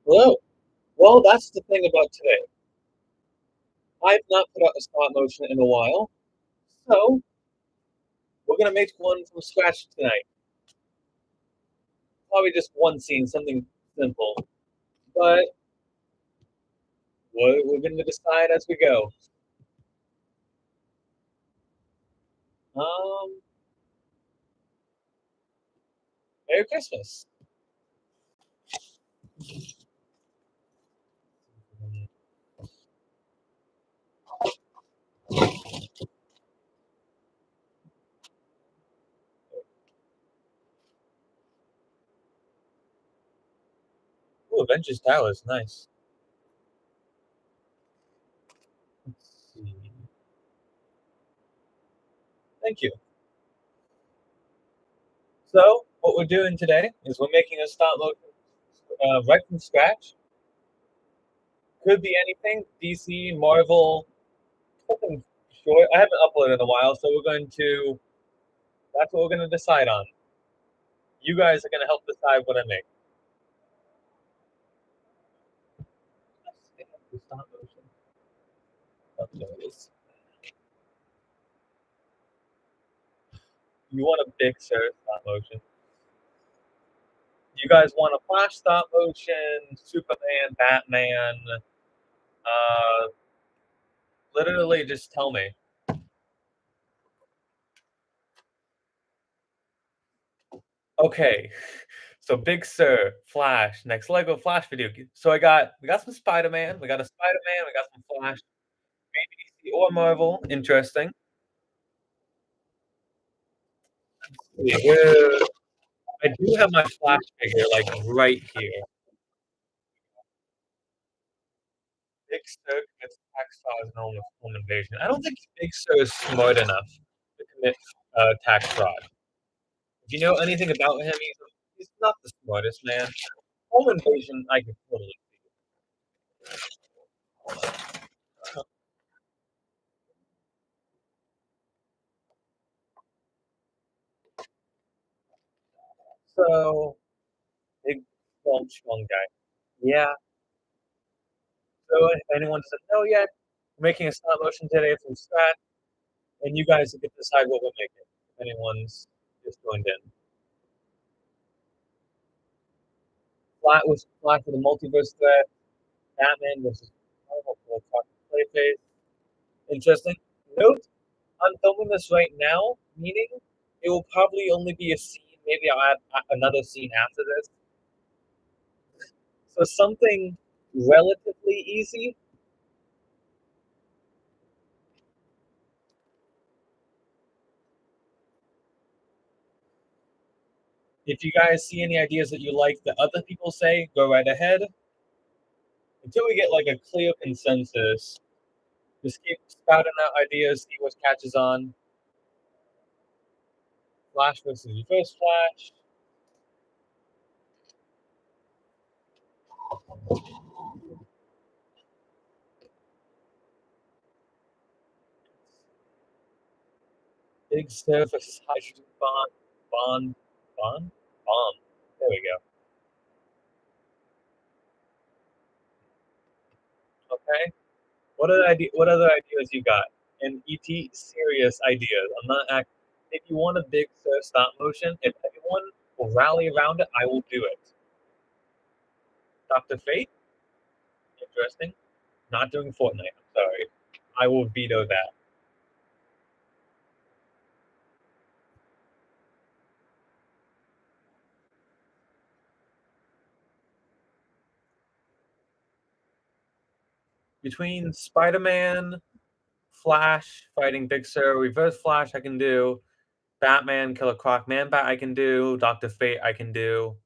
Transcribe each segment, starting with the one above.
Hello. Well, that's the thing about today. I've not put out a stop motion in a while, so we're gonna make one from scratch tonight. Probably just one scene, something simple, but we're gonna decide as we go. Um, Merry Christmas. Ooh, Avengers Tower is nice. Let's see. Thank you. So, what we're doing today is we're making a stop motion right from scratch. Could be anything: DC, Marvel, something short. I haven't uploaded in a while, so we're going to. That's what we're going to decide on. You guys are going to help decide what I make. Stop motion. Oh, there it is. You want a Big Sur stop motion. You guys want a Flash stop motion, Superman, Batman. Uh, Literally, just tell me. Okay, so Big Sur, Flash, next Lego Flash video. So we got some Spider Man, we got a Spider Man, we got some Flash, maybe DC or Marvel. Interesting. Yeah, I do have my Flash figure like right here. Big Sur commits tax fraud in home invasion. I don't think Big Sur is smart enough to commit tax fraud. If you know anything about him, he's not the smartest man. Home invasion, I can totally see. So, big, strong guy. Yeah. So, if anyone doesn't know yet, we're making a stop motion today from scratch, and you guys get to decide what we're making. If anyone's just joined in. Flat for the multiverse threat. Batman versus Marvel for the Clayface. Interesting. Note, I'm filming this right now, meaning it will probably only be a scene. Maybe I'll add another scene after this. So something relatively easy. If you guys see any ideas that you like that other people say, go right ahead. Until we get like a clear consensus, just keep spouting out ideas, see what catches on. Flash versus Reverse Flash. Big Sur versus Hydrogen Bomb. There we go. Okay. What other ideas you got? And ET serious ideas. I'm not act. If you want a Big Sur stop motion, if anyone will rally around it, I will do it. Doctor Fate, interesting. Not doing Fortnite. I'm sorry. I will veto that. Between Spider-Man, Flash fighting Big Sur, Reverse Flash, I can do. Batman, Killer Croc, Man Bat, I can do. Doctor Fate, I can do.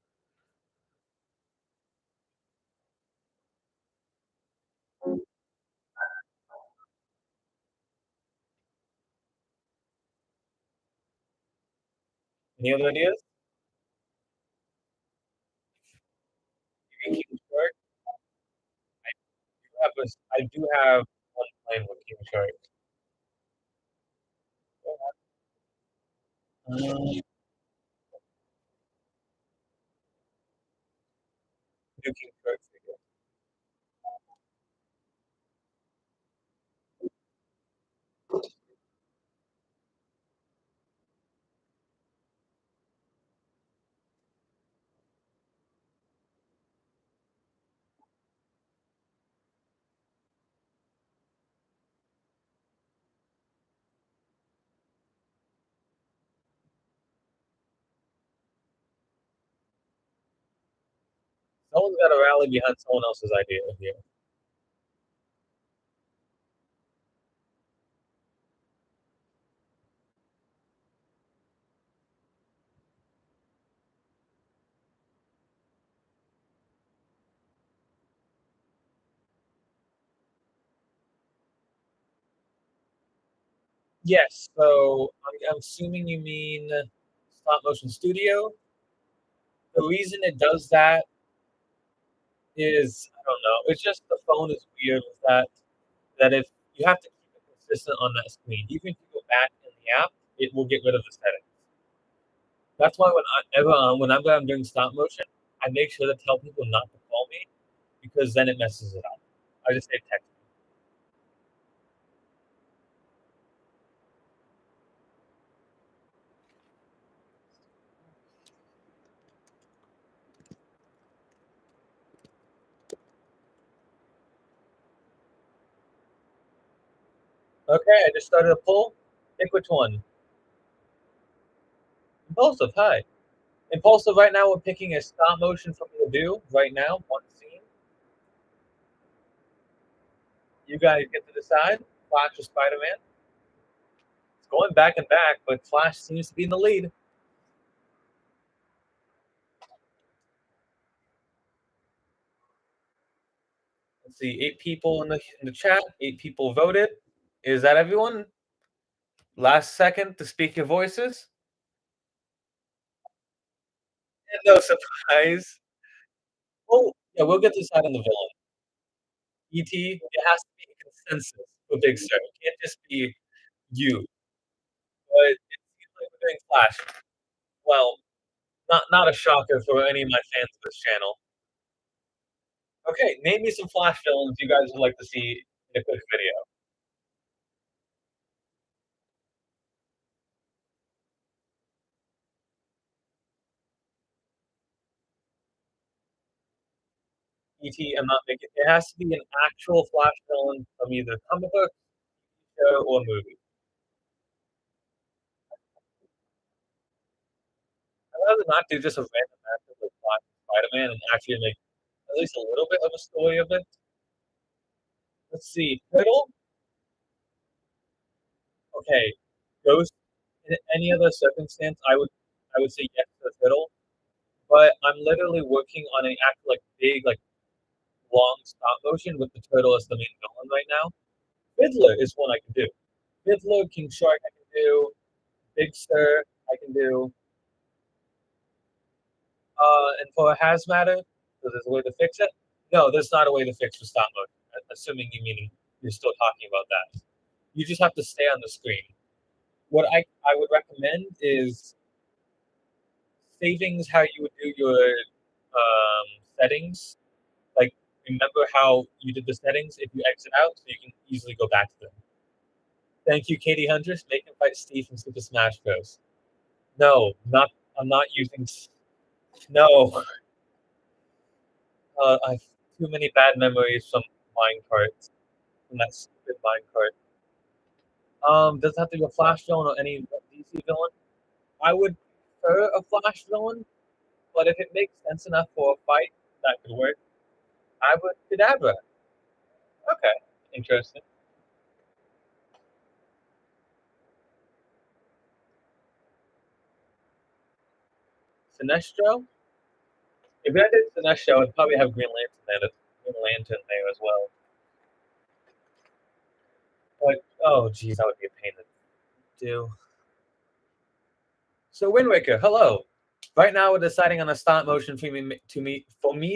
Any other ideas? You can keep it short. I do have one plan with King Shark. New King Shark figure. Someone's got to rally behind someone else's idea here. Yes, so I'm assuming you mean stop motion studio. The reason it does that is I don't know. It's just the phone is weird with that. That if you have to keep it consistent on that screen, even if you go back in the app, it will get rid of the setting. That's why whenever I'm doing stop motion, I make sure to tell people not to call me because then it messes it up. I just say text me. Okay, I just started a poll. Pick which one. Impulsive, hi. Impulsive, right now we're picking a stop motion for me to do right now, one scene. You guys get to decide. Flash or Spider Man. It's going back and back, but Flash seems to be in the lead. Let's see, 8 people in the chat, 8 people voted. Is that everyone? Last second to speak your voices. And no surprise. Oh, yeah, we'll get to decide on the villain. ET, it has to be a consensus for Big Sur. It can't just be you. But it seems like we're doing Flash. Well, not a shocker for any of my fans of this channel. Okay, name me some Flash villains you guys would like to see in a quick video. ET, I'm not making it has to be an actual Flash villain from either comic book, show, or movie. I'd rather not do just a random matchup with Flash and Spider-Man and actually make at least a little bit of a story of it. Let's see, Turtle. Okay, Ghost. In any other circumstance, I would say yes to the Turtle. But I'm literally working on an actual like big like long stop motion with the turtle as the main villain right now. Fiddler is one I can do. Fiddler, King Shark, I can do. Big Sir, I can do. And for Hazmatter, so there's a way to fix it. No, there's not a way to fix the stop motion. Assuming you mean you're still talking about that. You just have to stay on the screen. What I would recommend is savings how you would do your settings. Like remember how you did the settings if you exit out, so you can easily go back to them. Thank you, Katie Huntress. Make him fight Steve from Super Smash Bros. No, not. I'm not using. No, I have too many bad memories from Minecart, from that stupid Minecart. Does it have to be a Flash villain or any DC villain? I would prefer a Flash villain, but if it makes sense enough for a fight, that could work. I would Kadabra. Okay, interesting. Sinestro. If I did Sinestro, I'd probably have Green Lantern there. Green Lantern there as well. But oh, geez, that would be a pain to do. So Wind Waker, hello. Right now we're deciding on a stop motion for me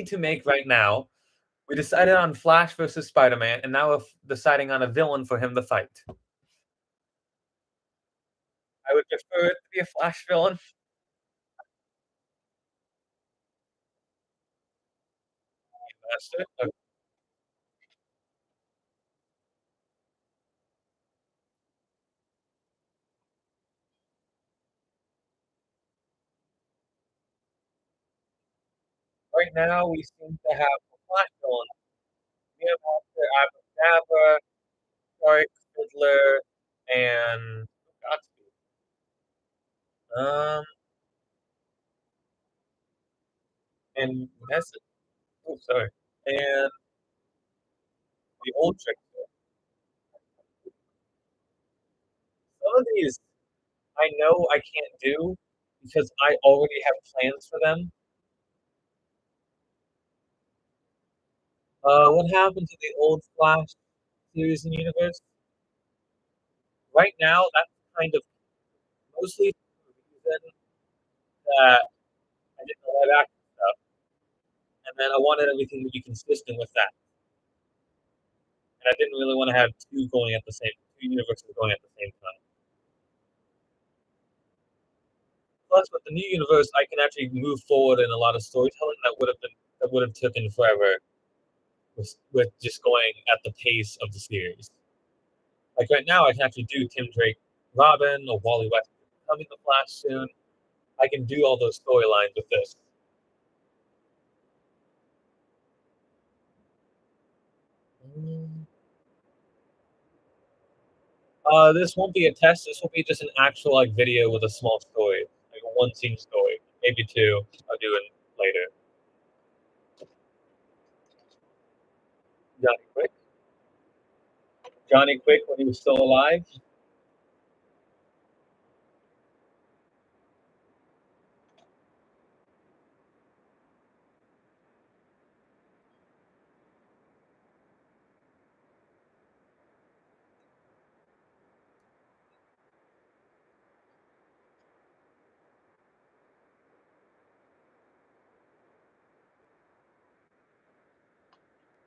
to make right now. We decided on Flash versus Spider-Man, and now we're deciding on a villain for him to fight. I would prefer it to be a Flash villain. Master. Right now we seem to have a Flash villain. We have Monster, Abracadabra, Shark, Fiddler, and Godspeed. Um, and that's it. sorry. And the old trickster. Some of these I know I can't do because I already have plans for them. What happened to the old Flash series and universe? Right now, that's kind of mostly the reason that I did the live action stuff, and then I wanted everything to be consistent with that. And I didn't really want to have two universes going at the same time. Plus, with the new universe, I can actually move forward in a lot of storytelling that would have taken forever with just going at the pace of the series. Like right now, I can actually do Tim Drake, Robin, or Wally West becoming the Flash soon. I can do all those storylines with this. Mm. This won't be a test. This will be just an actual like video with a small story, like a one scene story, maybe two. I'll do it later. Johnny Quick. Johnny Quick when he was still alive.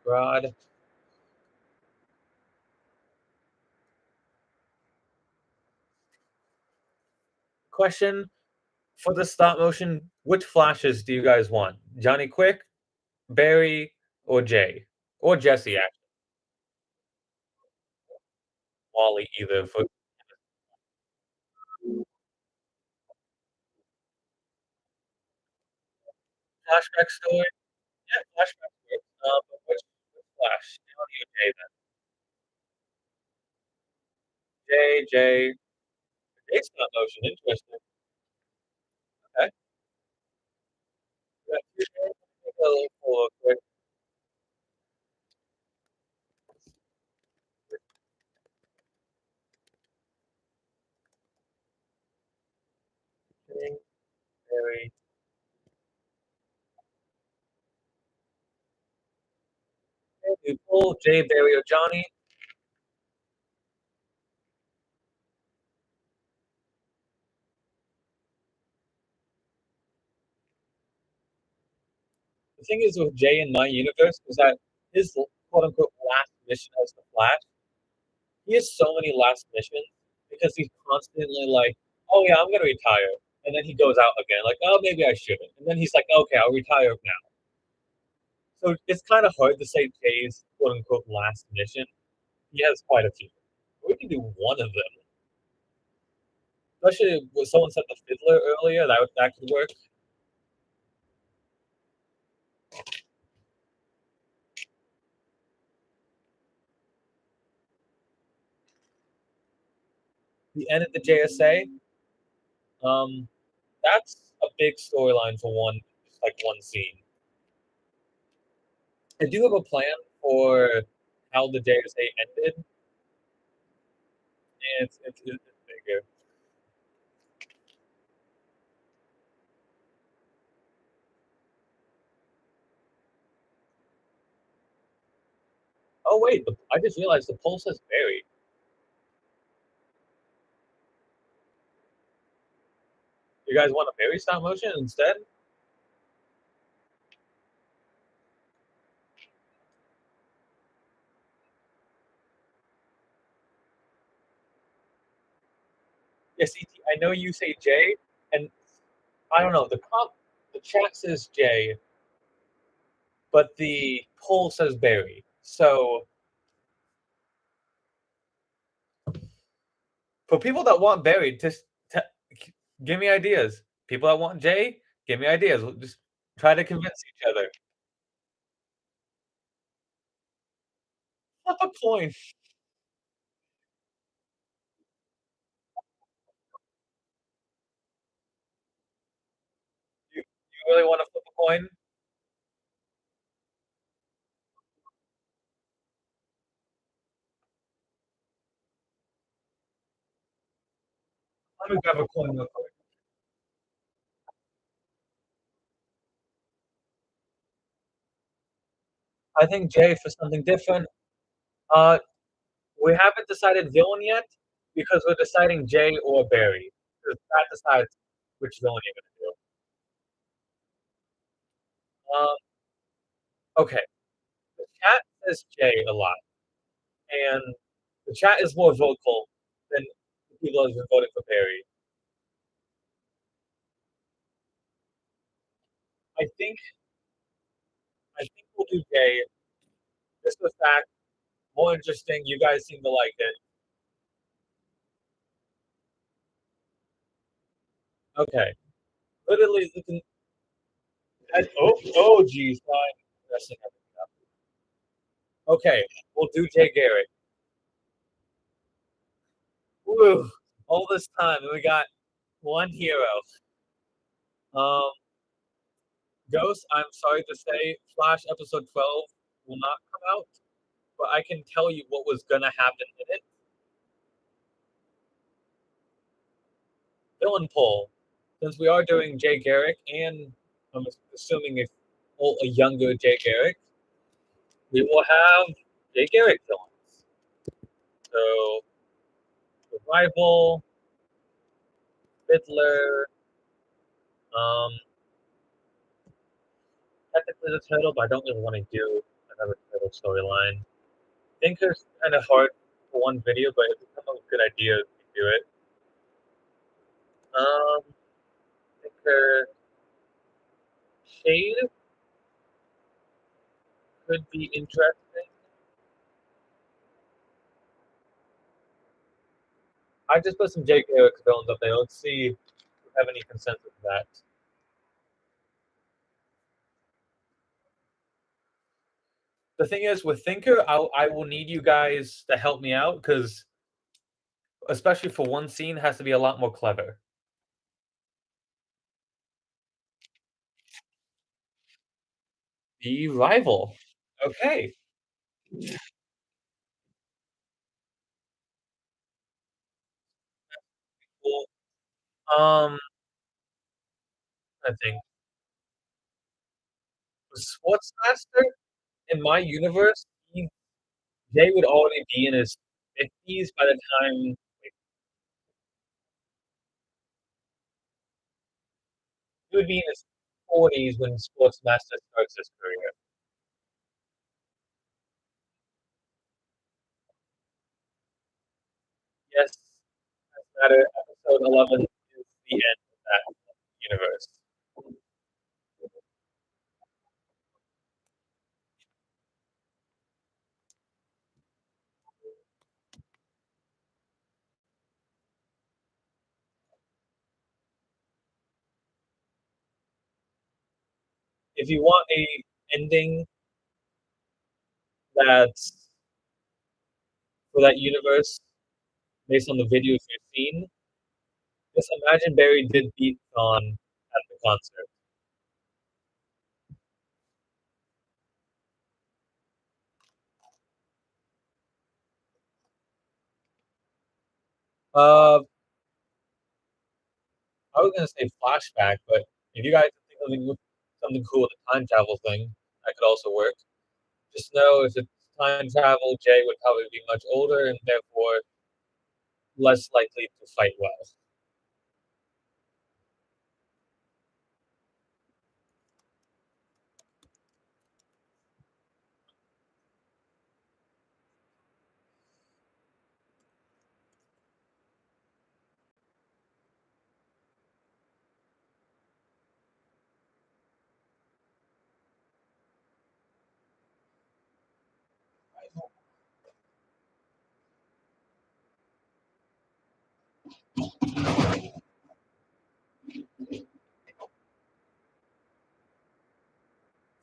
God. Question for the stop motion: which flashes do you guys want? Johnny Quick, Barry, or Jay, or Jesse? Actually, Wally either for flashback story. Yeah, flashback story. But which Flash? Johnny or Jay? Then Jay. Jay's stop motion. Interesting. Okay. Yeah, take a look for a quick thing. Barry. You pull Jay, Barry, or Johnny. The thing is with Jay in my universe is that his quote unquote last mission as the Flash, he has so many last missions because he's constantly like, oh yeah, I'm gonna retire. And then he goes out again, like, oh maybe I shouldn't. And then he's like, okay, I'll retire now. So it's kind of hard to say Jay's quote unquote last mission. He has quite a few. We can do one of them. Especially when someone said the Fiddler earlier, that could work. The end of the JSA, um, that's a big storyline for one scene. I do have a plan for how the JSA ended, and it's bigger. Oh wait, I just realized the poll says Barry. You guys want a Barry stop motion instead? Yes, I know you say J, and I don't know the chat says J, but the poll says Barry. So for people that want Barry, just give me ideas. People that want Jay, give me ideas. We'll just try to convince each other. Flip a coin. You really want to flip a coin? Let me grab a coin real quick. I think Jay for something different. Uh, we haven't decided villain yet because we're deciding Jay or Barry. 'Cause that decides which villain you're gonna do. Okay. The chat says Jay a lot, and the chat is more vocal than the people that have been voting for Barry. I think I think we'll do Jay. Just the fact more interesting. You guys seem to like it. Okay. Literally, you can. Oh, geez. I'm messing everything up. Okay, we'll do Jay Garrick. Woo! All this time, and we got one hero. Um, Ghost. I'm sorry to say, Flash episode 12 will not come out, but I can tell you what was gonna happen in it. Villain poll. Since we are doing Jay Garrick, and I'm assuming a younger Jay Garrick, we will have Jay Garrick villains. So, Revival, Fiddler, um, technically the Turtle, but I don't really want to do another Turtle storyline. Thinker's kind of hard for one video, but if it's a good idea, we can do it. Um, Thinker, Shade could be interesting. I just put some Jay Garrick villains up there. Let's see if we have any consensus of that. The thing is, with Thinker, I will need you guys to help me out because, especially for one scene, has to be a lot more clever. The rival. Okay. Cool. I think the Sportsmaster in my universe, Jay would already be in his 50s by the time. Like, he would be in his 40s when Sportsmaster starts his career. Yes, that's matter. Episode 11 is the end of that universe. If you want a ending that's for that universe based on the videos you've seen, just imagine Barry did beat Thawne at the concert. Uh, I was gonna say flashback, but if you guys think something cool with the time travel thing, that could also work. Just know if it's time travel, Jay would probably be much older and therefore less likely to fight well.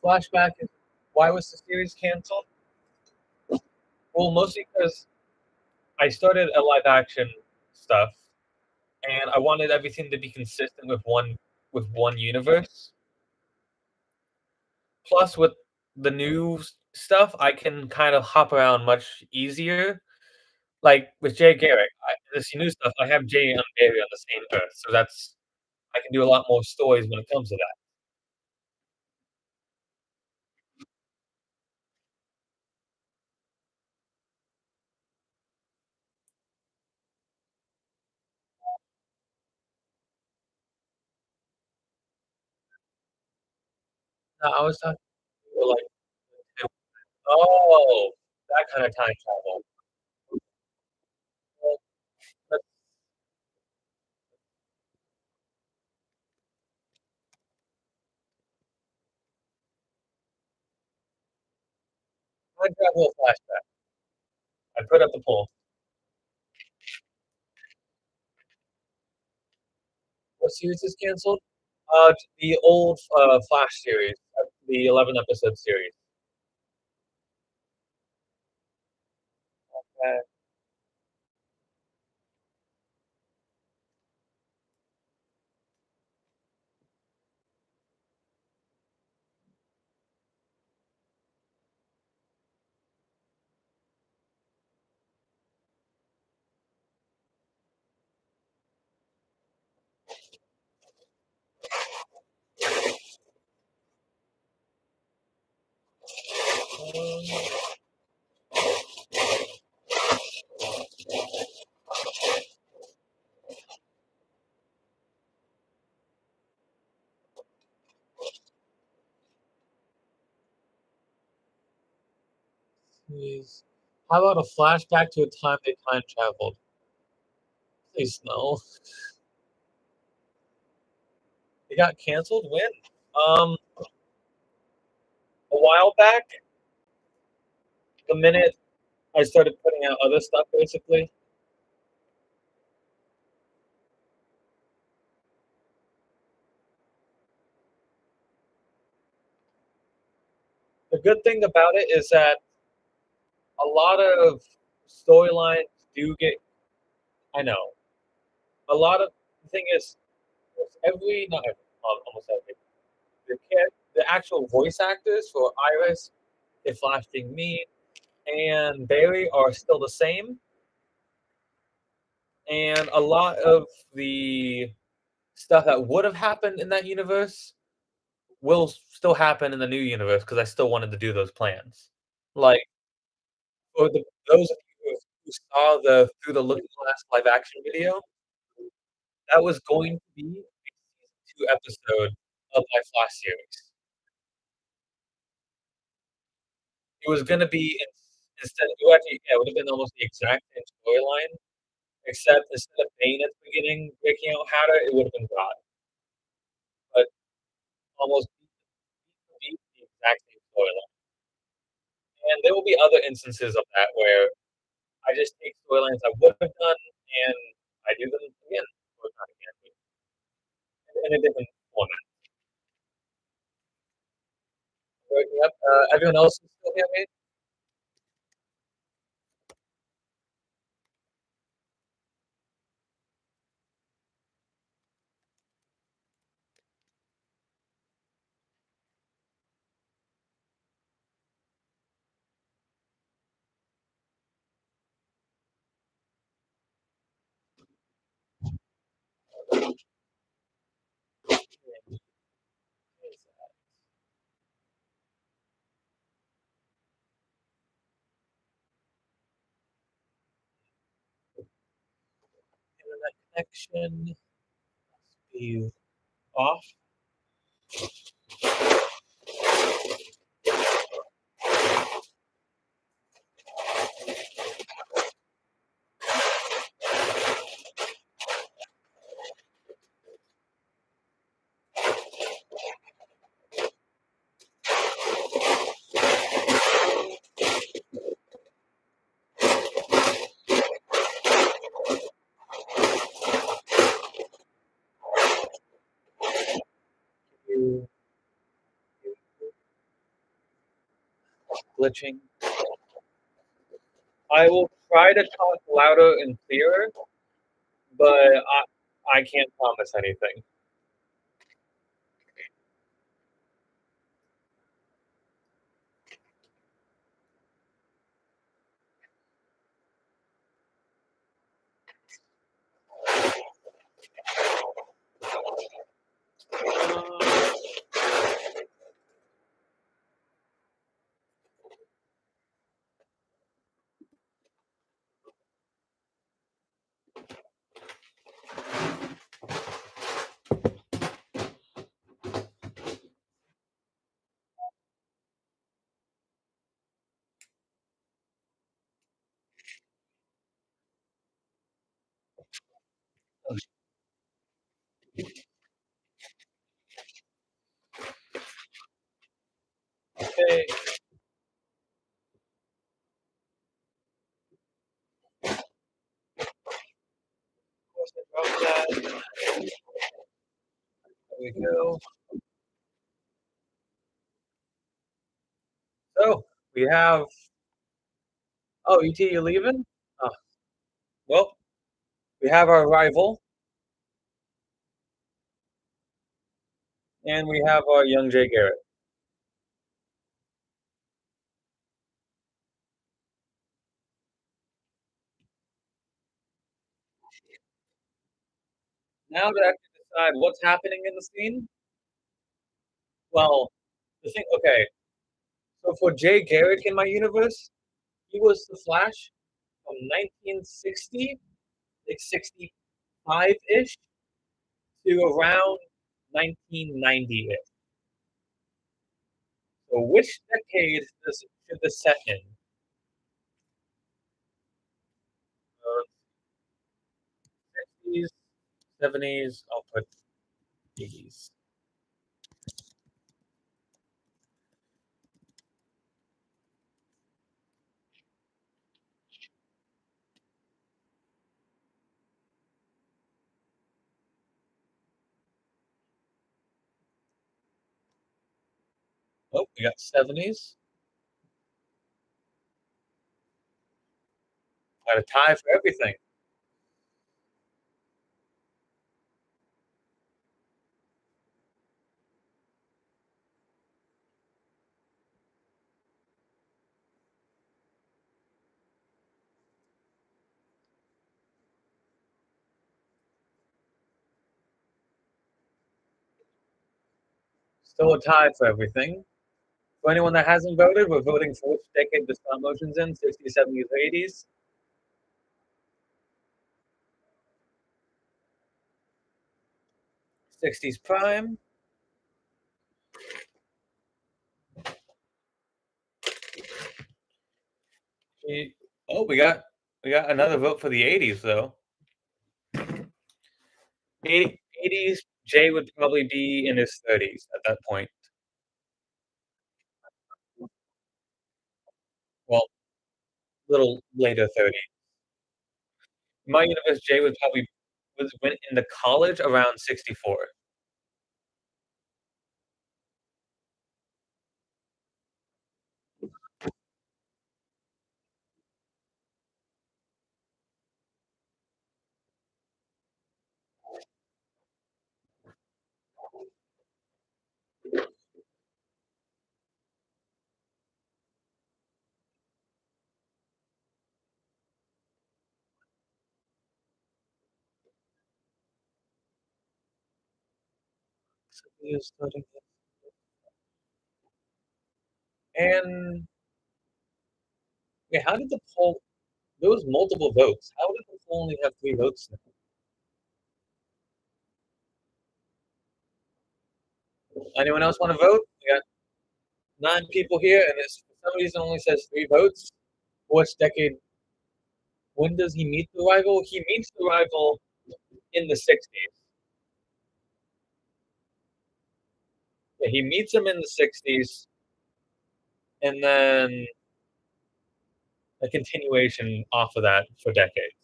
Flashback is why was the series canceled? Well, mostly because I started a live action stuff and I wanted everything to be consistent with one universe. Plus, with the new stuff, I can kind of hop around much easier. Like, with Jay Garrick, this new stuff, I have Jay and Barry on the same Earth, so that's I can do a lot more stories when it comes to that. No, I was talking more like oh, that kinda time travel. Well, but time travel flashback. I put up the poll. What series is canceled? The old, Flash series, the 11 episode series. Uh, Jeez. How about a flashback to a time they time traveled? Please no. It got canceled? When? A while back, the minute I started putting out other stuff, basically. The good thing about it is that a lot of storylines do get I know. A lot of the thing is, every not every, almost every, the actual voice actors for Iris, if Flash being me, and Barry are still the same, and a lot of the stuff that would have happened in that universe will still happen in the new universe because I still wanted to do those plans. Like for those of you who saw the Through the Looking Glass live action video, that was going to be a season 2 episode of my Flash series. It was gonna be instead it would actually yeah, it would have been almost the exact same storyline, except instead of Bane at the beginning breaking out Hatter, it would have been God, but almost beat the exact same storyline. And there will be other instances of that where I just take storylines I would have done and I do them again, or not again, in a different format. So, yep, everyone else is still hear me? Internet connection be off. You glitching. I will try to talk louder and clearer, but I can't promise anything. Drop that. There we go. So we have. Oh, ET, you leaving? Oh, well, we have our rival, and we have our young Jay Garrett. Now to actually decide what's happening in the scene. Well, the thing. Okay, so for Jay Garrick in my universe, he was the Flash from 1960, like 65-ish, to around 1990-ish. So which decade should this set in? 60s, 70s, I'll put 80s. Oh, we got 70s. Got a tie for everything. Still a tie for everything. For anyone that hasn't voted, we're voting for which decade the stop motion's in, 60s, 70s, or 80s. 60s prime. Oh, we got another vote for the 80s though. 80s, Jay would probably be in his 30s at that point. Well, little later 30s. In my universe, Jay would probably went into college around 64. So he is 30. And wait, how did the poll? There was multiple votes. How did the poll only have 3 votes now? Anyone else want to vote? We got 9 people here, and this for some reason only says 3 votes. Which decade? When does he meet the rival? He meets the rival in the 60s. Yeah, he meets him in the 60s, and then a continuation off of that for decades.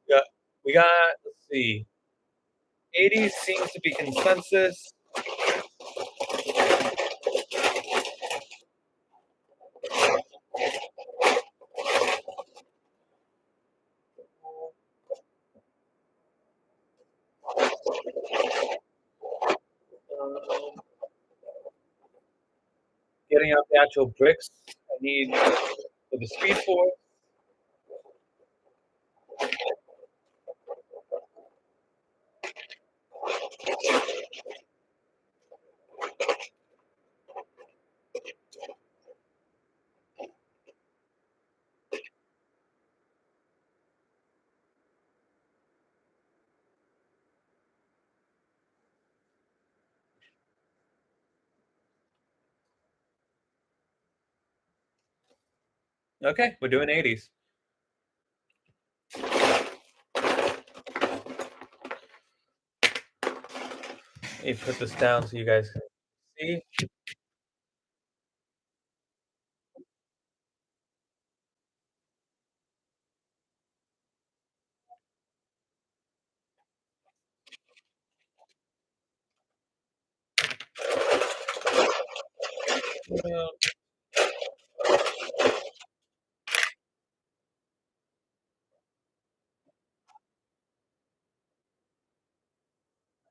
Yeah, we got. Let's see. 80s seems to be consensus. Um, Getting out the actual bricks I need for the speed force. Okay, we're doing 80s. Let me put this down so you guys can see.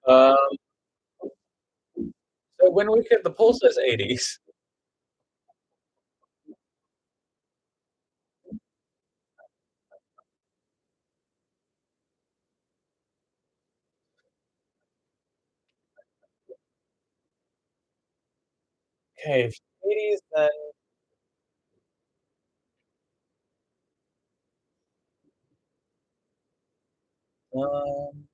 Um, so when we get the poll says 80s. Okay, if 80s, then um,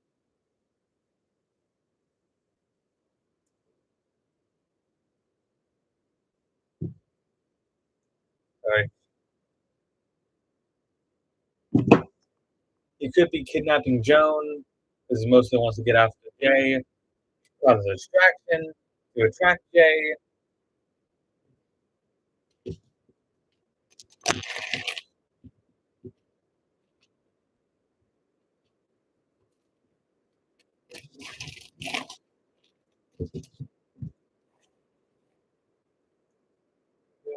sorry. He could be kidnapping Joan because he mostly wants to get after Jay. Cause a distraction to attract Jay.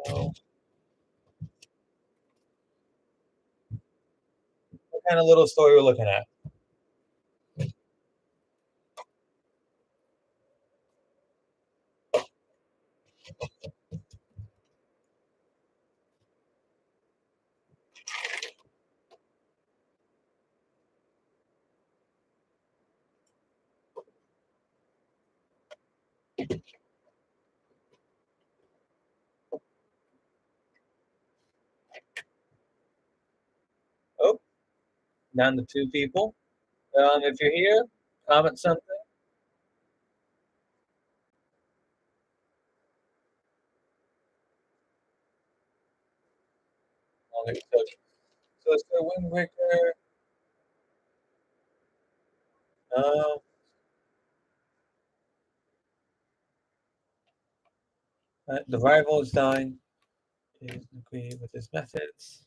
So, what kind of little story we're looking at? Oh, down to two people. If you're here, comment something. So it's the Windbreaker. Uh, the rival is dying. He doesn't agree with his methods.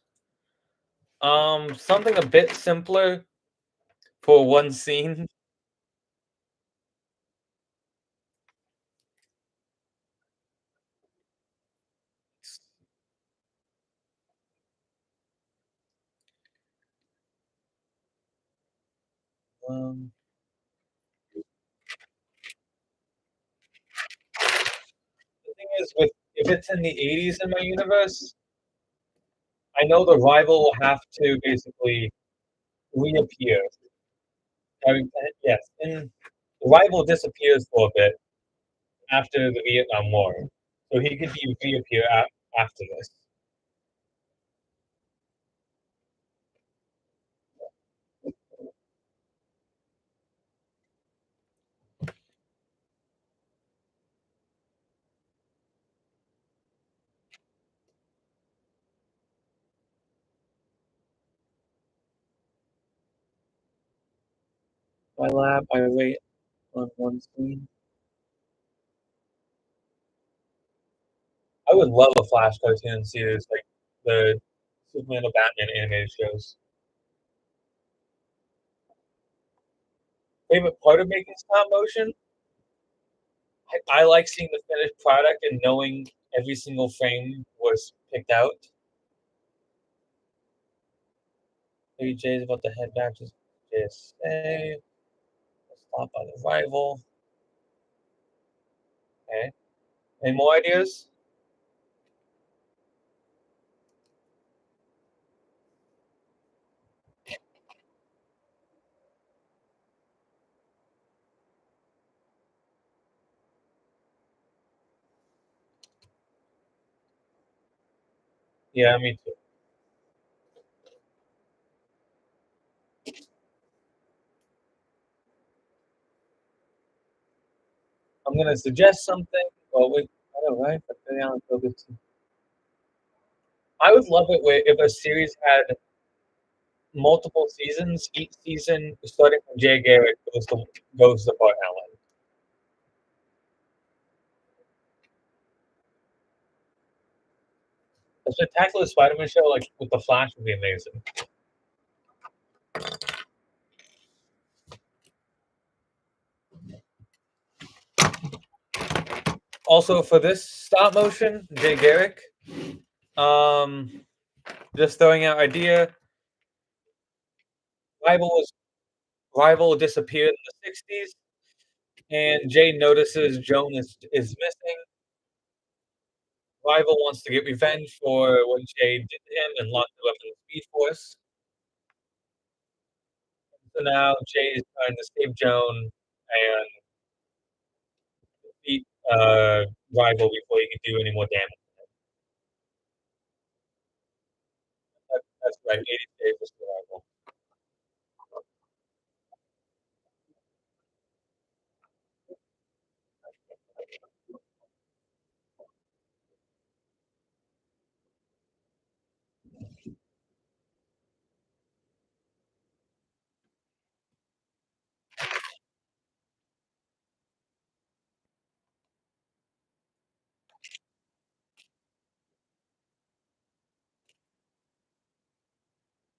Something a bit simpler for one scene. Um, the thing is, with if it's in the 80s in my universe, I know the rival will have to basically reappear. I mean, yes, and the rival disappears for a bit after the Vietnam War, so he could be reappear after this. My lab, I wait on one screen. I would love a Flash cartoon series like the Superman or Batman animated shows. Favorite part of making stop motion? I like seeing the finished product and knowing every single frame was picked out. Maybe Jay's about to head back to JSA. Stop by the rival. Okay. Any more ideas? Yeah, me too. I'm gonna suggest something. Well, wait, I don't know, right? But then I'll focus. I would love it where if a series had multiple seasons, each season starting from Jay Garrick goes to Bart Allen. A spectacular Spider-Man show like with the Flash would be amazing. Also for this stop motion, Jay Garrick, um, just throwing out idea. Rival was Rival disappeared in the '60s, and Jay notices Joan is missing. Rival wants to get revenge for what Jay did to him and locked him up in the Speed Force. So now Jay is trying to save Joan and beat Rival before he can do any more damage. That's right, 80 days for Rival.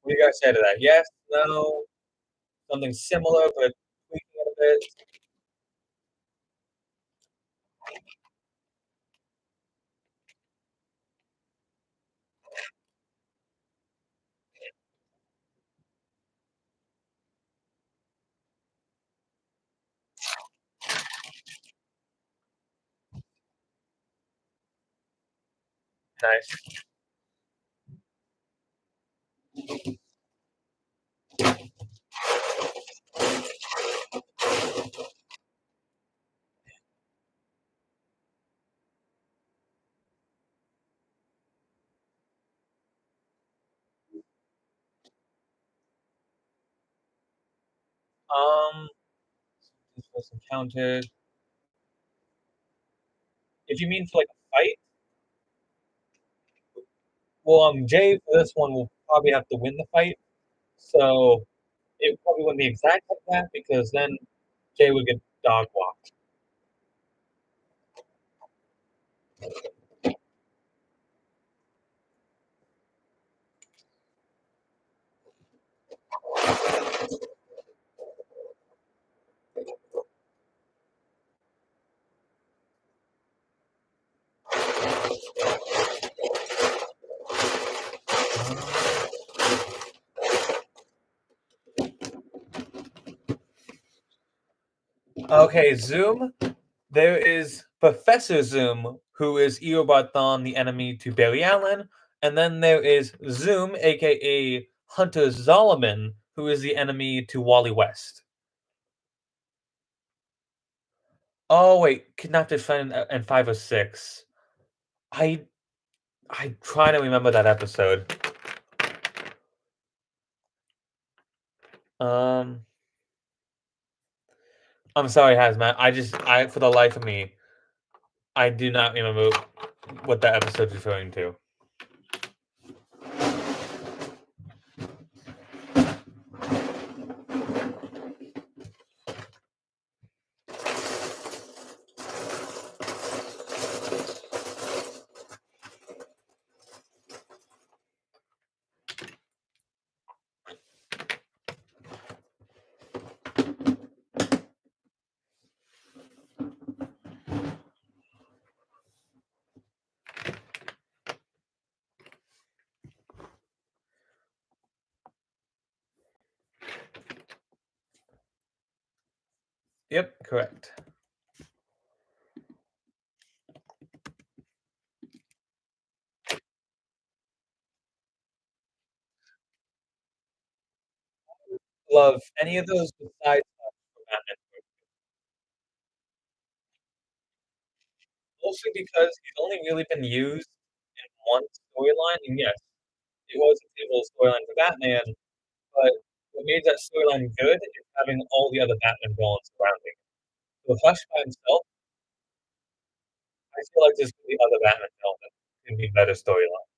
What do you guys say to that? Yes, no, something similar but tweaking it a bit. Nice. Um, this was encountered. If you mean for like a fight, well, Jay for this one will probably have to win the fight. So it probably wouldn't be exact like that because then Jay would get dog walked. Okay, Zoom. There is Professor Zoom, who is Eobard the enemy to Barry Allen, and then there is Zoom, aka Hunter Zolomon, who is the enemy to Wally West. Oh wait, Kidnapped his friend and 506. I I try to remember that episode. Um, I'm sorry, Hazmat. I for the life of me, I do not remember what that episode is referring to. Yep, correct. Love any of those besides Batman. Mostly because he's only really been used in one storyline, and yes, it was a pivotal storyline for Batman, but what made that storyline good is having all the other Batman villains surrounding him. So Hush by himself, I feel like there's gonna be other Batman villains that can be better storyline.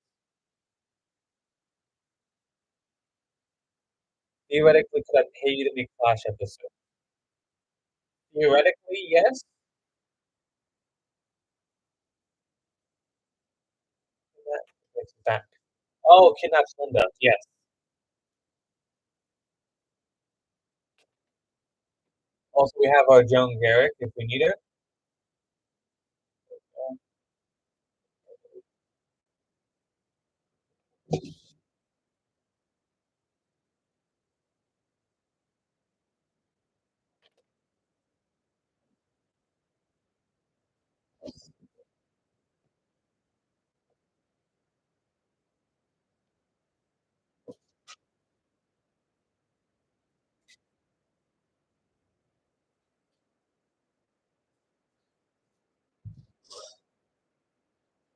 Theoretically, could I pay you to make Flash episode? Theoretically, yes. That makes it back. Oh, Kidnaps Linda, yes. Also, we have our Joan Garrick if we need her.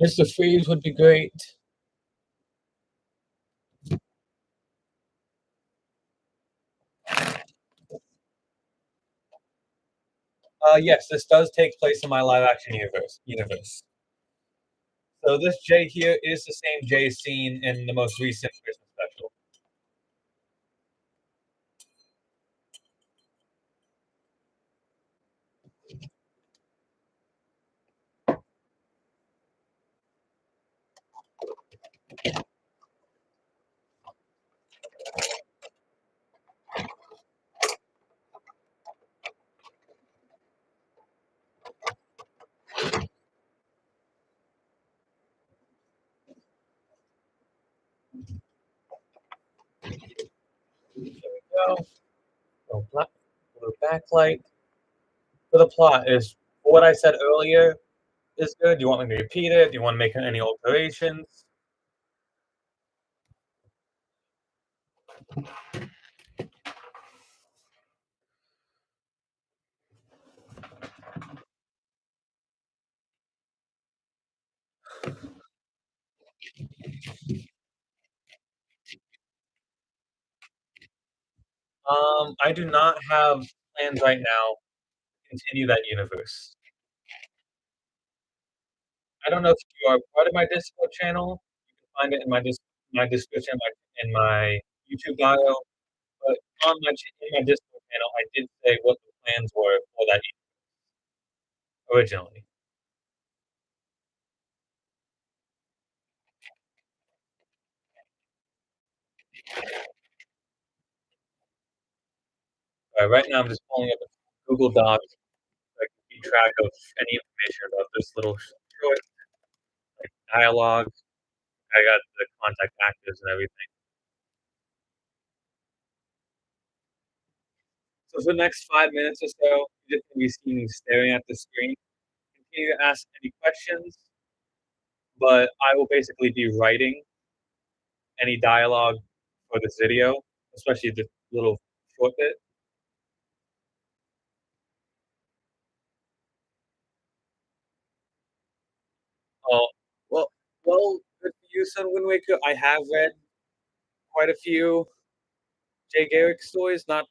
Mr. Freeze would be great. Yes, this does take place in my live action universe. So this Jay here is the same Jay seen in the most recent Christmas special. There we go. Little backlight. For the plot, is what I said earlier is good? Do you want me to repeat it? Do you want to make any alterations? I do not have plans right now to continue that universe. I don't know if you are part of my Discord channel. You can find it in my description, in my YouTube bio. But in my Discord channel, I did say what the plans were for that originally. Right now, I'm just pulling up a Google Doc so I can keep track of any information about this little short like dialogue. I got the contact actors and everything. So for the next 5 minutes or so, you're just gonna be seeing me staring at the screen. Continue to ask any questions, but I will basically be writing any dialogue for this video, especially the little short bit. Oh, well, good for you, Son Wind Waker. I have read quite a few Jay Garrick stories, not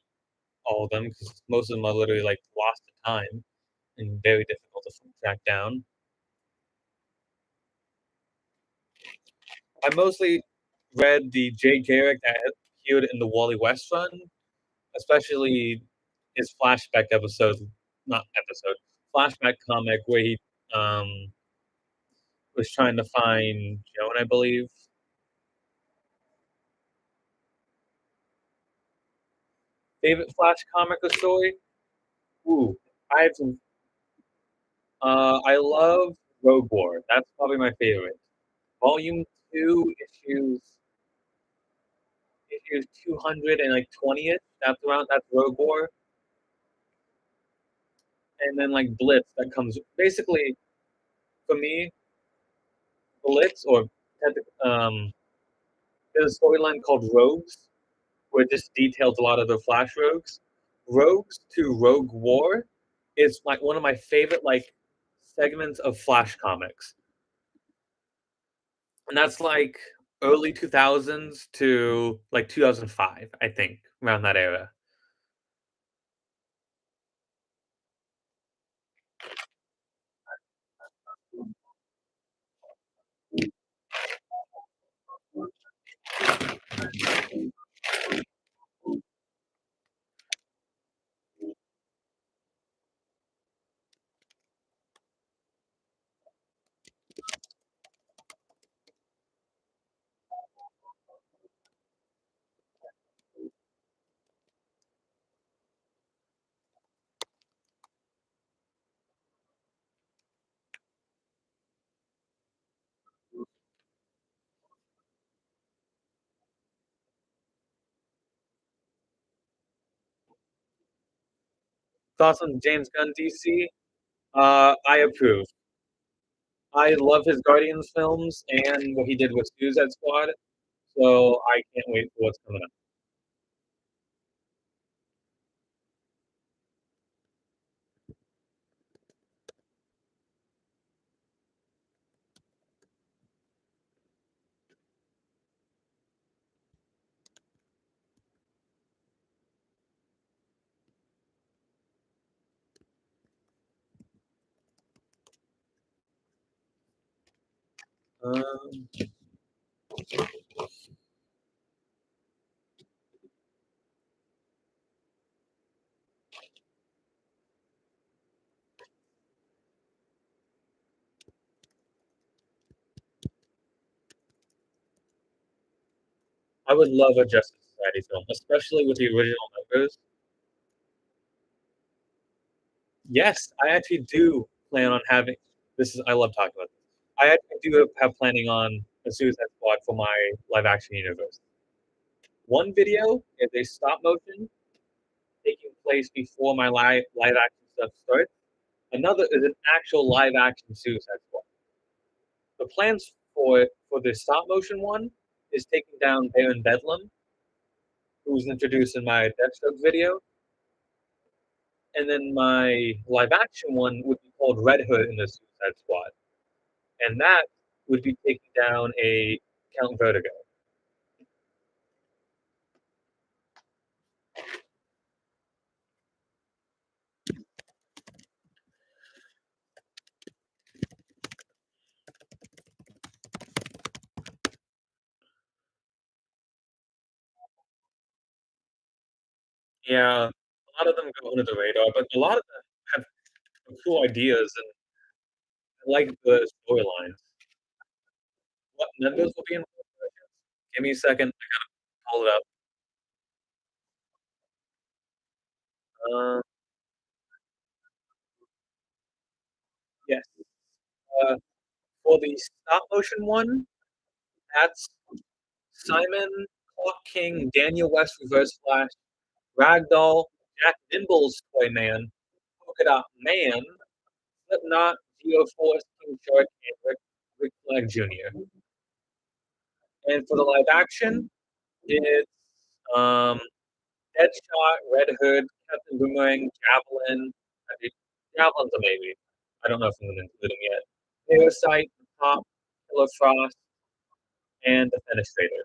all of them, because most of them are literally like lost to time and very difficult to track down. I mostly read the Jay Garrick that appeared in the Wally West run, especially his flashback episode, not episode, flashback comic where he um, was trying to find Joan, I believe. Favorite Flash comic or story? Ooh, I have some. I love Rogue War. That's probably my favorite. Volume two, issues 200 and like 20th. That's Rogue War, and then like Blitz that comes basically for me. Blitz or there's a storyline called Rogues where it just details a lot of the Flash rogues. Rogues to Rogue War is like one of my favorite like segments of Flash comics, and that's like early 2000s to like 2005, I think, around that era. Thoughts on James Gunn DC? I approve. I love his Guardians films and what he did with Suicide Squad, so I can't wait for what's coming up. Um, I would love a Justice Society film, especially with the original members. Yes, I actually do plan on having this is I love talking about this. I actually do have planning on a Suicide Squad for my live action universe. One video is a stop motion taking place before my live action stuff starts. Another is an actual live action Suicide Squad. The plans for the stop motion one is taking down Baron Bedlam, who was introduced in my Deathstroke video, and then my live action one would be called Red Hood in the Suicide Squad, and that would be taking down a Count Vertigo. Yeah, a lot of them go under the radar, but a lot of them have cool ideas, and I like the storylines. What members will be involved? Give me a second. I gotta pull it up. Uh, yes. Uh, for the stop motion one, that's Simon, Clock King, Daniel West, Reverse Flash, Ragdoll, Jack Nimble's Toyman, Polka Dot Man, Slipknot, Geoforce, King Shark, and Rick Flag Jr. And for the live action, it's um, Deadshot, Red Hood, Captain Boomerang, Javelin. Javelin's a maybe. I don't know if I'm going to include him yet. Parasite, Top, Killer Frost, and the Fenestrator.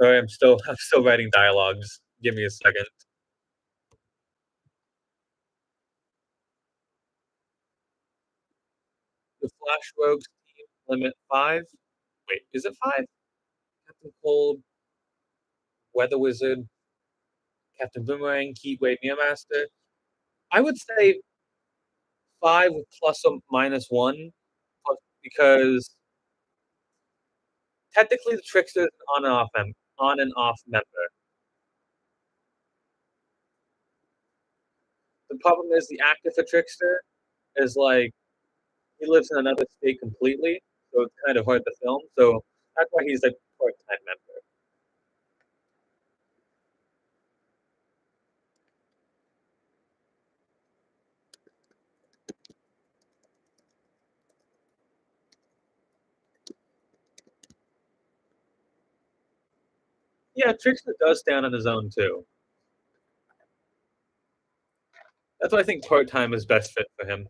Sorry, I'm still writing dialogues. Give me a second. The Flash Rogues team limit 5. Wait, is it 5? Captain Cold, Weather Wizard, Captain Boomerang, Heatwave, Meowmaster. I would say 5 plus or minus 1 because technically the Trickster is on and off member. The problem is the actor for Trickster is like he lives in another state completely, so it's kind of hard to film. So that's why he's a part-time member. Yeah, Trickster does stand on his own too. That's why I think part-time is best fit for him.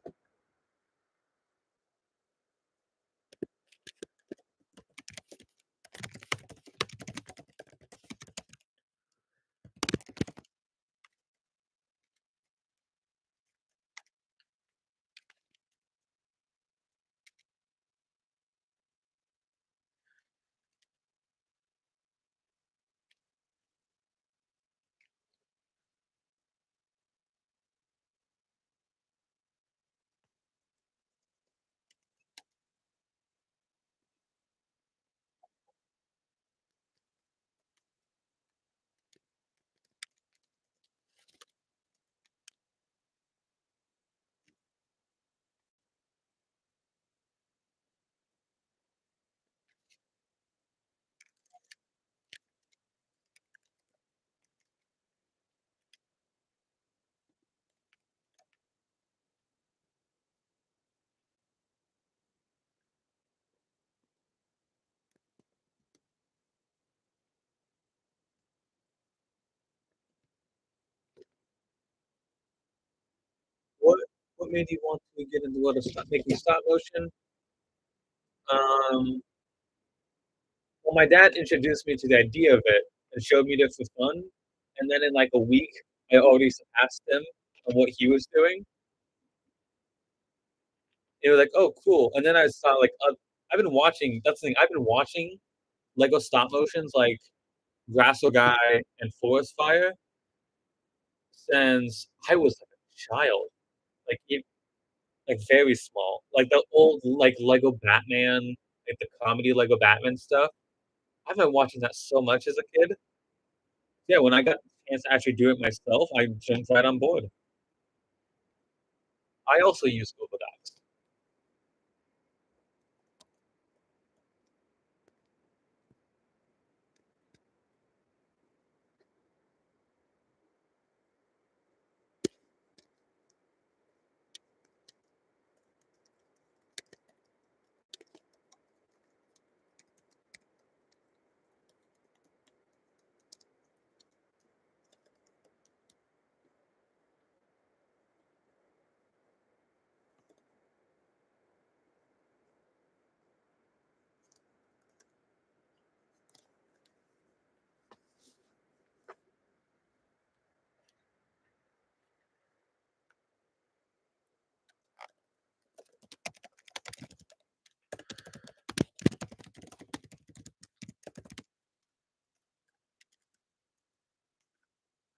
what made you want to get into the world of making stop motion? Um, well, my dad introduced me to the idea of it and showed me this for fun. And then in like a week, I already surpassed him on what he was doing. It was like, oh, cool. And then I saw like, I've been watching. That's the thing. I've been watching Lego stop motions like Grassel Guy and Forest Fire since I was like a child. Like, like very small. Like the old like Lego Batman, like the comedy Lego Batman stuff. I've been watching that so much as a kid. Yeah, when I got the chance to actually do it myself, I jumped right on board. I also use Google Docs.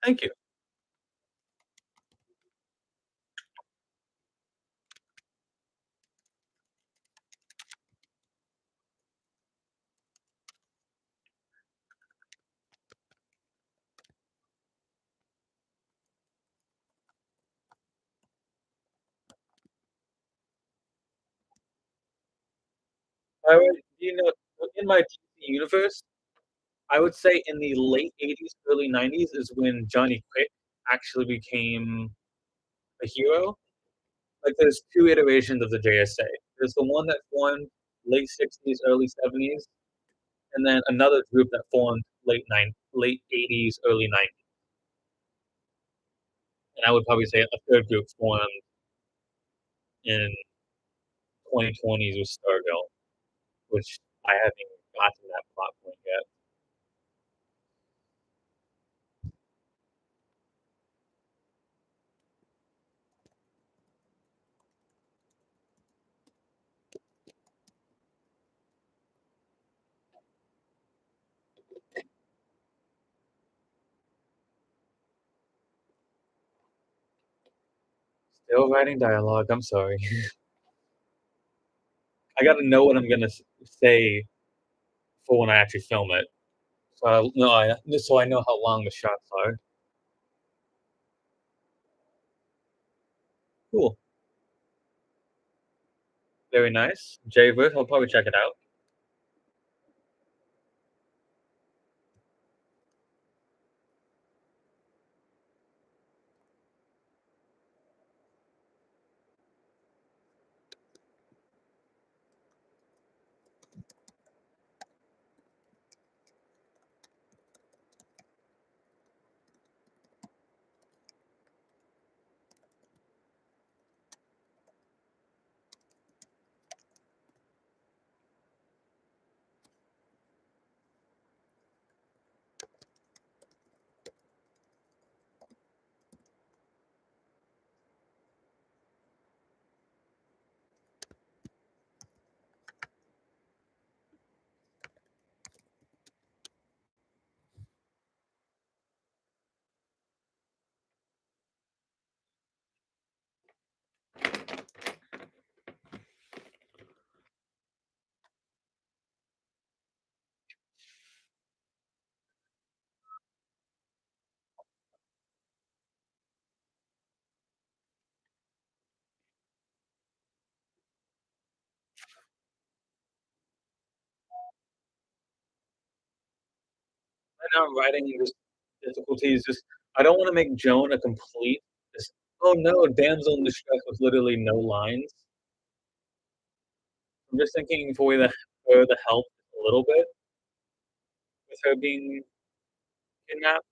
Thank you. I would, in my DC universe, I would say in the late '80s, early '90s is when Johnny Quick actually became a hero. Like there's two iterations of the JSA. There's the one that formed late '60s, early '70s, and then another group that formed late '80s, early '90s. And I would probably say a third group formed in 2020s with Stargirl, which I haven't even gotten that plot point yet. Still writing dialogue. I'm sorry. I got to know what I'm gonna say for when I actually film it. So I know how long the shots are. Cool. Very nice. Jaybird, I'll probably check it out. Right now I'm writing this difficulty is just I don't want to make Joan a complete. Just, oh no, damsel in distress with literally no lines. I'm just thinking for the help a little bit with her being kidnapped.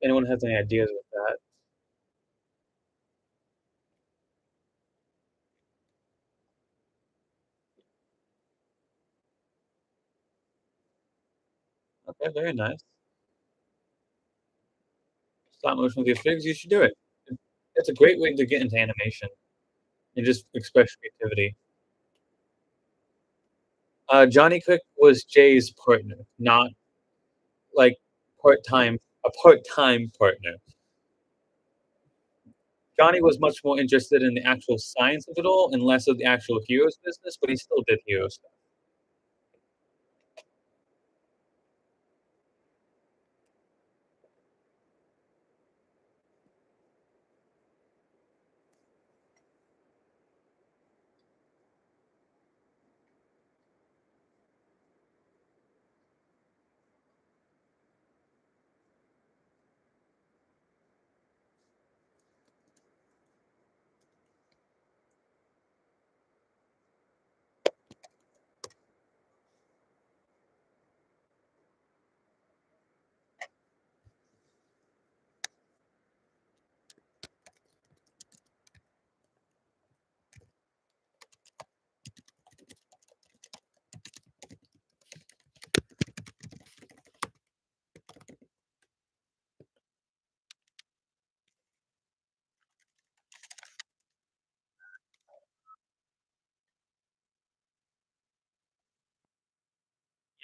anyone has any ideas with that. Okay, very nice. Stop motion with your figs, you should do it. It's a great way to get into animation and just express creativity. Johnny Quick was Jay's partner, not like part-time partner. Johnny was much more interested in the actual science of it all and less of the actual hero's business, but he still did hero stuff.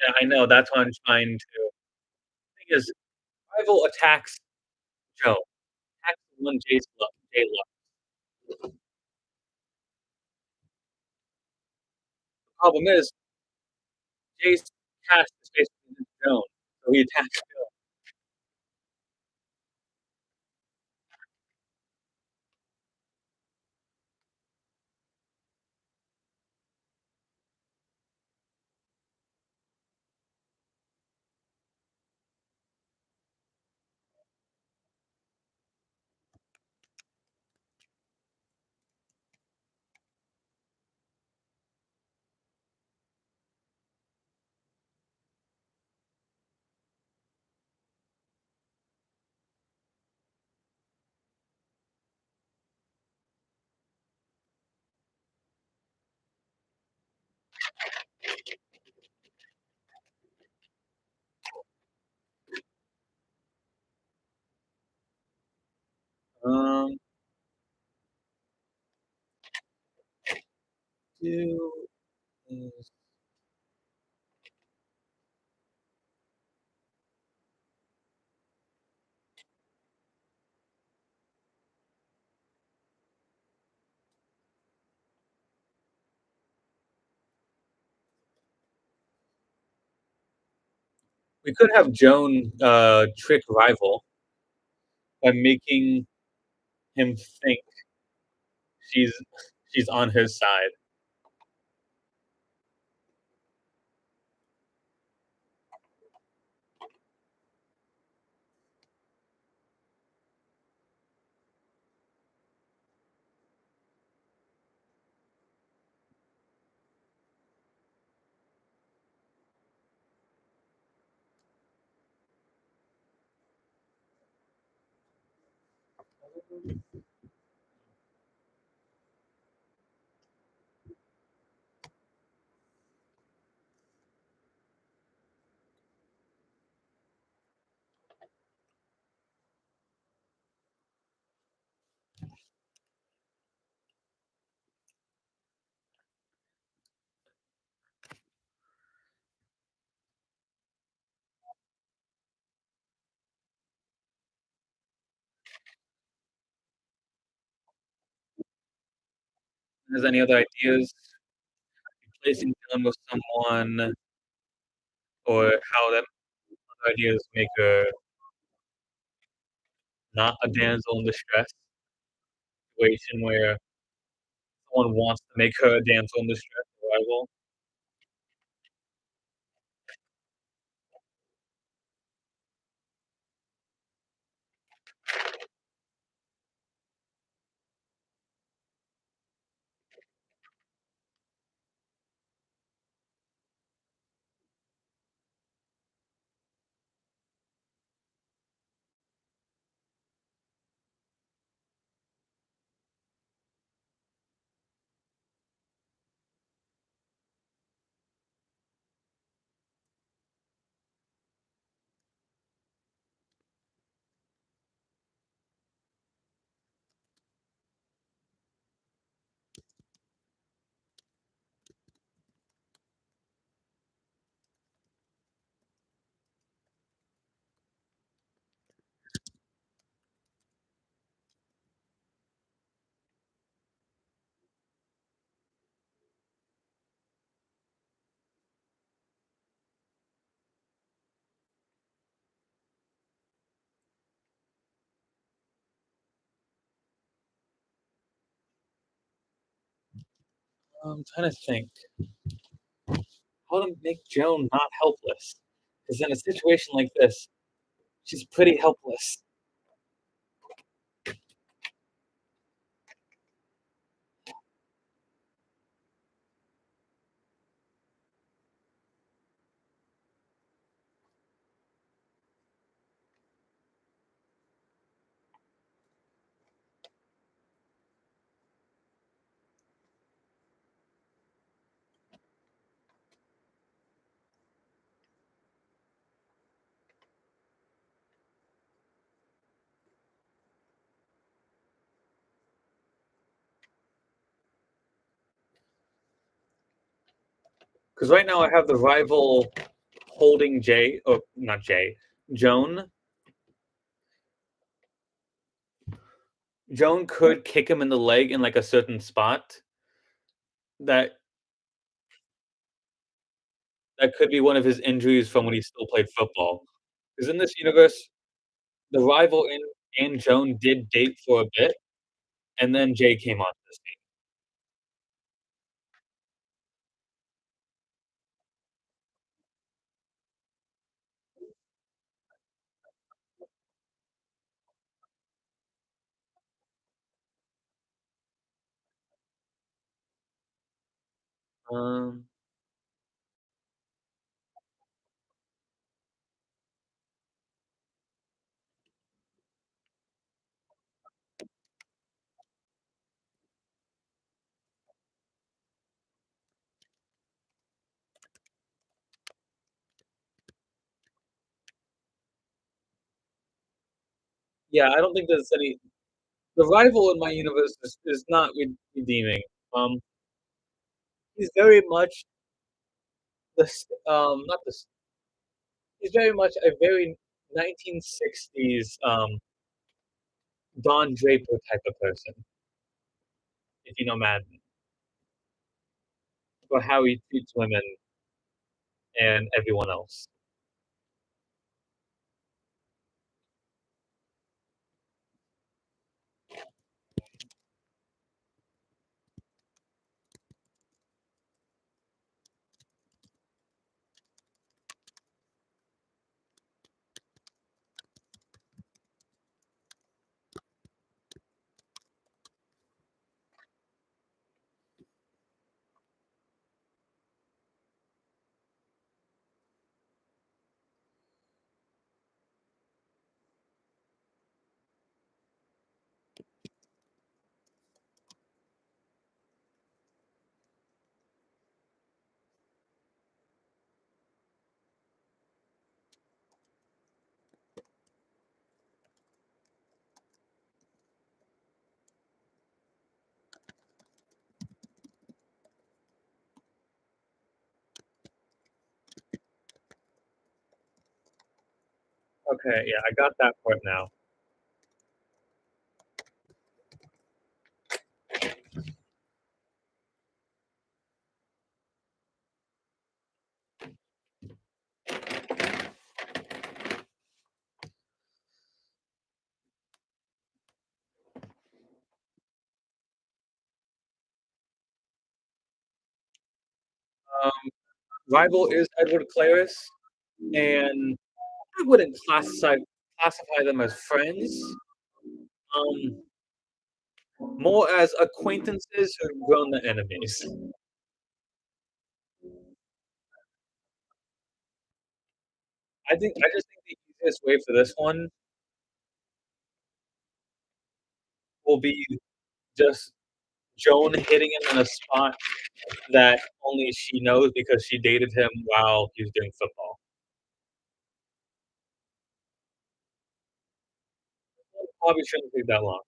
Yeah, I know, that's what I'm trying to thing is, Rival attacks Joe, attacks the one Jay loves. The problem is, Jay's cast is basically Joan, so he attacks Joe. Um, do is we could have Joan, trick Rival by making him think she's she's on his side. Has any other ideas? Replacing Dylan with someone, or how that other ideas make her not a damsel in distress situation where someone wants to make her a damsel in distress rival. I'm trying to think how to make Joan not helpless. Because in a situation like this, she's pretty helpless. Because right now I have the rival holding Jay, or not Jay, Joan. Joan could kick him in the leg in like a certain spot. That that could be one of his injuries from when he still played football. Because in this universe, the rival and Joan did date for a bit, and then Jay came onto the scene. Um, yeah, I don't think there's any. The rival in my universe is not redeeming. Um, he's very much not this. He's very much a very 1960s Don Draper type of person, if you know Madden, for how he treats women and everyone else. Okay, yeah, I got that part now. Um, rival is Edward Claris, and I wouldn't classify them as friends. Um, more as acquaintances who've grown to enemies. I just think the easiest way for this one will be just Joan hitting him in a spot that only she knows because she dated him while he was doing football. Probably shouldn't take that long.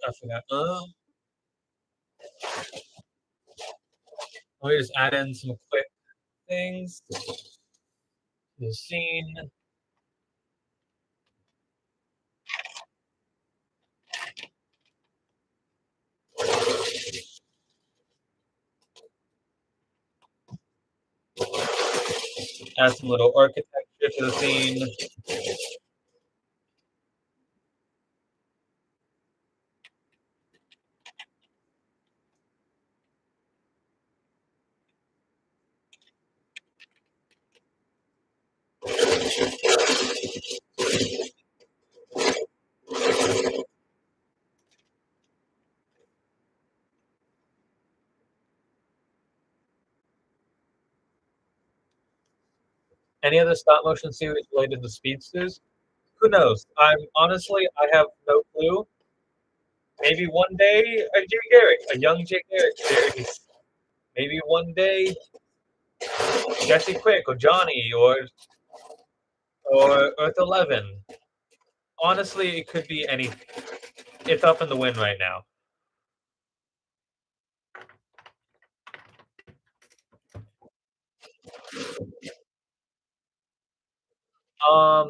I forgot. Let me just add in some quick things to the scene. Add some little architecture to the scene. Any other stop motion series related to speedsters? Who knows? I have no clue. Maybe one day a Jay Garrick, a young Jay Garrick series. Maybe one day Jesse Quick or Johnny or Earth 11. Honestly, it could be anything. It's up in the wind right now.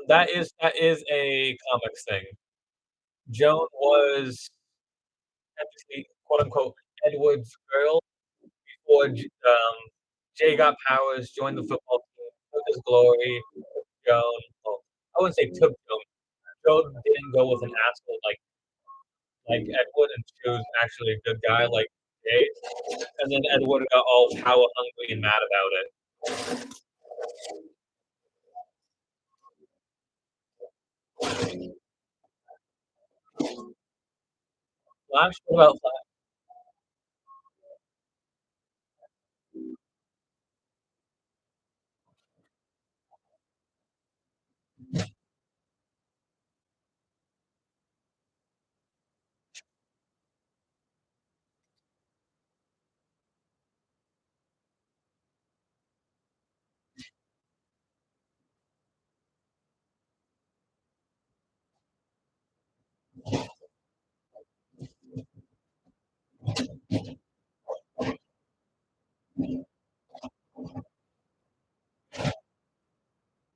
That is a comics thing. Joan was technically quote unquote Edward's girl before Jay got powers, joined the football team, took his glory. Joan, well, I wouldn't say took Joan. Joan didn't go with an asshole like Edward and chose actually a good guy like Jay. And then Edward got all power hungry and mad about it. Flash, what about Flash?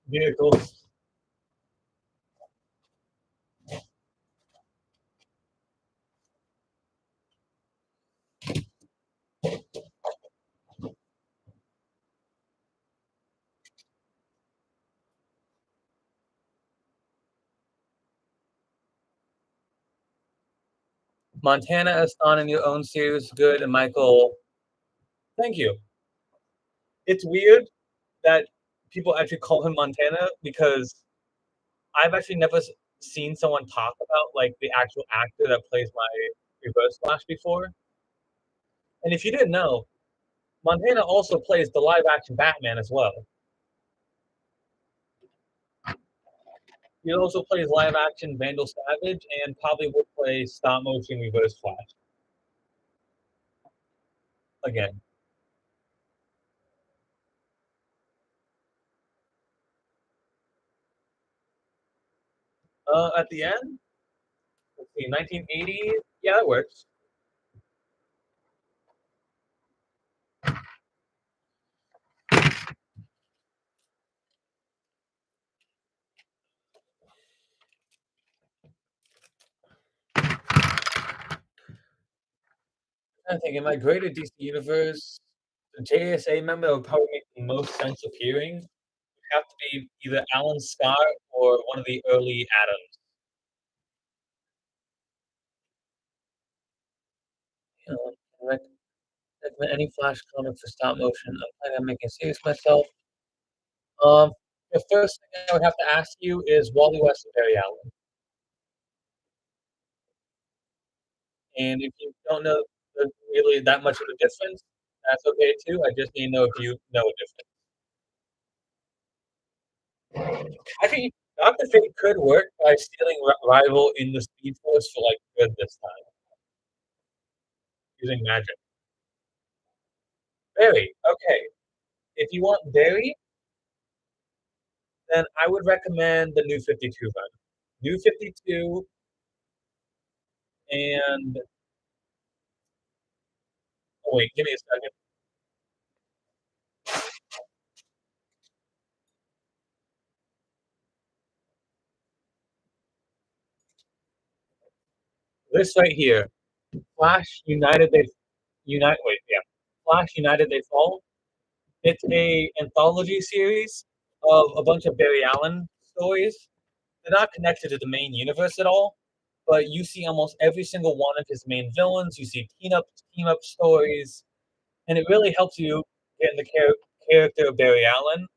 Vehicles. Montana as Thawne in your own series, good. And Michael, thank you. It's weird that people actually call him Montana because I've actually never seen someone talk about like the actual actor that plays my Reverse Flash before. And if you didn't know, Montana also plays the live action Batman as well. He also plays live action Vandal Savage and probably will play stop motion Reverse Flash again. At the end, let's see, 1980. Yeah, that works. I think in my greater DC universe, the JSA member would probably make the most sense appearing. Would have to be either Alan Scott or one of the early Adams. You know, recommend any Flash comic for stop motion. I'm planning on making a series myself. Um, the first thing I would have to ask you is Wally West and Barry Allen. And if you don't know really that much of a difference, that's okay too. I just need to know if you know a difference. I think Doctor Fate could work by stealing Rival in the Speed Force for like good this time using magic. Barry, okay. If you want Barry, then I would recommend the New 52 run. New 52 And oh wait, give me a second. This right here, Flash United They Unite. Wait, yeah, Flash United They Fall. It's a anthology series of a bunch of Barry Allen stories. They're not connected to the main universe at all, but you see almost every single one of his main villains. You see team up stories, and it really helps you get in the character of Barry Allen,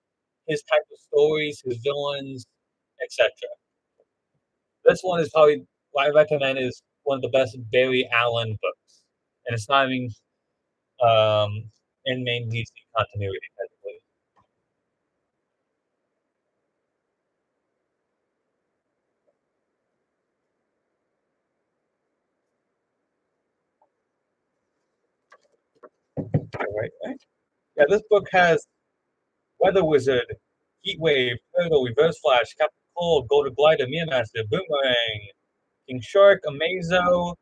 his type of stories, his villains, etc. This one is probably what I recommend is one of the best Barry Allen books, and it's not even in main DC continuity technically. Right. Yeah, this book has Weather Wizard, Heatwave, Turtle, Reverse Flash, Captain Cold, Golden Glider, Mia Master, Boomerang, King Shark, Amazo,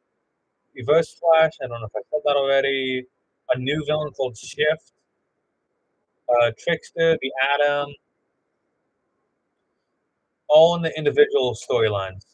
Reverse Flash. I don't know if I said that already. A new villain called Shift, Trickster, the Atom, all in the individual storylines.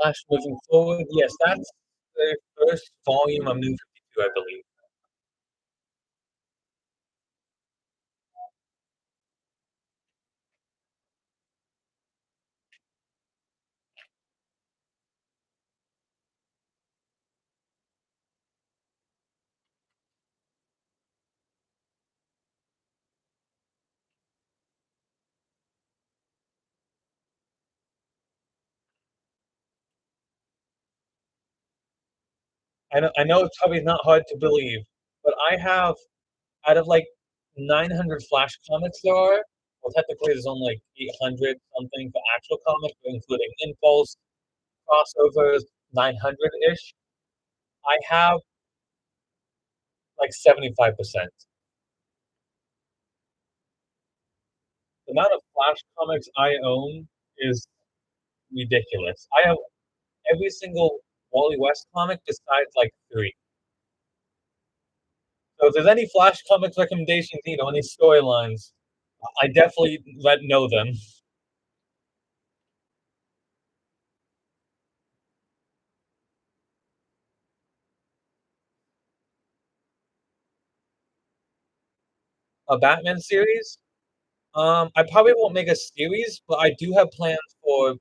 Flash moving forward, yes, that's the first volume of New 52, I believe. I know it's probably not hard to believe, but I have out of like 900 Flash comics there are. Well, technically, there's only like 800 something for actual comics, including Impulse, crossovers, 900 ish. I have like 75%. The amount of Flash comics I own is ridiculous. I have every single Wally West comic besides like three. So if there's any Flash comics recommendations, any storylines, I definitely let know them. A Batman series. I probably won't make a series, but I do have plans for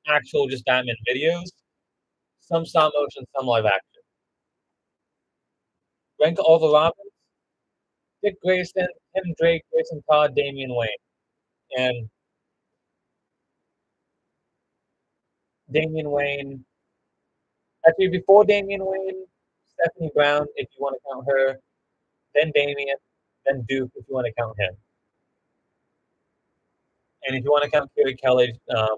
actual just Batman videos. Some stop motion, some live action. Rank all the Robins: Dick Grayson, Tim Drake, Jason Todd, Damian Wayne, and Damian Wayne. Actually, before Damian Wayne, Stephanie Brown, if you want to count her, then Damian, then Duke, if you want to count him, and if you want to count Kerry Kelly, I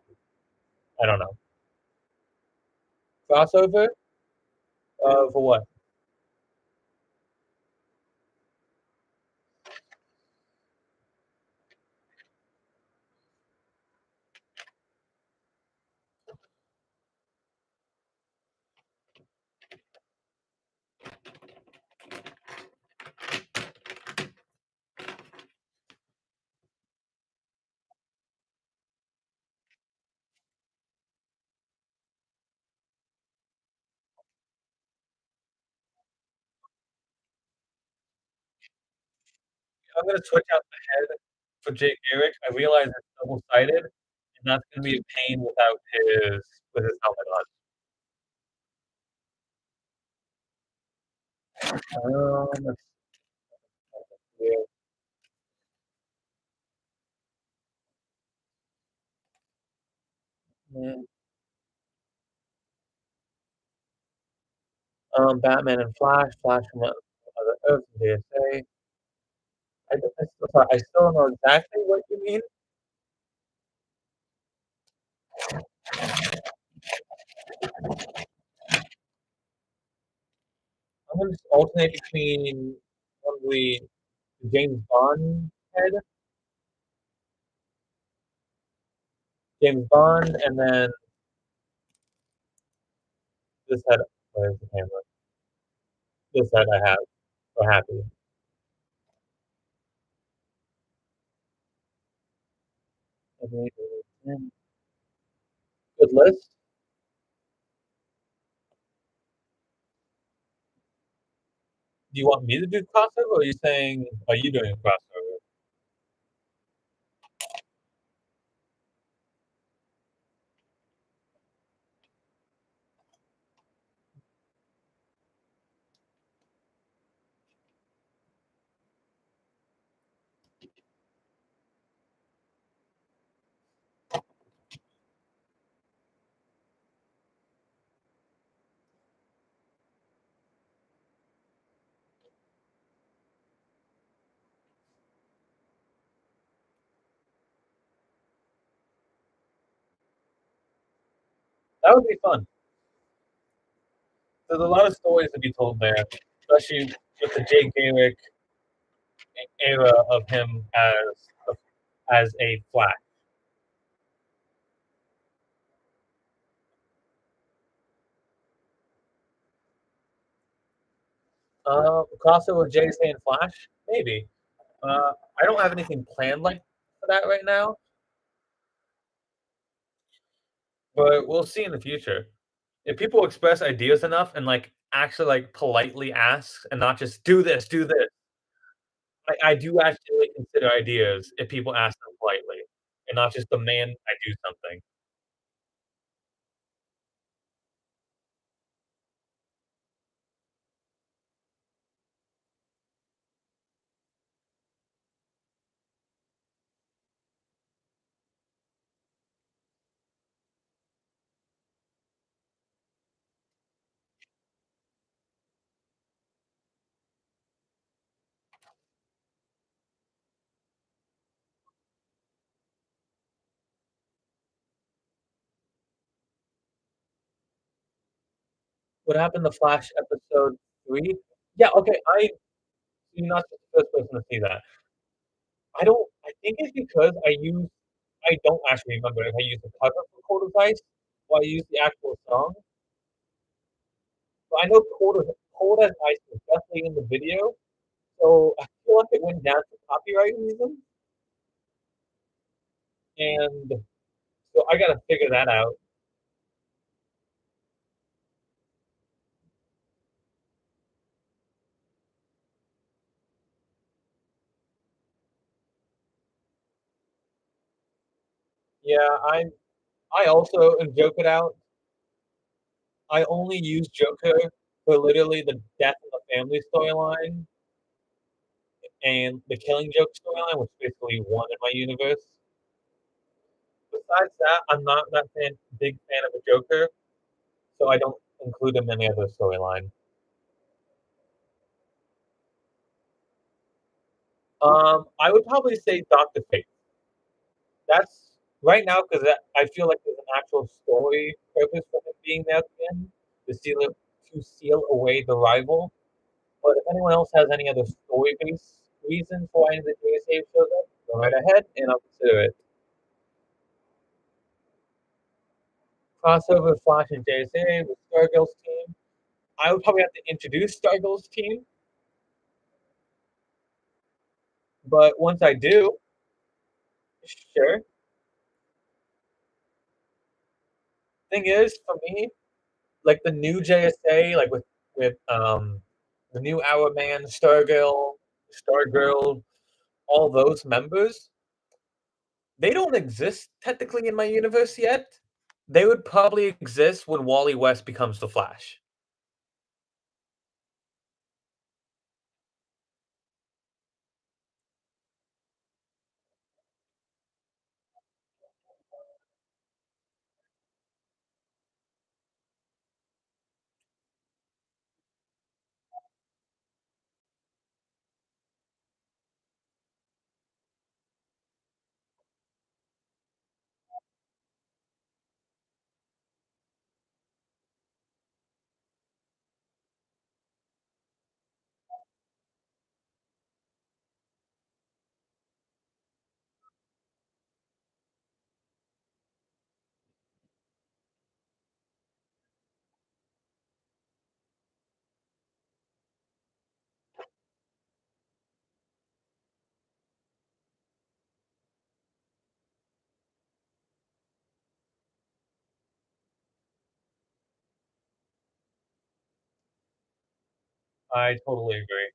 don't know. Crossover for what? I'm gonna switch out the head for Jake Garrick. I realize it's double sided, and that's gonna be a pain without his helmet on. Let's see. Mm, Batman and Flash, Flash from Other Earth, JSA. I still sorry, I still don't know exactly what you mean. I'm gonna just alternate between probably the James Bond head, James Bond, and then this head. Where's the camera? This head I have. So happy. Good list. Do you want me to do crossover, or are you saying are you doing a crossover? That would be fun. There's a lot of stories to be told there, especially with the Jay Garrick era of him as a Flash. Crossover with Jay and Flash, maybe. I don't have anything planned like for that right now, but we'll see in the future. If people express ideas enough and like actually like politely ask and not just do this, I do actually consider ideas if people ask them politely and not just demand I do something. What happened to Flash episode 3? Yeah, okay, you're not the first person to see that. I think it's because I don't actually remember if I used the cover for Cold as Ice or I used the actual song. But I know Cold as Ice was definitely in the video, so I feel like it went down for copyright reasons, and so I gotta figure that out. Yeah, I also in Joke It Out, I only use Joker for literally the death of the family storyline and the Killing Joke storyline, which basically won in my universe. Besides that, I'm not that big fan of the Joker, so I don't include him in any other storyline. I would probably say Doctor Fate. That's right now because I feel like there's an actual story purpose for him being there again to seal away the rival. But if anyone else has any other story-based reason for why the JSA shows up, go right ahead and I'll consider it. Crossover Flash and JSA with Stargirl's team. I would probably have to introduce Stargirl's team, but once I do, sure. Thing is, for me, like the new JSA, like with the new Hour Man, Stargirl, all those members, they don't exist technically in my universe yet. They would probably exist when Wally West becomes the Flash. I totally agree.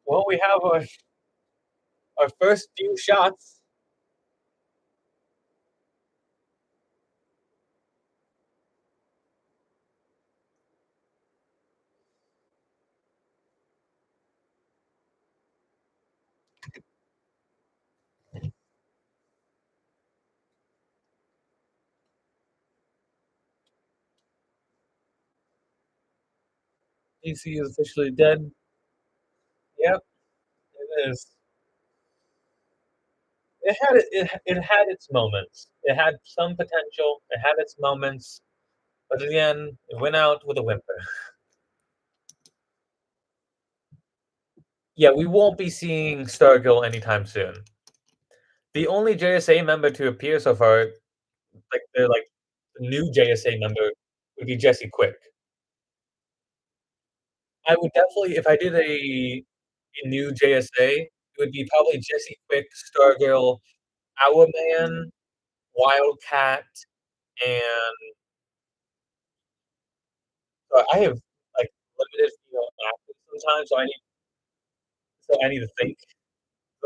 Well, we have our first few shots. DC is officially dead. Yep, it is. It had its moments. It had some potential. It had its moments, but in the end, it went out with a whimper. Yeah, we won't be seeing Stargirl anytime soon. The only JSA member to appear so far, the new JSA member, would be Jesse Quick. I would definitely, if I did a new JSA, it would be probably Jesse Quick, Stargirl, Hourman, Wildcat, and I have like limited female actors sometimes, so I need to think.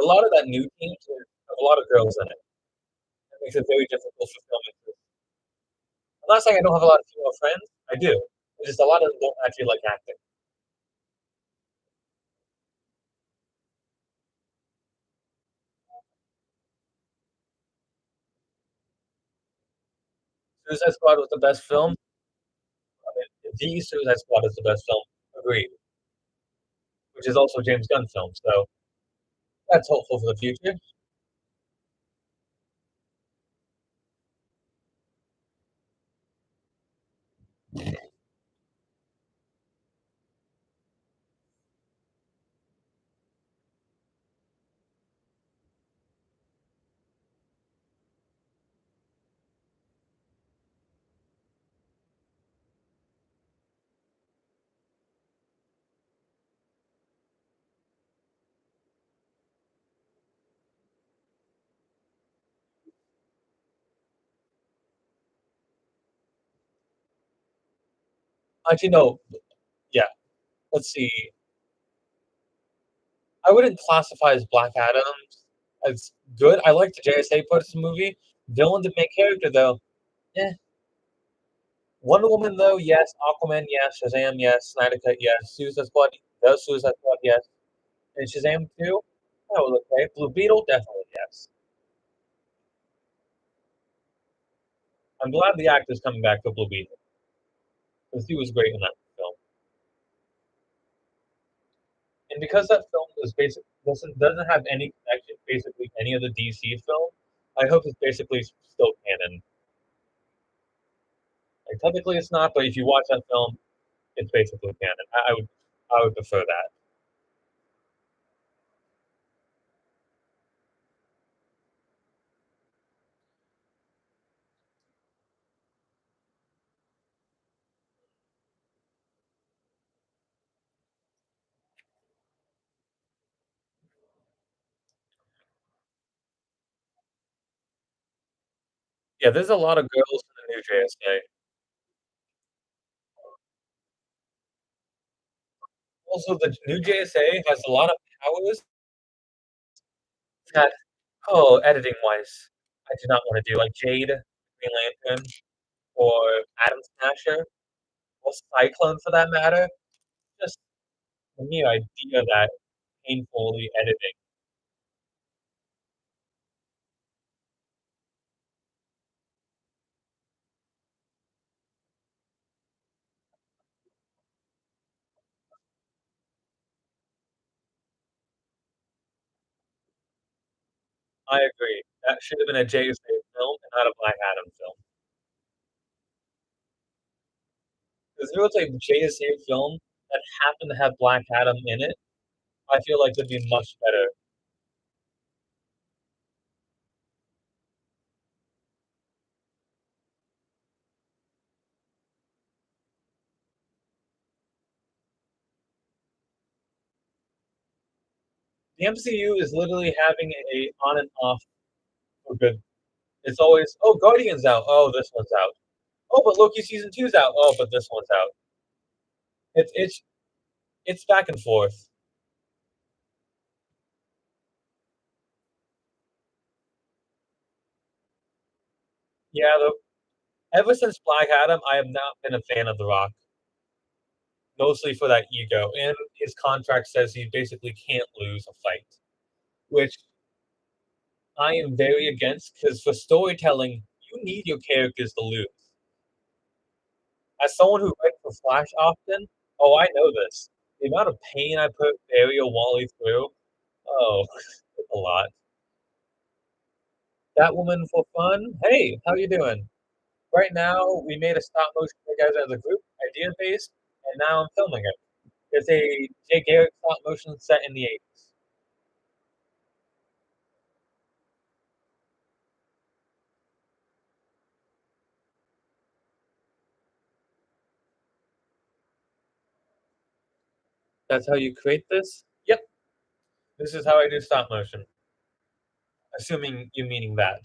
A lot of that new team have a lot of girls in it. That makes it very difficult for filmmakers. I'm not saying I don't have a lot of female friends. I do. It's just a lot of them don't actually like acting. Suicide Squad was the best film. I mean, the Suicide Squad is the best film. Agreed. Which is also a James Gunn film, so that's hopeful for the future. Actually, no. Yeah. Let's see. I wouldn't classify as Black Adam as good. I like the JSA part of the movie. Villain to main character though. Eh. Wonder Woman though, yes. Aquaman, yes. Shazam, yes. Snyder Cut, yes. Suicide Squad, the Suicide Squad, yes. And Shazam 2, that was okay. Blue Beetle, definitely yes. I'm glad the actor's coming back for Blue Beetle because he was great in that film. And because that film is basic doesn't have any connection basically any of the DC film, I hope it's basically still canon. Like technically it's not, but if you watch that film, it's basically canon. I would prefer that. Yeah, there's a lot of girls in the new JSA. Also, the new JSA has a lot of powers that, oh, editing wise, I do not want to do like Jade, Green Lantern, or Atom Smasher, or Cyclone for that matter. Just the mere idea that painfully editing. I agree. That should have been a JSA film and not a Black Adam film. If there was a JSA film that happened to have Black Adam in it, I feel like it'd be much better. The MCU is literally having a on and off for good. It's always, "Oh, Guardians out. Oh, this one's out. Oh, but Loki season two's out. Oh, but this one's out." It's back and forth. Yeah, though, ever since Black Adam, I have not been a fan of The Rock, mostly for that ego, and his contract says he basically can't lose a fight, which I am very against because for storytelling, you need your characters to lose. As someone who writes for Flash often, oh, I know this. The amount of pain I put Barry or Wally through, oh, it's a lot. That woman for fun, hey, how you doing? Right now, we made a stop motion together as a group, idea based, and now I'm filming it. It's a Jay Garrick stop motion set in the 80s. That's how you create this? Yep, this is how I do stop motion. Assuming you meaning that.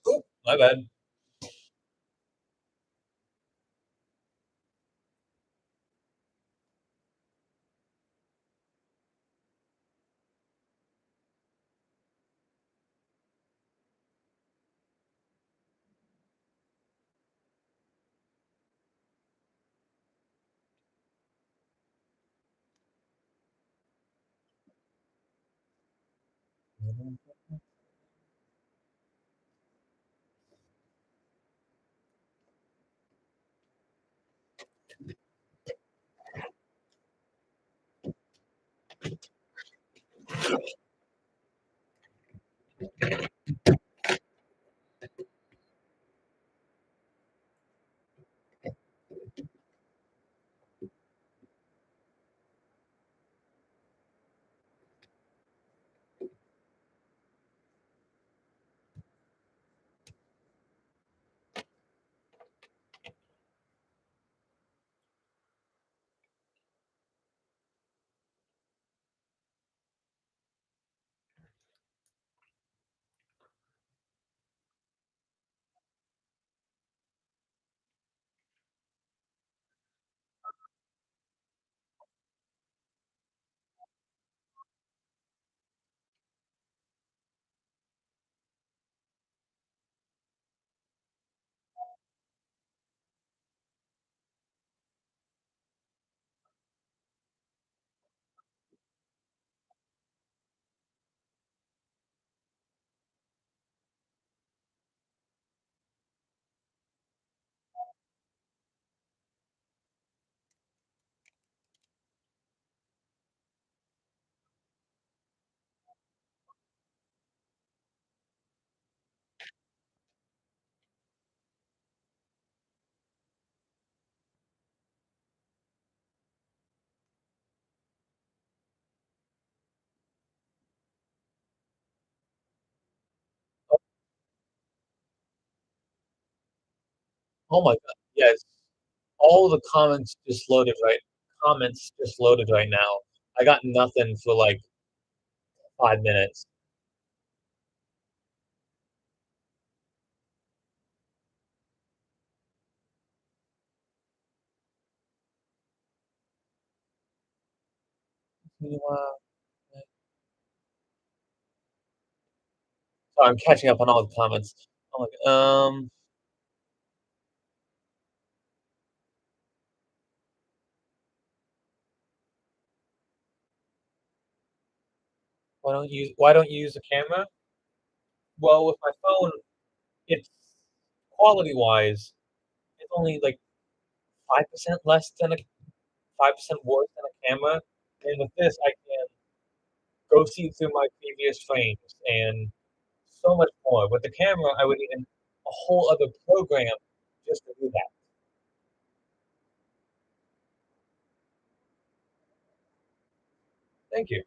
Oh, my bad. Oh my god, yes. All the comments just loaded right now. I got nothing for, like, 5 minutes. Meanwhile, sorry, I'm catching up on all the comments. Oh my g why don't you use a camera? Well, with my phone, it's quality-wise, it's only, like, 5% less than a 5% worse than a camera, and with this, I can go see through my previous frames and so much more. With the camera, I would need a whole other program just to do that. Thank you.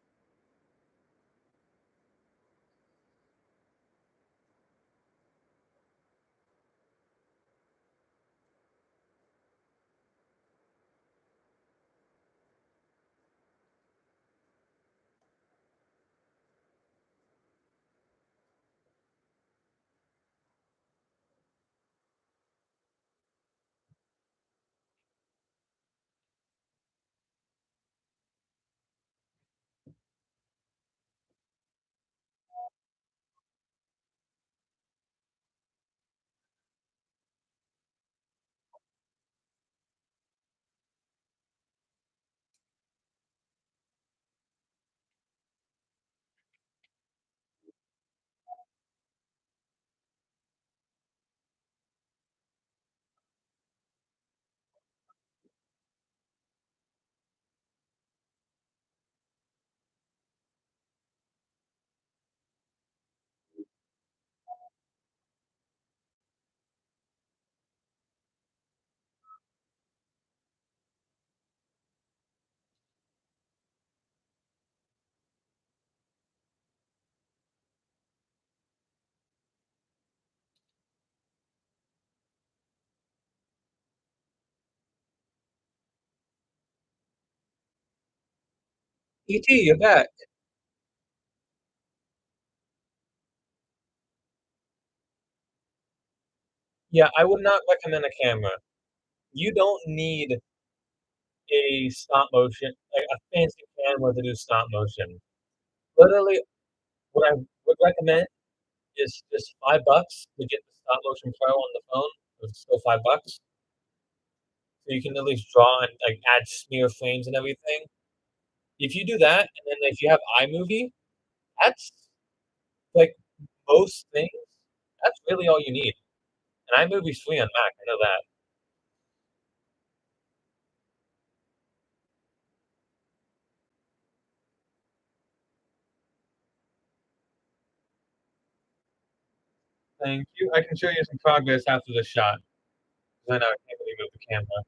ET, you're back. Yeah, I would not recommend a camera. You don't need a stop motion, like a fancy camera to do stop motion. Literally, what I would recommend is just $5 to get the stop motion pro on the phone. It's still $5, so you can at least draw and like add smear frames and everything. If you do that, and then if you have iMovie, that's like most things. That's really all you need. And iMovie's free on Mac. I know that. Thank you. I can show you some progress after the shot. 'Cause I know I can't really move the camera.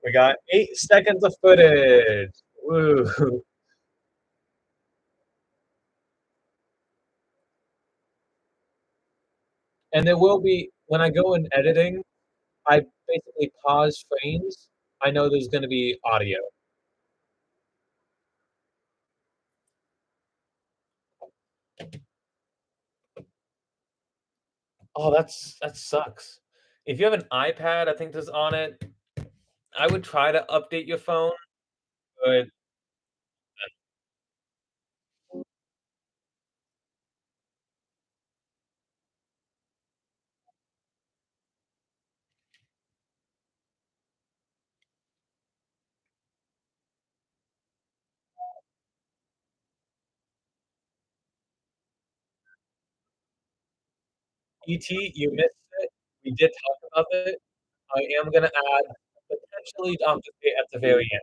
We got 8 seconds of footage. Woo. And there will be when I go in editing, I basically pause frames. I know there's gonna be audio. Oh, that sucks. If you have an iPad, I think that's on it, I would try to update your phone, but ET, you missed it. We did talk about it. I am gonna add potentially Doctor Fate at the very end.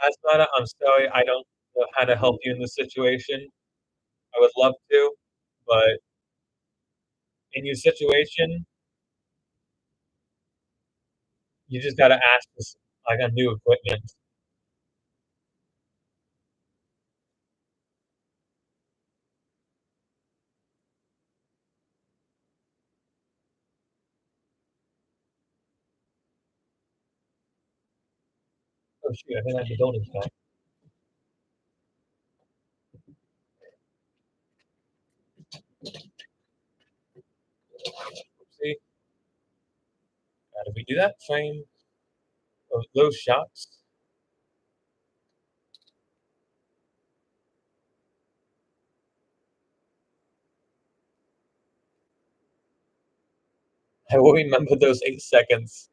Asmata, I'm sorry, I don't know how to help you in this situation. I would love to, but in your situation, you just gotta ask for like, a new equipment. Oh, shoot, I think I have the donuts back. See? Did we do that? Frame those shots? I will remember those 8 seconds.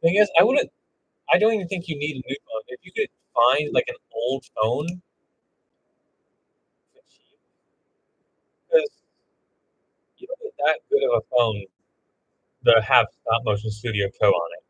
Thing is, I don't even think you need a new phone. If you could find, like, an old phone for cheap, 'cause you don't get that good of a phone to have Stop Motion Studio Pro on it.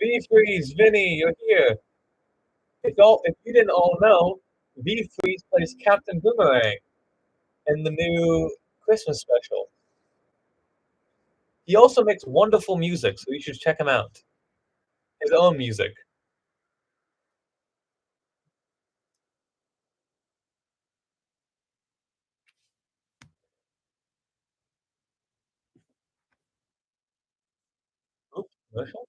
V-Freeze, Vinny, you're here. If you didn't all know, V-Freeze plays Captain Boomerang in the new Christmas special. He also makes wonderful music, so you should check him out. His own music. Oop, commercial?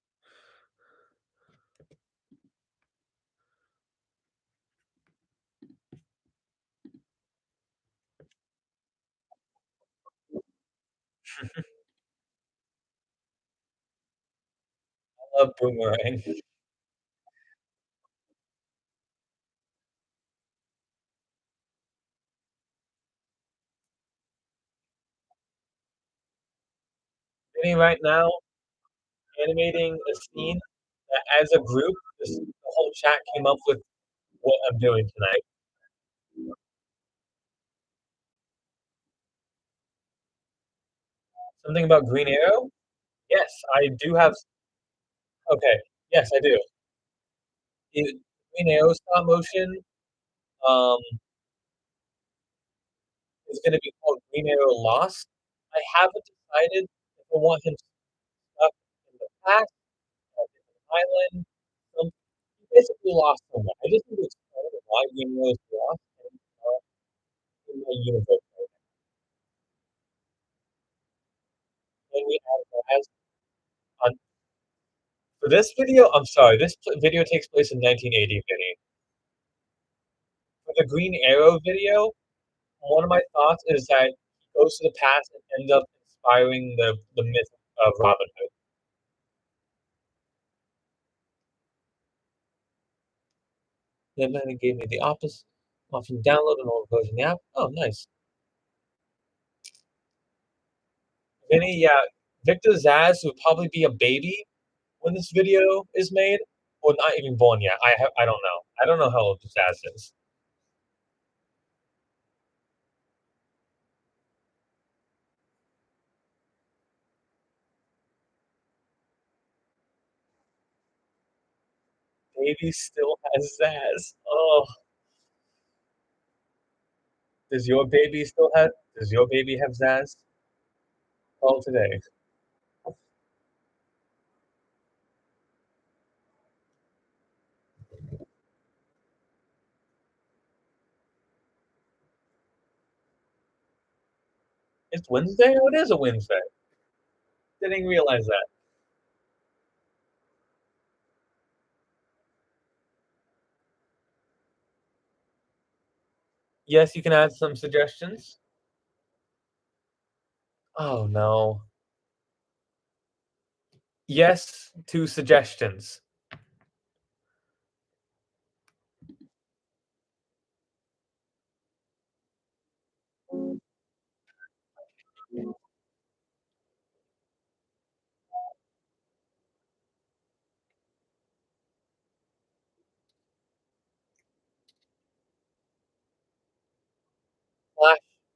I love Boomerang. Vinny right now animating a scene that as a group, the whole chat came up with what I'm doing tonight. Something about Green Arrow? Yes, I do have. Okay, yes, I do. Green Arrow stop motion um, is going to be called Green Arrow Lost. I haven't decided if I want him stuck in the past, a different island. Some, he basically lost somewhere. I just need to explain why Green Arrow is lost and in my universe. Then we have on for this video. I'm sorry, this video takes place in 1980. Vinny. For the Green Arrow video, one of my thoughts is that he goes to the past and ends up inspiring the myth of Robin Hood. Then it gave me the opposite option download an old version of the app. Oh, nice. Vinny, yeah, Victor Zaz would probably be a baby when this video is made, or not even born yet. I don't know. I don't know how old Zaz is. Baby still has Zaz. Oh, does your baby still have? Does your baby have Zaz? Call today. It's Wednesday. Oh, it is a Wednesday. Didn't even realize that. Yes, you can add some suggestions. Oh no. Yes to suggestions.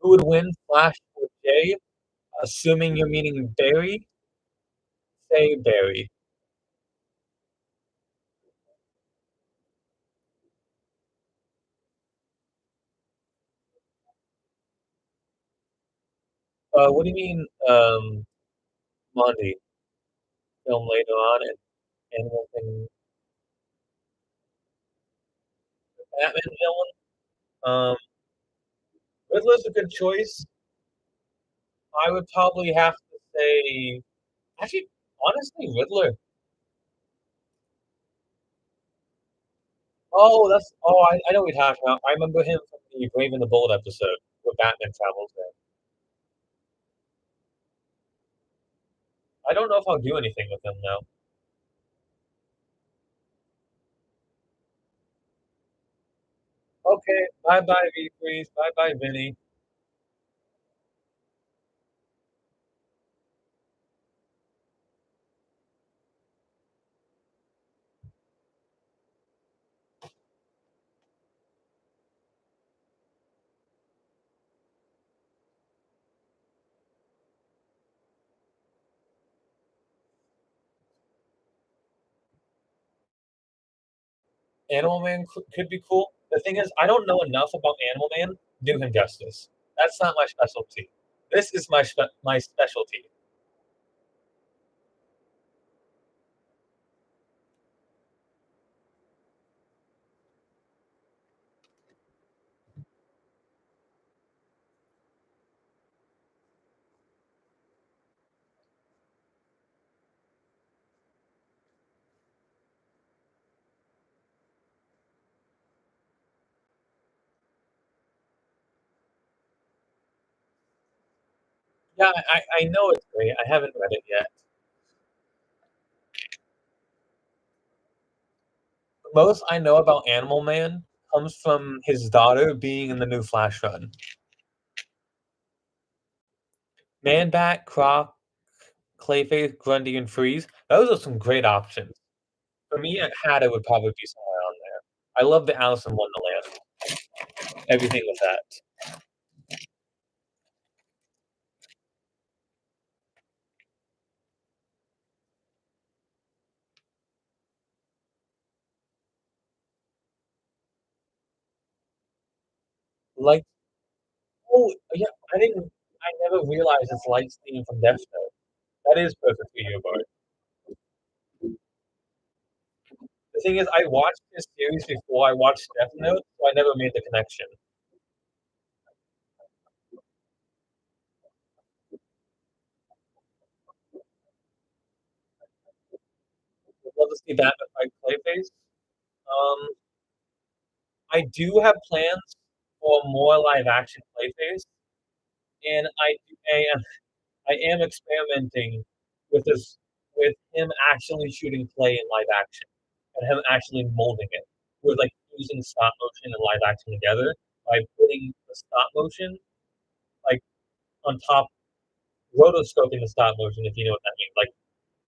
Who would win, Flash or Jay? Assuming you're meaning Barry, say Barry. What do you mean, Monty? Film later on and Animal Thing Batman villain? Riddler's a good choice. I would probably have to say, actually, honestly, Riddler. I know what you're talking about. I remember him from the Brave and the Bold episode where Batman travels there. I don't know if I'll do anything with him now. Okay, bye bye, V Freeze. Bye bye, Vinny. Animal Man could be cool. The thing is, I don't know enough about Animal Man to do him justice. That's not my specialty. This is my specialty. Yeah, I know it's great. I haven't read it yet. The most I know about Animal Man comes from his daughter being in the new Flash run. Man Bat, Croc, Clayface, Grundy, and Freeze. Those are some great options. For me, Hatter would probably be somewhere on there. I love the Alice in Wonderland. Everything with that. Like, oh yeah, I never realized it's Light's theme from Death Note. That is perfect for you, Bart. The thing is, I watched this series before I watched Death Note, so I never made the connection. Would love to see Batman fight Clayface. Um, I do have plans for more live action Clayface, and I am experimenting with this with him actually shooting clay in live action and him actually molding it with like using stop motion and live action together by putting the stop motion like on top, rotoscoping the stop motion if you know what that means, like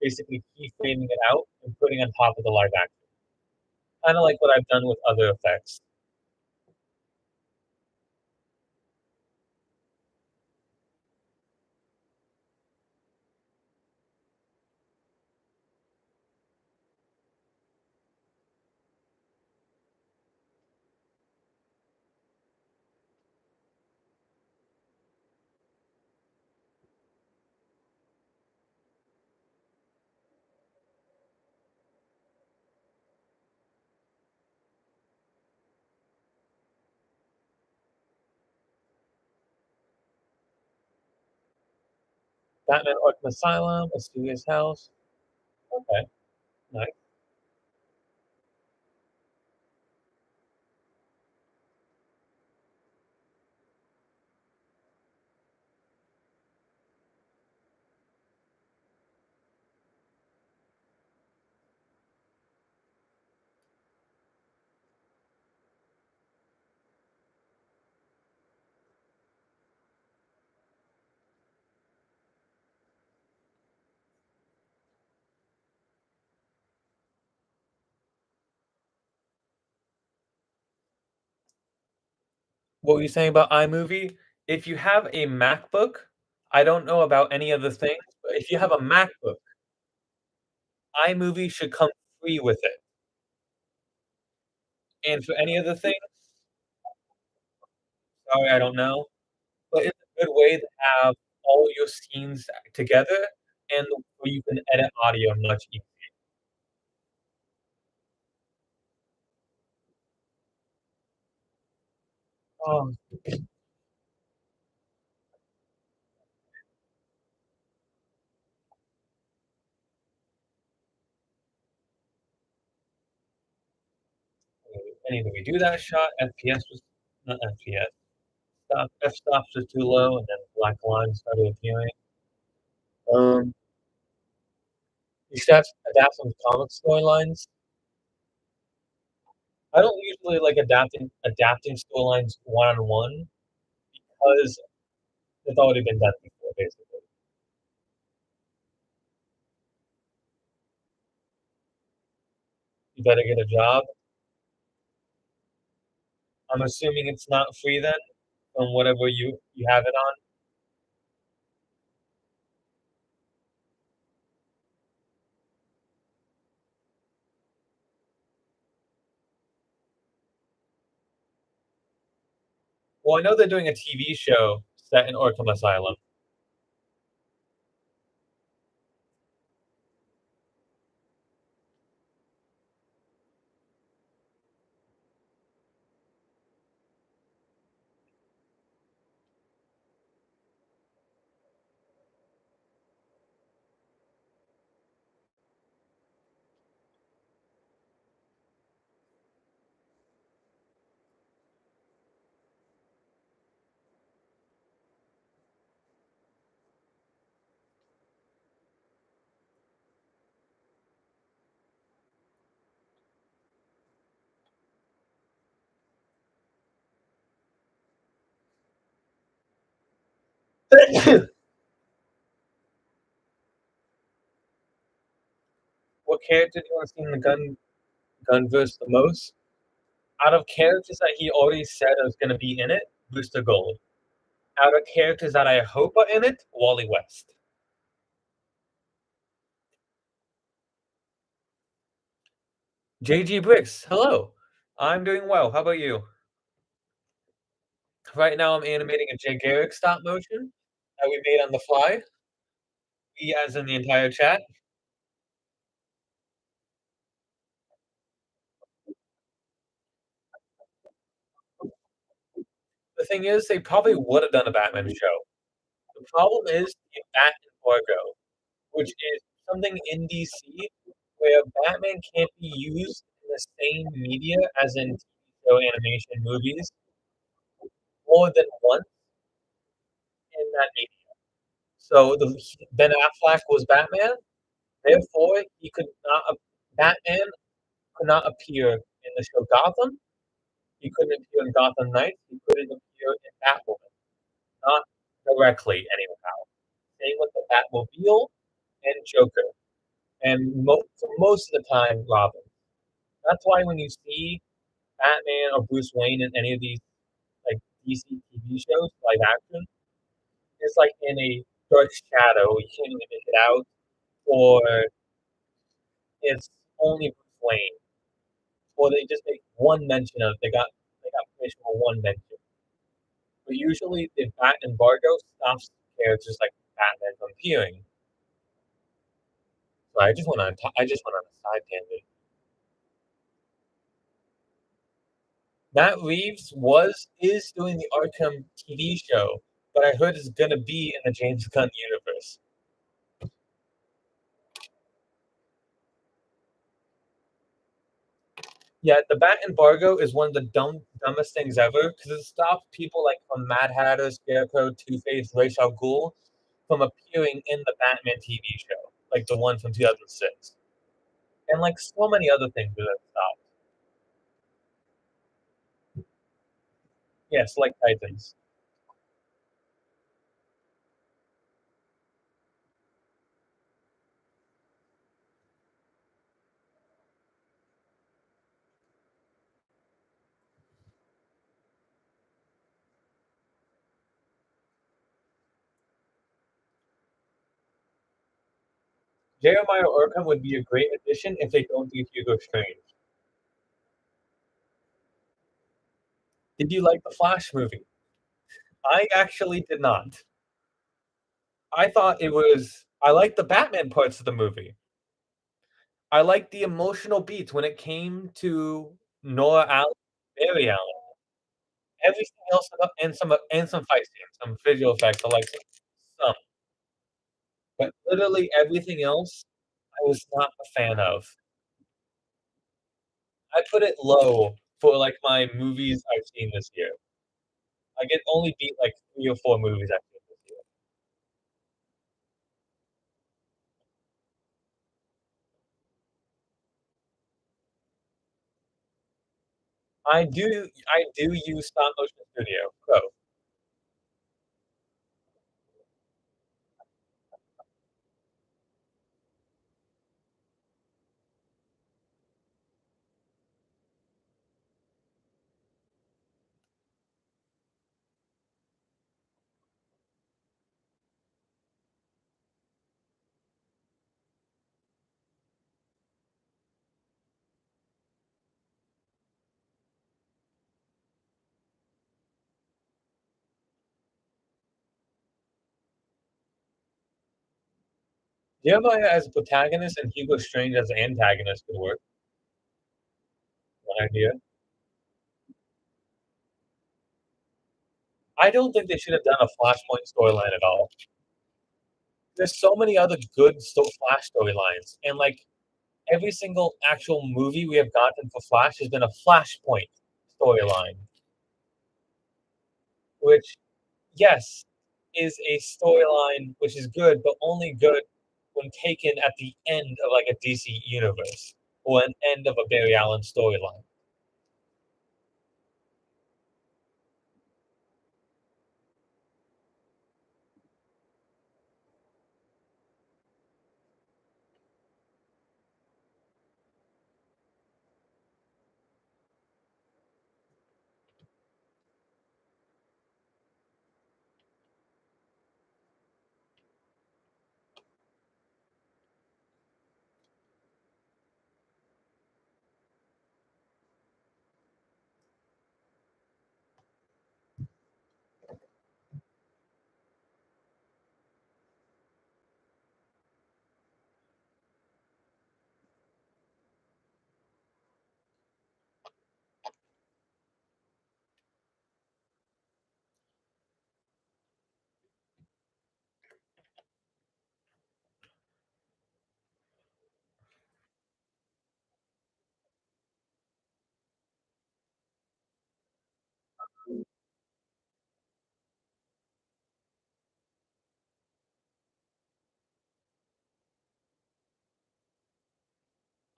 basically keyframing it out and putting on top of the live action, kind of like what I've done with other effects. Batman Arkham Asylum, Mysterious House. Okay, nice. What were you saying about iMovie? If you have a MacBook, I don't know about any other things, but if you have a MacBook, iMovie should come free with it. And for any other thing, sorry, I don't know, but it's a good way to have all your scenes together and where you can edit audio much easier. Um, Anyway, we do that shot, FPS was not FPS, f-stops was too low, and then black lines started appearing. Um, you should have adapt some comic storylines. I don't usually like adapting storylines one on one because it's already been done before, basically. You better get a job. I'm assuming it's not free then, from whatever you have it on. Well, I know they're doing a TV show set in Arkham Asylum. What character do you want to see in the Gunverse the most? Out of characters that he already said is going to be in it, Booster Gold. Out of characters that I hope are in it, Wally West. JG Bricks, hello. I'm doing well. How about you? Right now, I'm animating a Jay Garrick stop motion that we made on the fly. We, as in the entire chat. The thing is, they probably would have done a Batman show. The problem is the Bat embargo, which is something in DC where Batman can't be used in the same media as in TV show animation movies more than once in that media. So Ben Affleck was Batman, therefore he could not Batman could not appear in the show Gotham. He couldn't appear in Gotham Knights. He couldn't appear in Batwoman, not directly anyhow. Same with the Batmobile and Joker, and for most of the time, Robin. That's why when you see Batman or Bruce Wayne in any of these like DC TV shows, live action, it's like in a dark shadow. You can't even make it out, or it's only Bruce Wayne, or they just make one mention of they got permission for one mention. But usually, the Bat embargo stops characters like Batman from appearing. So I just went on a side tangent. Matt Reeves is doing the Arkham TV show, but I heard it's gonna be in the James Gunn universe. Yeah, the Bat embargo is one of the dumbest things ever because it stops people like from Mad Hatter, Scarecrow, Two Face, Ra's al Ghul from appearing in the Batman TV show, like the one from 2006, and like so many other things that it stopped. Yes, like Titans. Jeremiah Orcom would be a great addition if they don't do Hugo Strange. Did you like the Flash movie? I actually did not. I thought it was. I liked the Batman parts of the movie. I liked the emotional beats when it came to Nora Allen, Barry Allen. Everything else about and some fight scenes, some visual effects. I like some, but literally everything else, I was not a fan of. I put it low for like my movies I've seen this year. I get only beat like 3 or 4 movies I've seen this year. I do use Stop Motion Studio Pro. Jeremiah as a protagonist and Hugo Strange as an antagonist could work. One idea. I don't think they should have done a Flashpoint storyline at all. There's so many other good Flash storylines, and like every single actual movie we have gotten for Flash has been a Flashpoint storyline, which, yes, is a storyline which is good, but only good when taken at the end of like a DC universe or an end of a Barry Allen storyline.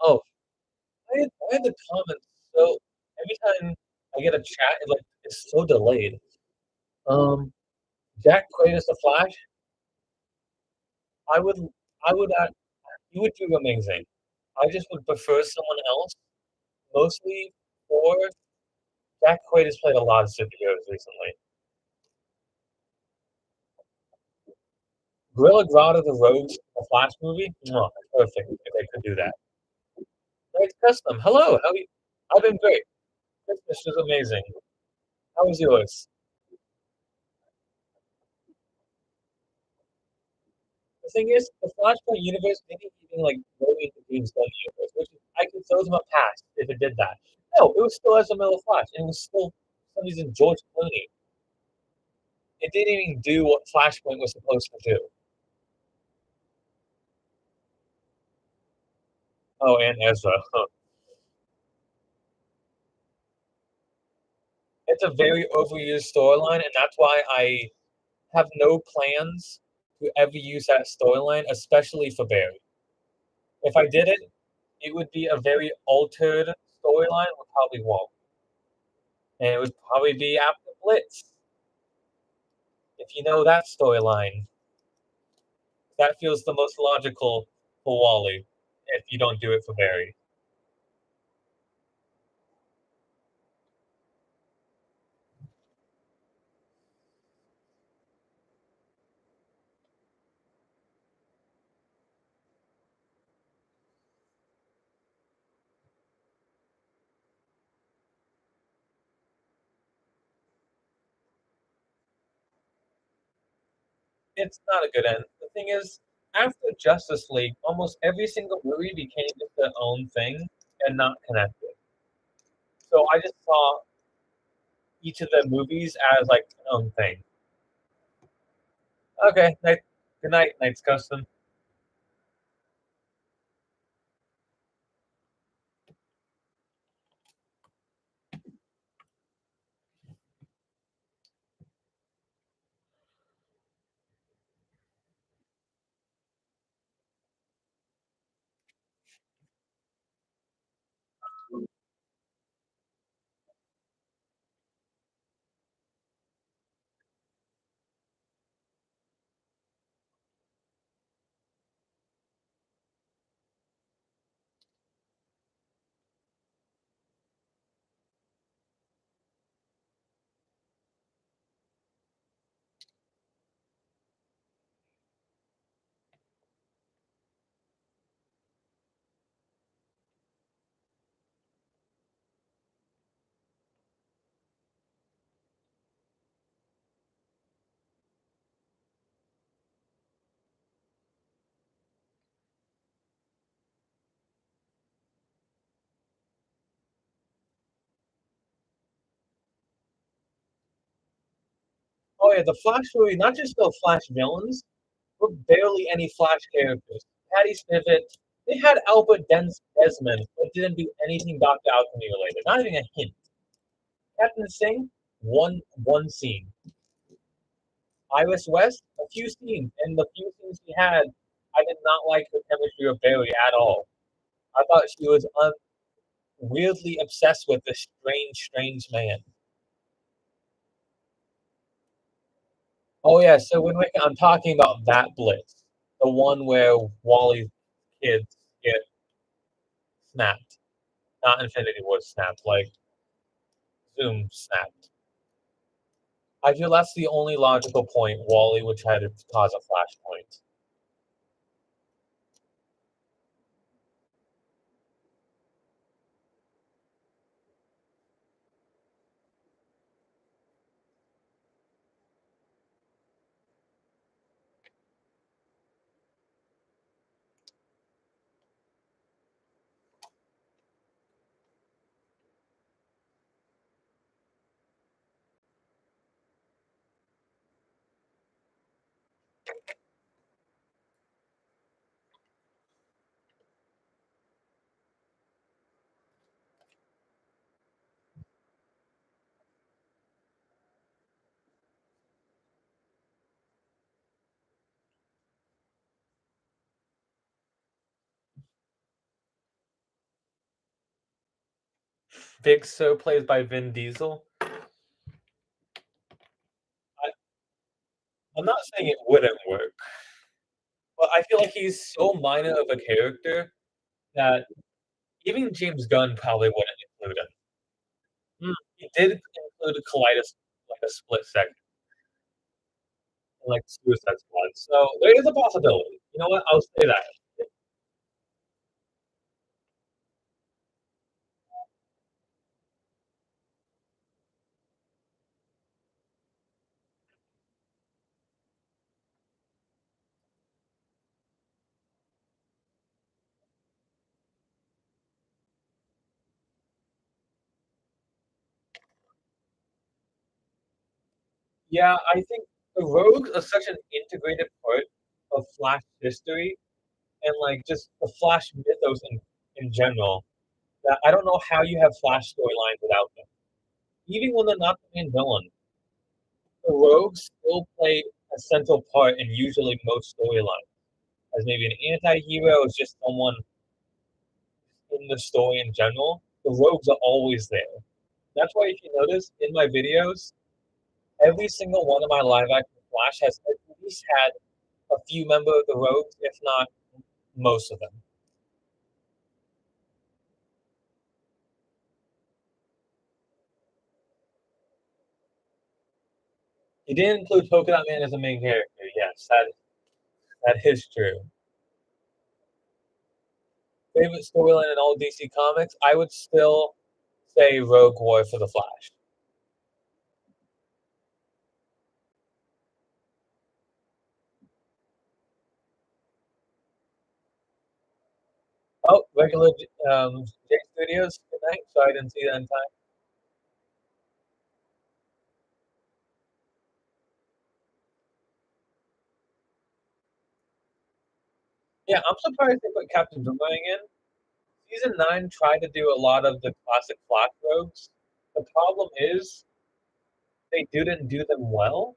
Oh, I had the comments so every time I get a chat, it's so delayed. Um, Jack Quaid as the Flash, I would I would you would do amazing. I just would prefer someone else, mostly for Jack Quaid has played a lot of superheroes recently. Gorilla Grodd of the Rogues, the Flash movie, mwah, perfect if they could do that. Nice custom. Hello, how are you? I've been great. Christmas was amazing. How was yours? The thing is, the Flashpoint universe didn't even like go into James Gunn universe, which I could throw them a pass if it did that. No, it was still Ezra Miller Flash, and it was still for some reason George Clooney. It didn't even do what Flashpoint was supposed to do. Oh, and Ezra. It's a very overused storyline, and that's why I have no plans to ever use that storyline, especially for Barry. If I did it, it would be a very altered storyline, we probably won't. And it would probably be after Blitz. If you know that storyline, that feels the most logical for Wally if you don't do it for Barry. It's not a good end. The thing is, after Justice League, almost every single movie became its their own thing and not connected. So I just saw each of the movies as like its own thing. Okay, good night, Night's Custom. Oh yeah, the Flash movie, not just the Flash villains, but barely any Flash characters. Patty Spivot, they had Albert Desmond, but didn't do anything Doctor Alchemy related. Not even a hint. Captain Singh, one scene. Iris West, a few scenes, and the few scenes she had, I did not like the chemistry of Barry at all. I thought she was weirdly obsessed with this strange man. Oh yeah, so I'm talking about that Blitz, the one where Wally's kids get snapped, not Infinity War snapped, like Zoom snapped. I feel that's the only logical point Wally would try to cause a flashpoint. Big So plays by Vin Diesel. I'm not saying it wouldn't work, but I feel like he's so minor of a character that even James Gunn probably wouldn't include him. He did include Colitis like a split second, like Suicide Squad. So there is a possibility. You know what? I'll say that. Yeah, I think the Rogues are such an integrated part of Flash history and like just the Flash mythos in general that I don't know how you have Flash storylines without them. Even when they're not the main villain, the Rogues still play a central part in usually most storylines. As maybe an anti-hero or just someone in the story in general, the Rogues are always there. That's why if you notice in my videos, every single one of my live action Flash has at least had a few members of the Rogues, if not most of them. He did include Polka Dot Man as a main character. Yes, that is true. Favorite storyline in all DC Comics? I would still say Rogue War for the Flash. Oh, regular J Studios tonight, so I didn't see that in time. Yeah, I'm surprised they put Captain Boomerang in. Season 9 tried to do a lot of the classic Flash rogues. The problem is they didn't do them well.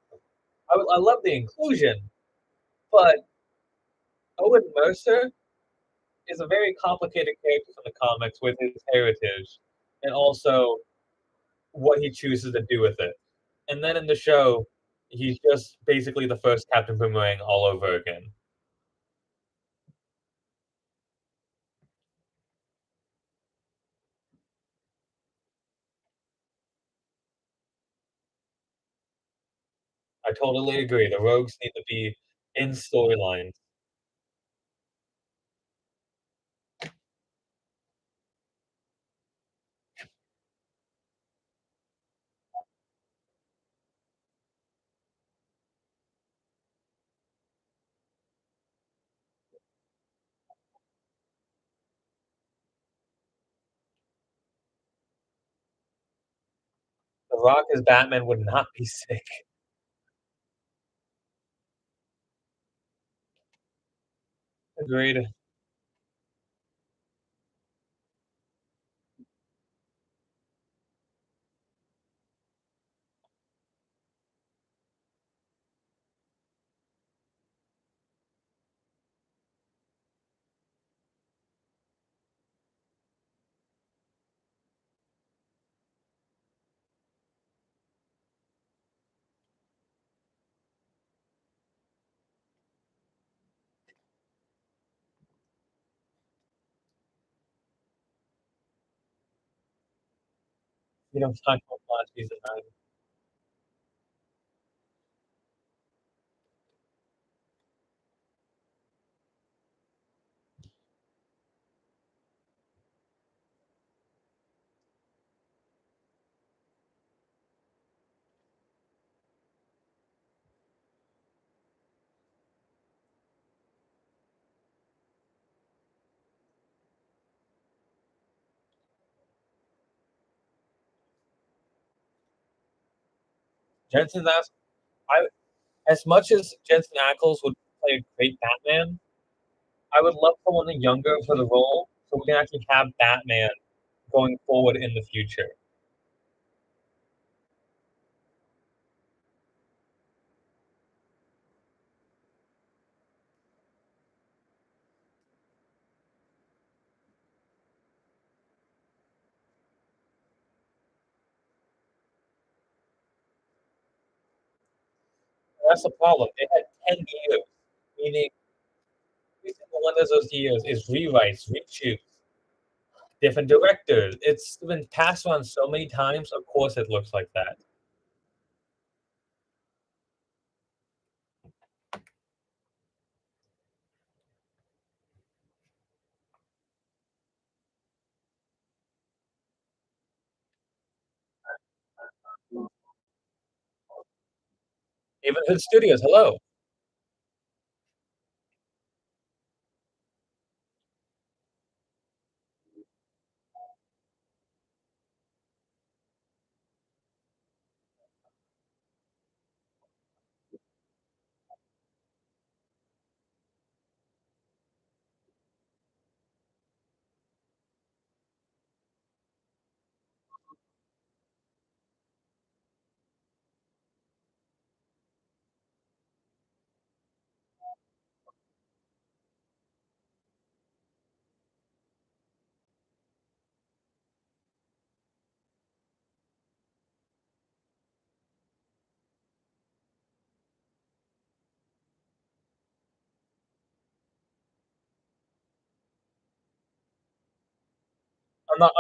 I love the inclusion, but Owen Mercer is a very complicated character from the comics with his heritage and also what he chooses to do with it. And then in the show, he's just basically the first Captain Boomerang all over again. I totally agree. The rogues need to be in storylines. The Rock as Batman would not be sick. Agreed. You know, talk about last season 9. Jensen Ackles, I as much as Jensen Ackles would play a great Batman, I would love someone younger for the role so we can actually have Batman going forward in the future. That's the problem. They had 10 years, meaning every single one of those years is rewrites, reshoots, different directors. It's been passed on so many times, of course it looks like that. Even Hood Studios, hello.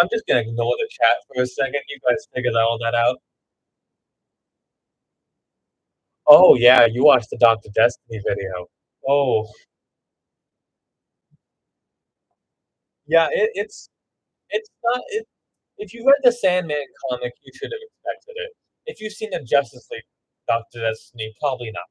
I'm just gonna ignore the chat for a second. You guys figured all that out. Oh yeah, you watched the Dr. Destiny video. Oh, yeah, it's not if you read the Sandman comic, you should have expected it. If you've seen the Justice League Dr. Destiny, probably not.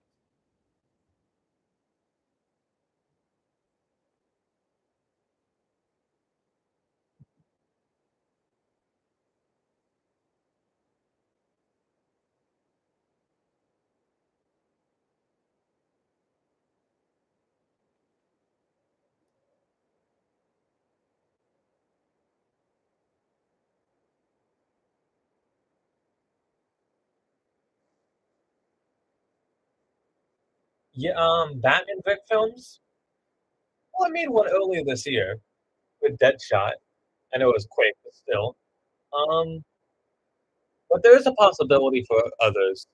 Yeah, Batman Vic films. Well, I made one earlier this year with Deadshot. I know it was quick, but still. Um, but there is a possibility for others.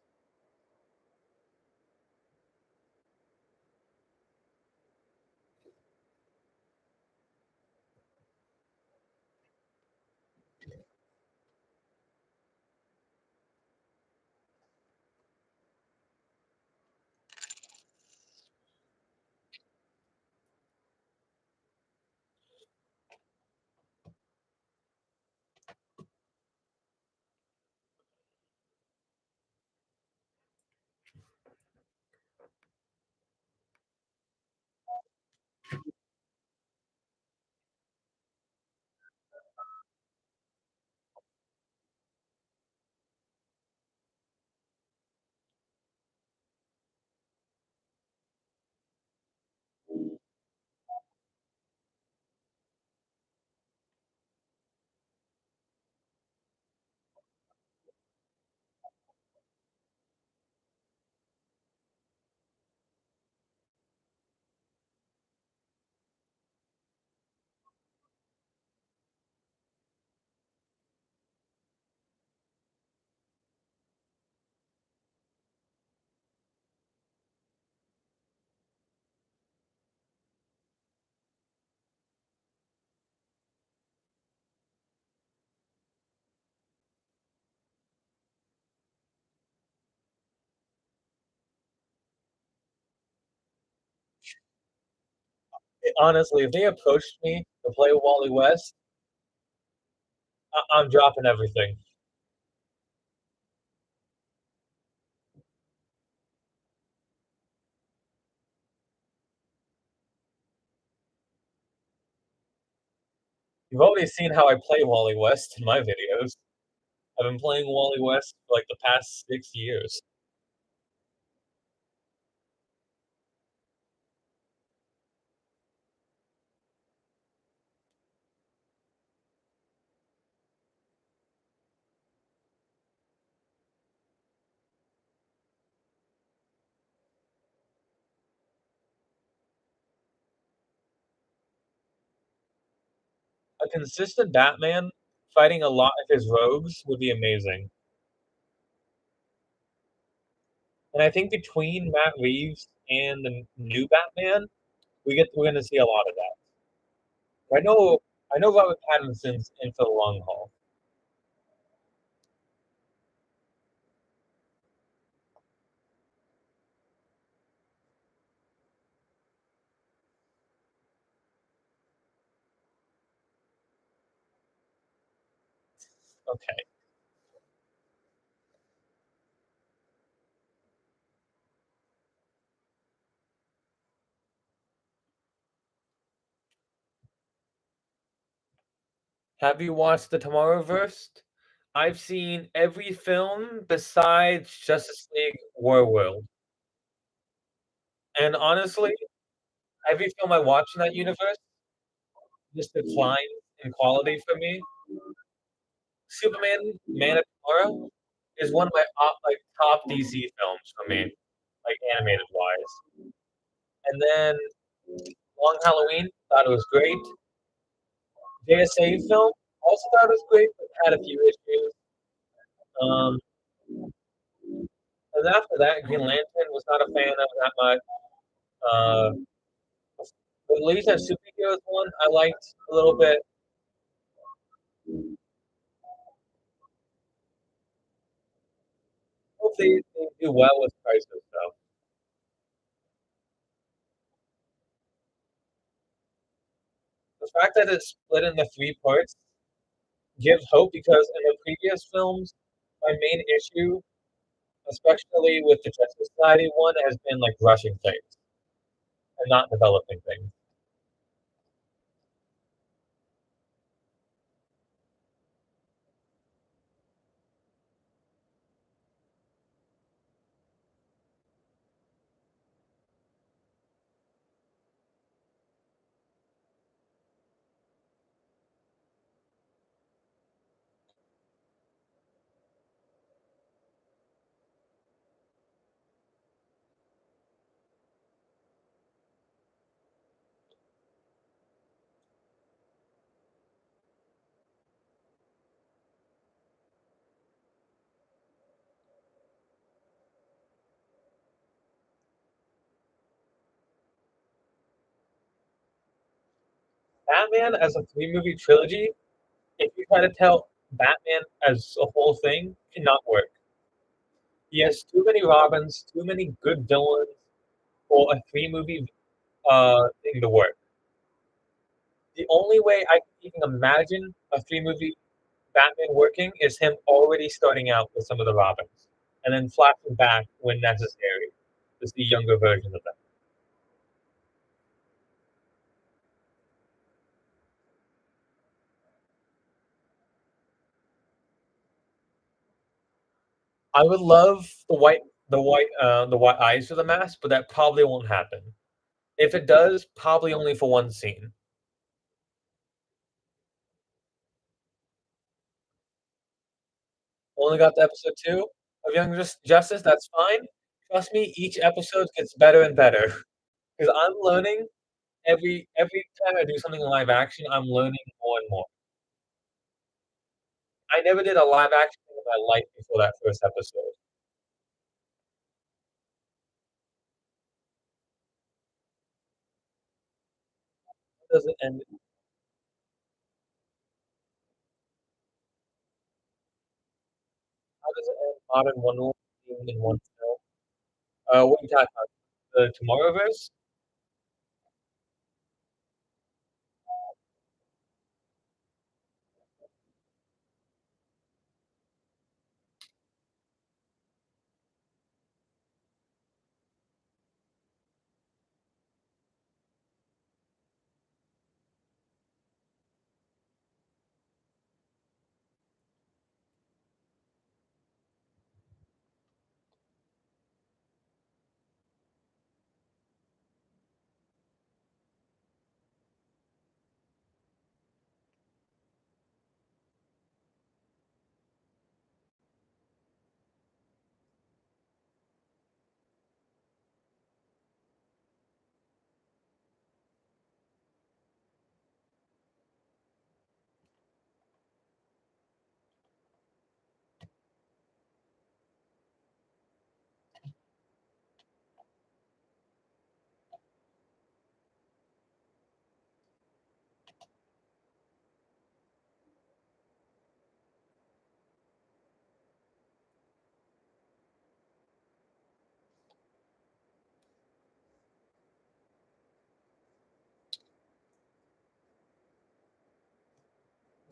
Honestly, if they approached me to play Wally West, I'm dropping everything. You've already seen how I play Wally West in my videos. I've been playing Wally West for like the past 6 years. A consistent Batman fighting a lot of his rogues would be amazing. And I think between Matt Reeves and the new Batman, we're gonna see a lot of that. I know Robert Pattinson's in for the long haul. Okay. Have you watched the Tomorrowverse? I've seen every film besides Justice League War World. And honestly, every film I watch in that universe just declines in quality for me. Superman, Man of Tomorrow is one of my top DC films for me, like animated wise. And then Long Halloween, thought it was great. JSA film, also thought it was great, but had a few issues. Um, and after that, Green Lantern was not a fan of that much. Uh, the Legion of Superheroes one, I liked a little bit. Hopefully, they do well with prices, though. The fact that it's split into three parts gives hope because in the previous films, my main issue, especially with the Justice Society one, has been like rushing things and not developing things. Batman as a three-movie trilogy, if you try to tell Batman as a whole thing, cannot work. He has too many Robins, too many good villains for a three-movie thing to work. The only way I can even imagine a three-movie Batman working is him already starting out with some of the Robins, and then flashing back when necessary to see younger versions of them. I would love the white eyes for the mask, but that probably won't happen. If it does, probably only for one scene. Only got to episode 2 of Young Justice, that's fine. Trust me, each episode gets better and better because I'm learning every time I do something in live action, I'm learning more and more. I never did a live action thing in my life before that first episode. How does it end? How does it end Modern Wonder Woman being in one film? What are you talking about? The Tomorrowverse?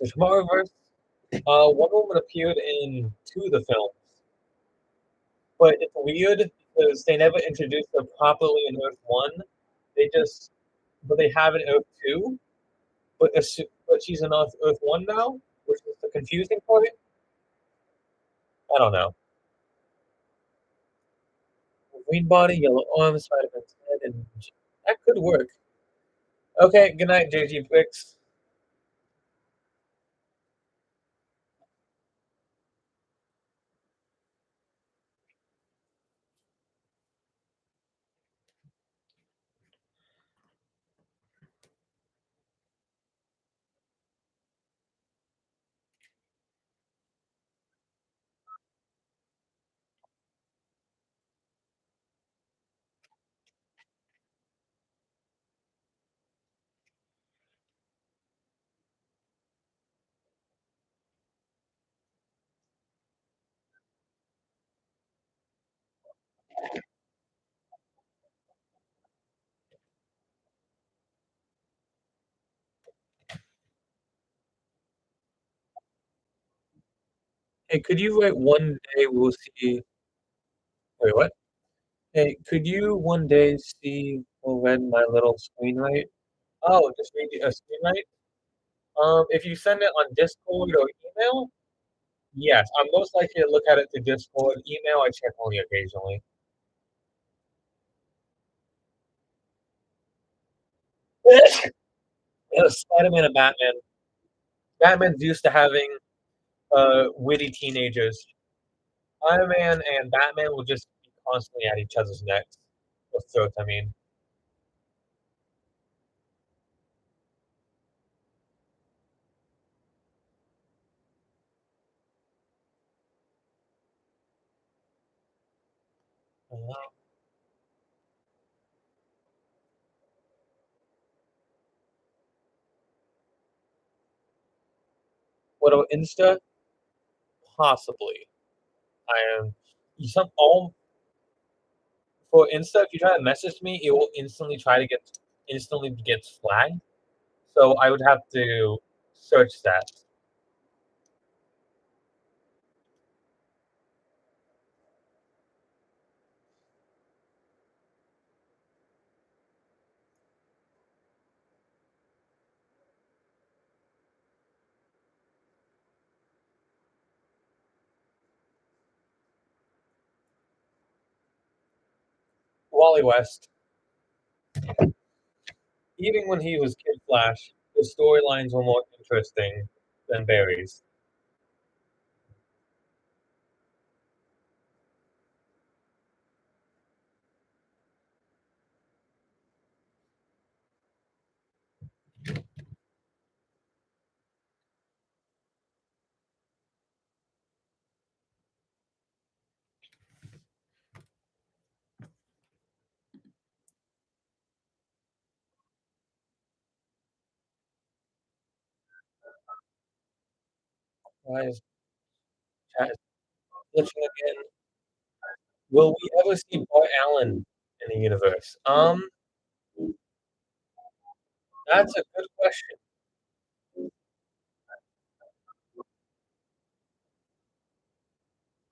The Tomorrowverse, Wonder Woman appeared in 2 of the films, but it's weird because they never introduced her properly in Earth 1. They just but they have in Earth 2, but she's in Earth 1 now, which is the confusing part. I don't know. Green body, yellow arms, Spider-Man's head, and that could work. Okay, good night, JG Bricks. Hey, could you write one day we'll see? Wait, what? Hey, could you one day see or read my little screenwrite? Oh, just read a screenwrite? If you send it on Discord or email, yes, I'm most likely to look at it through Discord. Email, I check only occasionally. Spider-Man and Batman. Batman's used to having witty teenagers. Iron Man and Batman will just be constantly at each other's necks. Or throats, I mean. Uh, But on Insta, possibly. I am some all for Insta, if you try to message me, it will instantly gets flagged. So I would have to search that. Wally West, even when he was Kid Flash, the storylines were more interesting than Barry's. Why is chat glitching again? Will we ever see Bart Allen in the universe? That's a good question.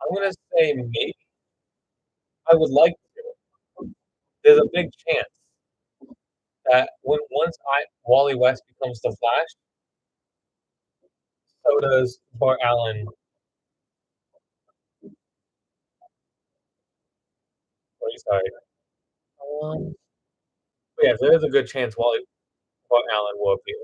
I'm gonna say maybe. I would like to. There's a big chance that when once I Wally West becomes the Flash, so does Bart Allen. Oh, sorry. Yeah, there is a good chance Bart Allen will appear.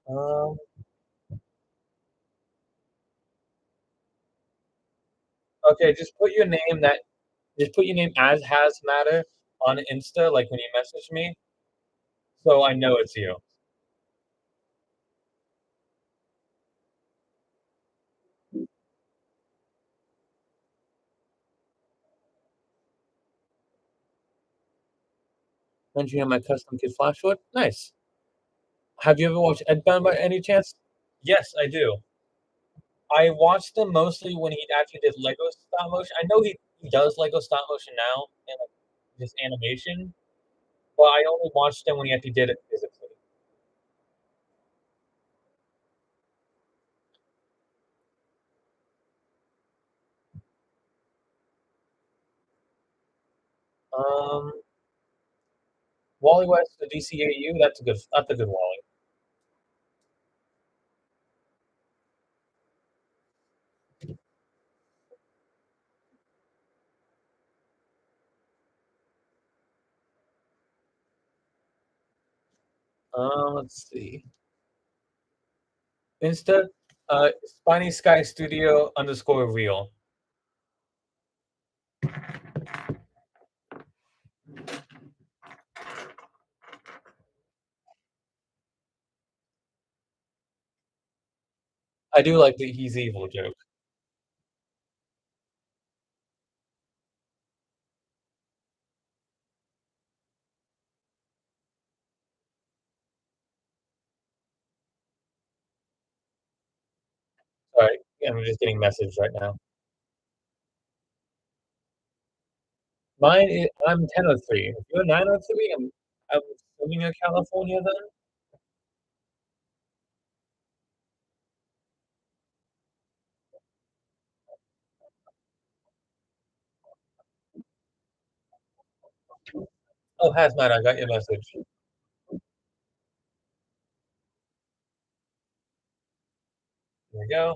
Um, okay, just put your name as Has Matter on Insta, like when you message me, so I know it's you. Mention you have my custom kid Flash short. Nice. Have you ever watched Edbound by any chance? Yes, I do. I watched him mostly when he actually did Lego stop motion. I know he does Lego stop motion now and like just animation, but I only watched him when he actually did it physically. Um, Wally West, the DCAU. That's a good Wally. Let's see. Insta, Spiny Sky Studio underscore real. I do like the he's evil joke. Sorry, I'm just getting message right now. I'm 1003. If you're 903, I'm assuming you're California then. Oh, Hazmat, I got your message. There we go.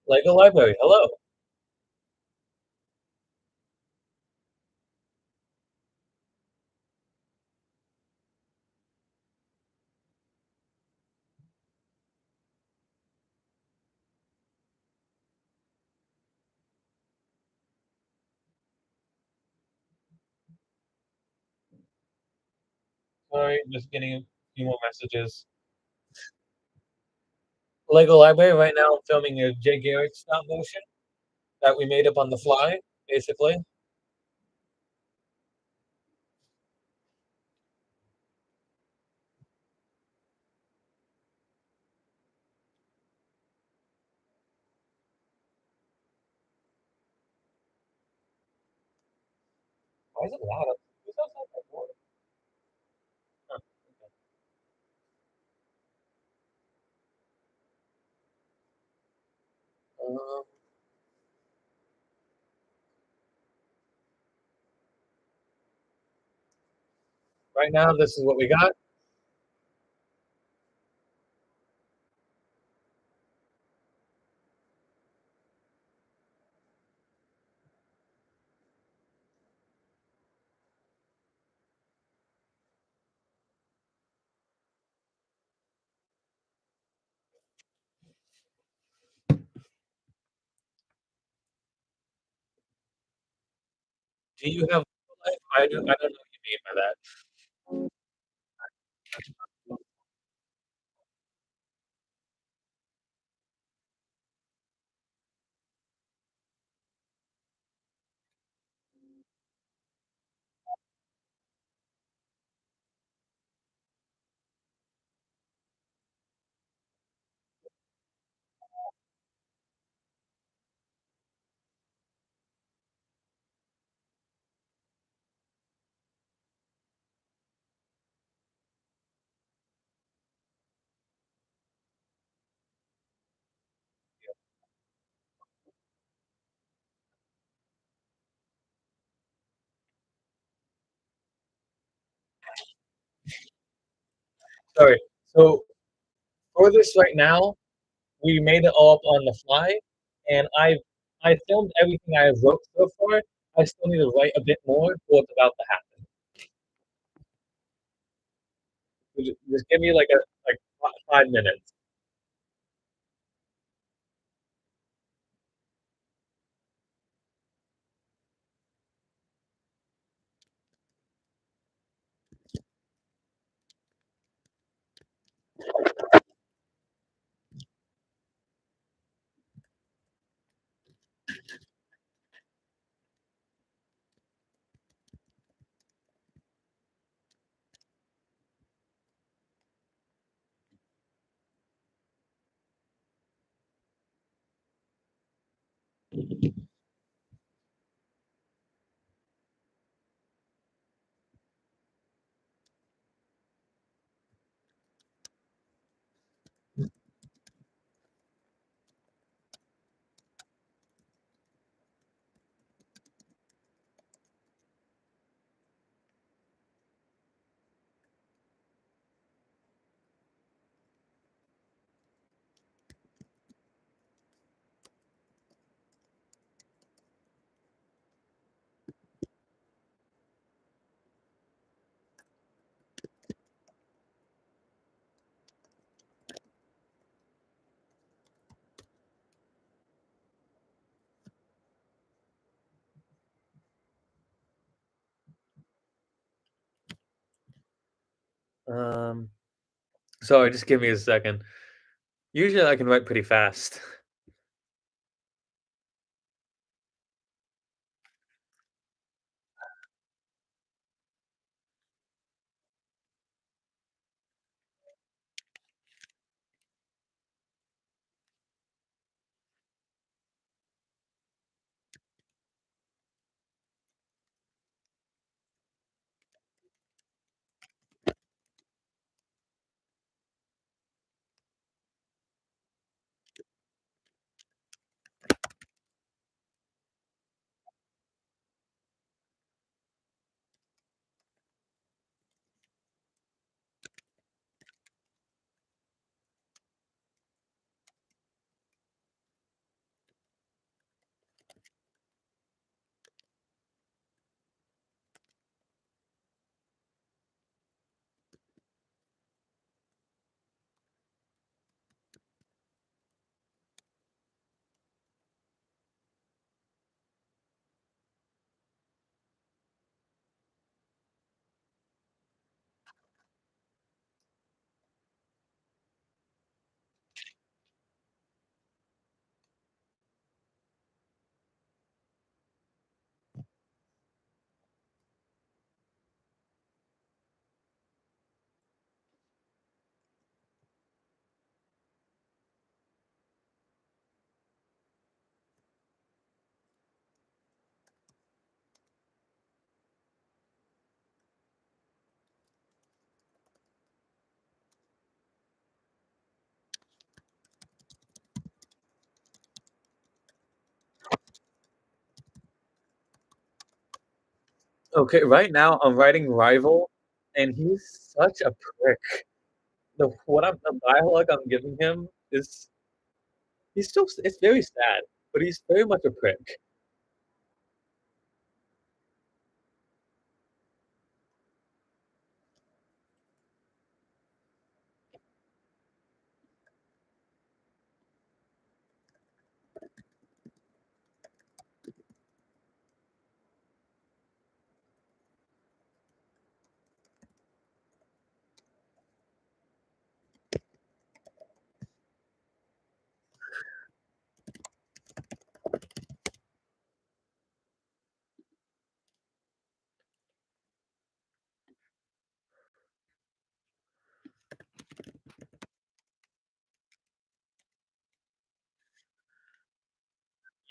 Lego Library. Hello. Sorry, just getting a few more messages. Lego Library, right now I'm filming a Jay Garrick stop motion that we made up on the fly, basically. Why is it loud? Who's outside my door? Huh, okay. Um, right now, this is what we got. Do you have life? I don't know what you mean by that. Sorry. So for this right now, we made it all up on the fly, and I filmed everything I wrote so far. I still need to write a bit more for what's about to happen. So just give me like 5 minutes. Um, Sorry, just give me a second. Usually I can write pretty fast. Okay, right now I'm writing Rival, and he's such a prick. The dialogue I'm giving him is he's still it's very sad, but he's very much a prick.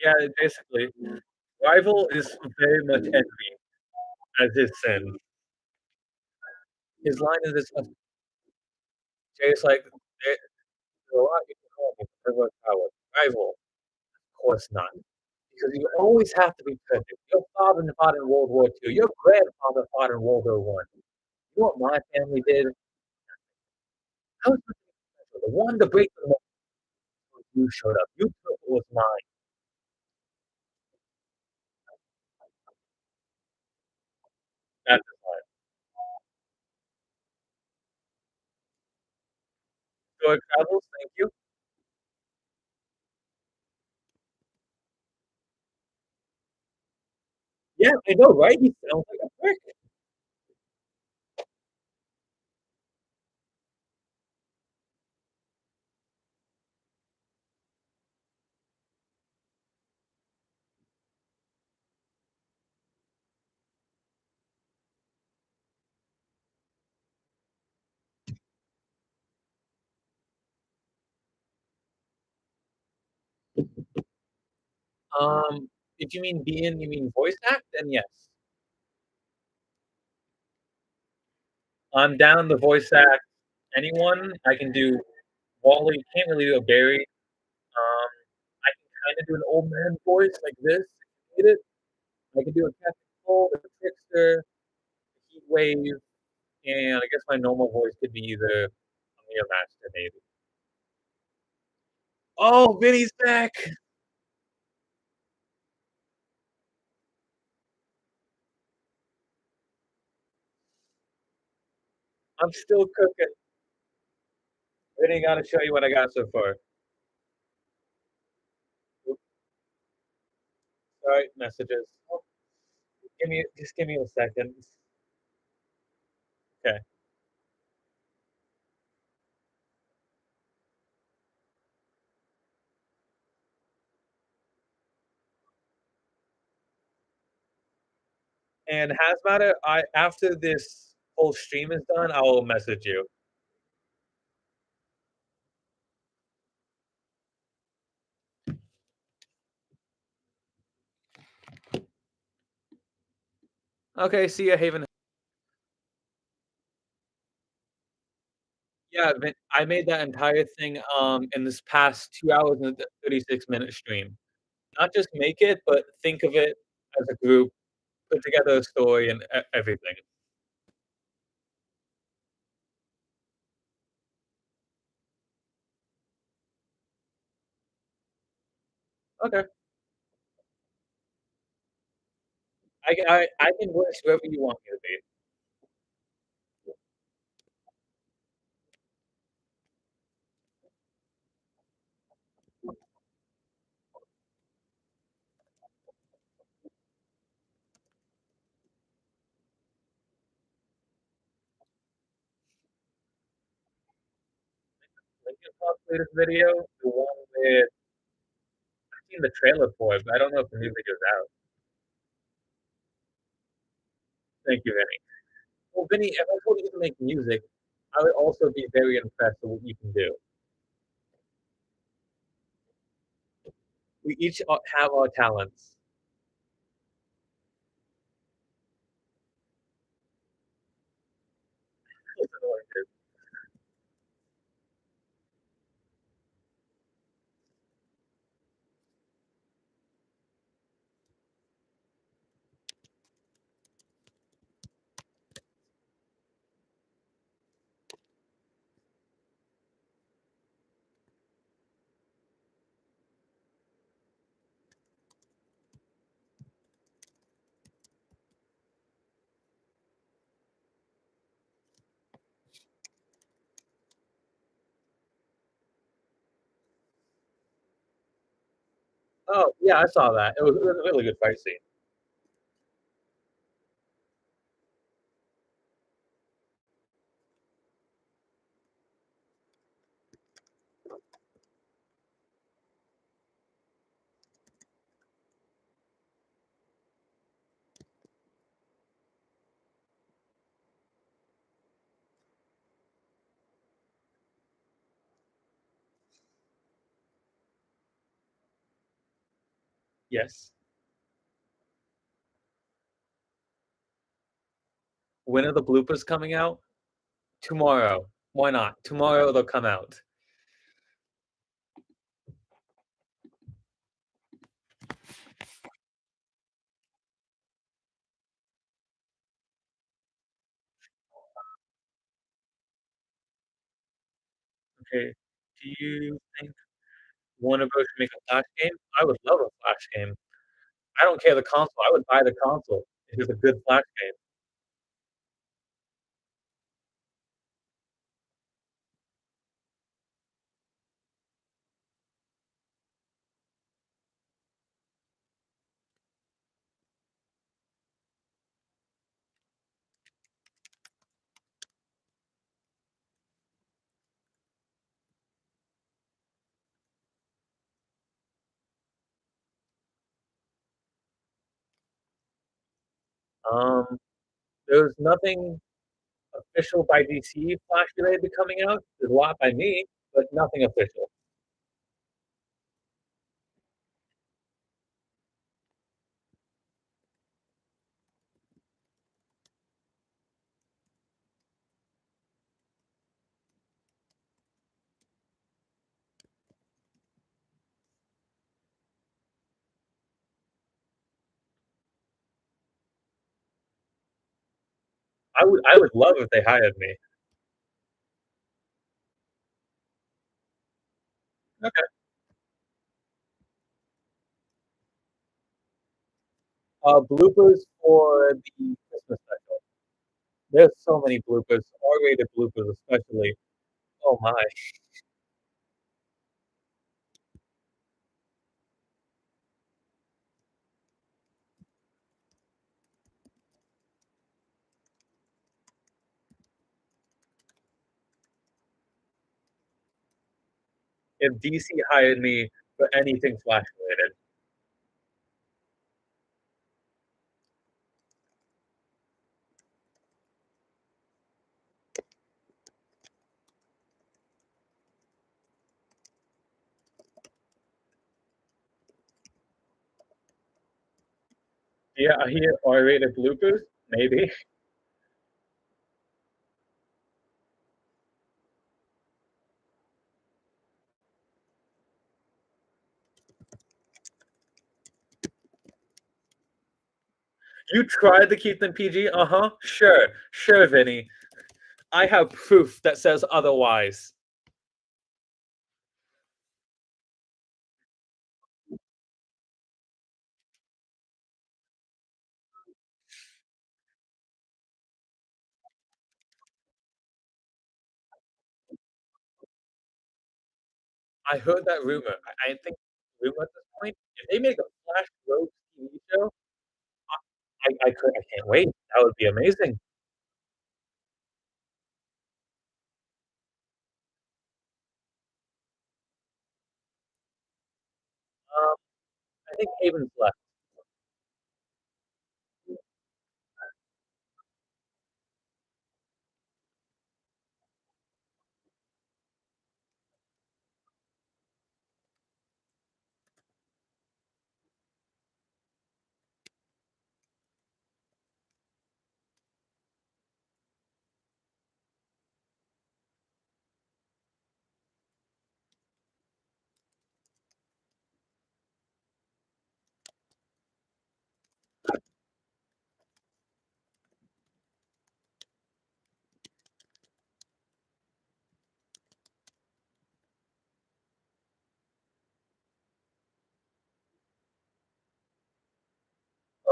Yeah, basically, Rival is very much envy as his sin. His line is this Jay's like, "There's a lot you can call me, privileged power. Rival, of course not. Because you always have to be perfect. Your father fought in World War II. Your grandfather fought in World War I. You know what my family did? I was the one to break the law. You showed up. You took what was mine. That's his line. So it travels, thank you. Yeah, I know, right? He sounds like a prick. If you mean being, you mean voice act, then yes. I'm down to voice act anyone. I can do Wally. Can't really do a Barry. I can kind of do an old man voice like this. Get it? I can do a Captain Cold, a Trickster, a Heat Wave, and I guess my normal voice could be either a Mirror Master, maybe. Oh, Vinny's back! I'm still cooking. Vinny, gotta show you what I got so far. Oops, sorry, messages. Oh, just give me a second. Okay. And Hazmatter, I after this whole stream is done, I will message you. Okay, see ya, Haven. Yeah, I made that entire thing in this past 2 hours and 36-minute stream. Not just make it, but think of it as a group, put together a story and everything. Okay, I can voice whoever you want me to be. Linkin Park's latest video, the one with I've seen the trailer for it, but I don't know if the new video's out. Thank you, Vinny. Well, Vinny, if I told you to make music, I would also be very impressed with what you can do. We each have our talents. Oh, yeah, I saw that. It was a really good fight scene. Yes. When are the bloopers coming out? Tomorrow. Why not? Tomorrow they'll come out. Okay. Do you think Warner Bros. Should make a Flash game? I would love a Flash game. I don't care the console, I would buy the console if it's a good Flash game. Um, there's nothing official by DC Flash related coming out. There's a lot by me, but nothing official. I would love if they hired me. Okay. Bloopers for the Christmas special. There's so many bloopers, R-rated bloopers especially. Oh my. If DC hired me for anything Flash related, yeah, I hear R-rated bloopers, maybe. You tried to keep them PG? Uh-huh. Sure. Sure, Vinny. I have proof that says otherwise. I heard that rumor. I think rumor at this point, if they make a Flash Road TV show, I can't wait. That would be amazing. Um, I think Haven's left.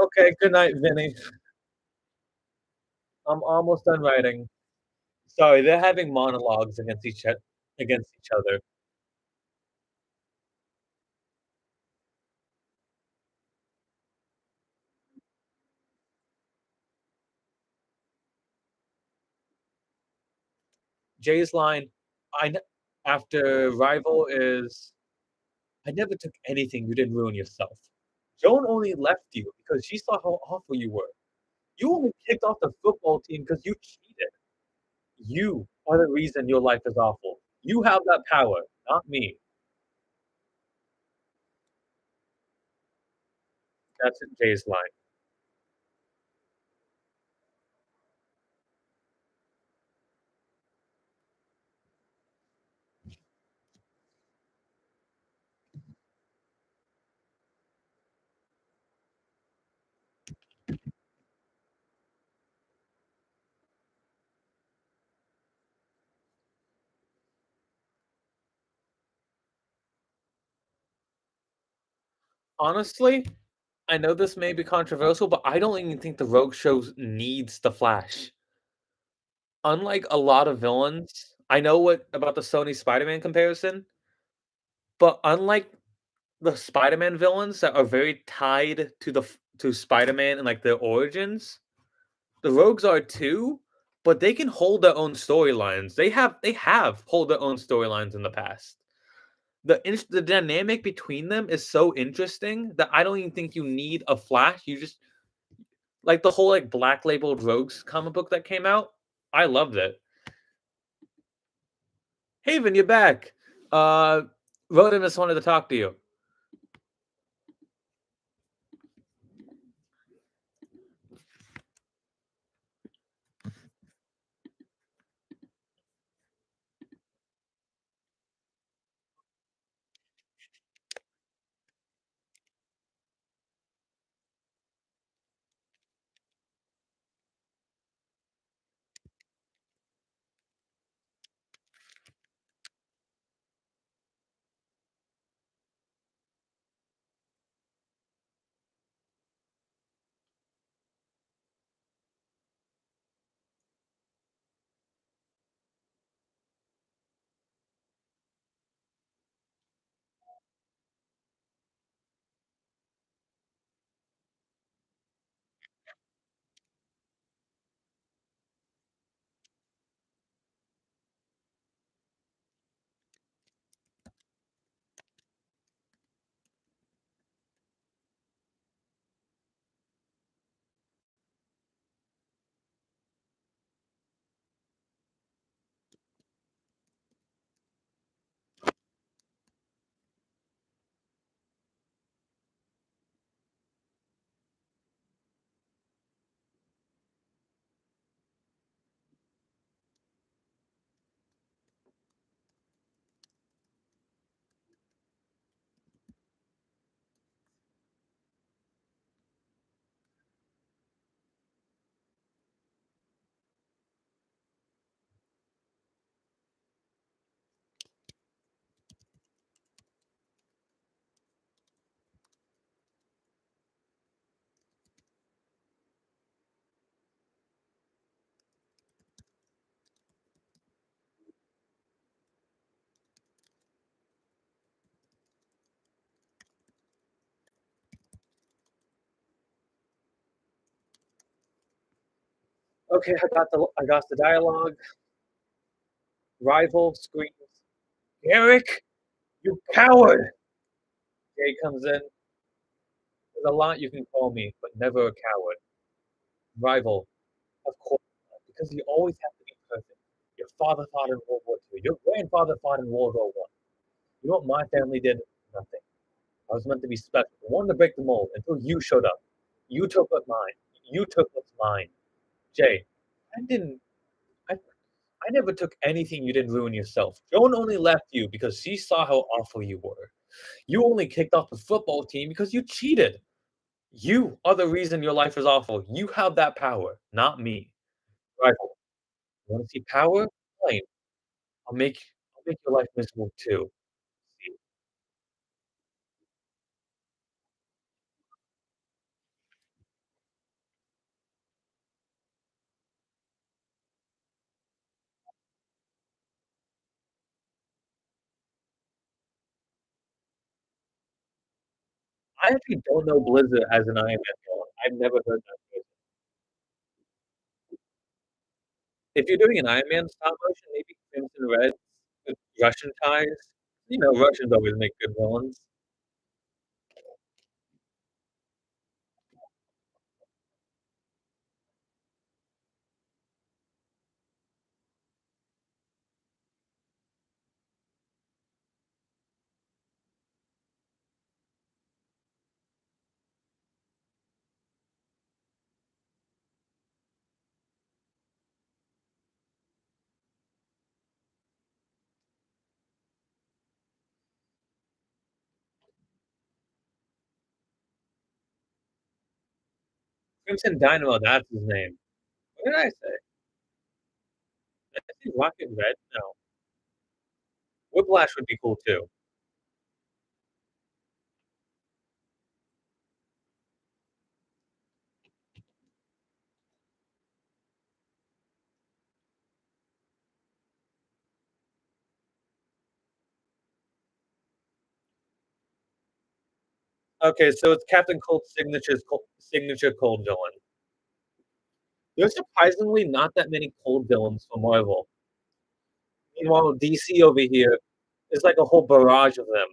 Okay, good night, Vinny. I'm almost done writing. Sorry, they're having monologues against each other. Jay's line, I ne after Rival is, "I never took anything you didn't ruin yourself." Joan only left you because she saw how awful you were. You only kicked off the football team because you cheated. You are the reason your life is awful. You have that power, not me. That's Jay's line. Honestly, I know this may be controversial, but I don't even think the Rogue Show needs the Flash. Unlike a lot of villains, I know what about the Sony Spider-Man comparison, but unlike the Spider-Man villains that are very tied to to Spider-Man and like their origins, the Rogues are too, but they can hold their own storylines. They have hold their own storylines in the past. The dynamic between them is so interesting that I don't even think you need a Flash. You just like the whole like Black Labeled Rogues comic book that came out. I loved it. Haven, you're back. Uh, Rodimus wanted to talk to you. Okay, I got the dialogue. Rival screams, Eric, you coward! Jay comes in. There's a lot you can call me, but never a coward. Rival, of course not, because you always have to be perfect. Your father fought in World War II. Your grandfather fought in World War One. You know what my family did? Nothing. I was meant to be special. I wanted to break the mold until you showed up. You took what's mine. You took what's mine. Jay, I didn't. I, I never took anything you didn't ruin yourself. Joan only left you because she saw how awful you were. You only kicked off the football team because you cheated. You are the reason your life is awful. You have that power, not me. Rival, you want to see power? Fine. I'll make I'll make your life miserable too. See, I actually don't know Blizzard as an Iron Man villain. I've never heard that. If you're doing an Iron Man stop motion, maybe Crimson Red with Russian ties. You know, Russians always make good villains. Crimson Dynamo, that's his name. What did I say? Did I say Rocket Red? No. Whiplash would be cool too. Okay, so it's Captain Cold's signature cold villain. There's surprisingly not that many cold villains for Marvel. Meanwhile, DC over here is like a whole barrage of them.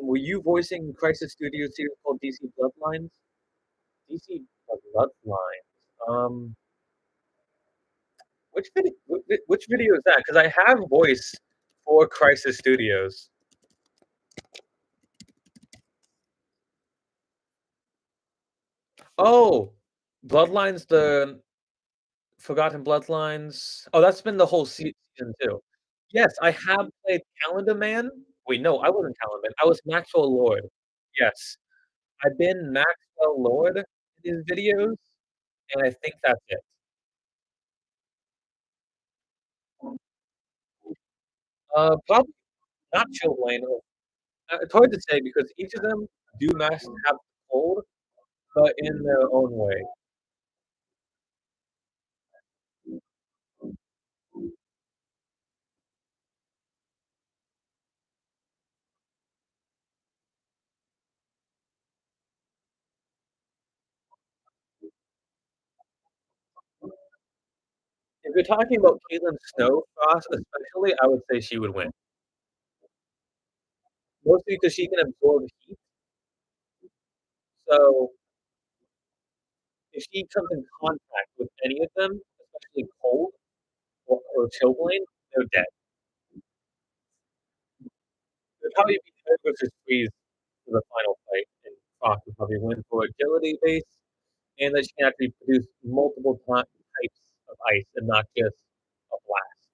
Were you voicing Crisis Studios series called DC Bloodlines? DC Bloodlines. Which video is that? Because I have voice for Crisis Studios. Oh, Bloodlines, the Forgotten Bloodlines. Oh, that's been the whole season too. Yes, I have played Calendar Man. Wait, no, I wasn't Calendar Man. I was Maxwell Lord. Yes, I've been Maxwell Lord in his videos, and I think that's it. Probably not Chillblaine. It's hard to say because each of them do have cold, but in their own way. If you're talking about Caitlin Snow Frost especially, I would say she would win. Mostly because she can absorb heat, so if she comes in contact with any of them, especially cold or Chillblaine, they're dead. It'd probably be her versus Freeze for the final fight, and Frost would probably win for agility base, and that she can actually produce multiple types of ice and not just a blast.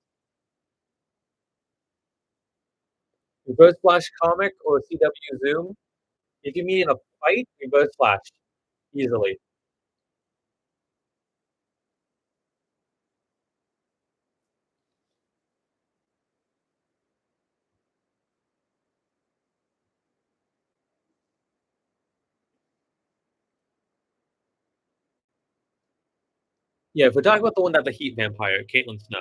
Reverse Flash comic or CW Zoom, if you meet in a fight, Reverse Flash easily. Yeah, if we're talking about the one that the Heat Vampire, Caitlin Snow.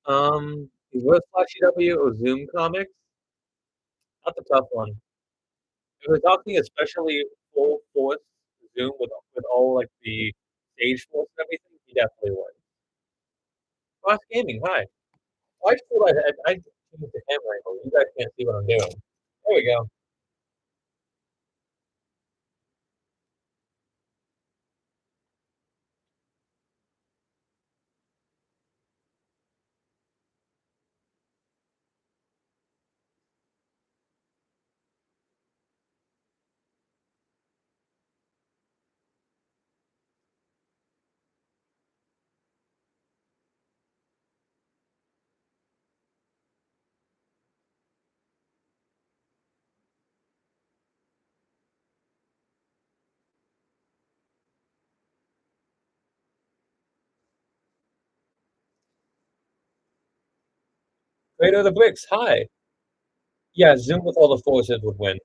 Was Flash CW or Zoom Comics? That's a tough one. If we're talking especially full force Zoom with all like the stage force and everything, he definitely would. Flash Gaming, hi. I just feel like I changed the camera angle. You guys can't see what I'm doing. There we go. Creator of the Bricks, hi. Yeah, Zoom with all the forces would win.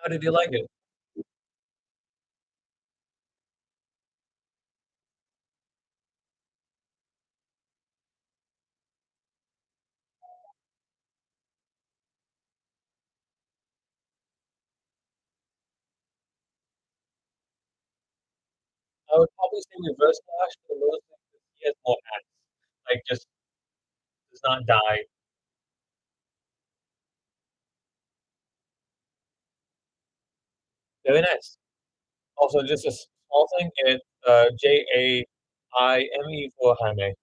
How did you like it? I would probably say Reverse Flash for the most because he has more acts. Like just does not die. Very nice. Also, just a small thing, it's Jaime for Jaime.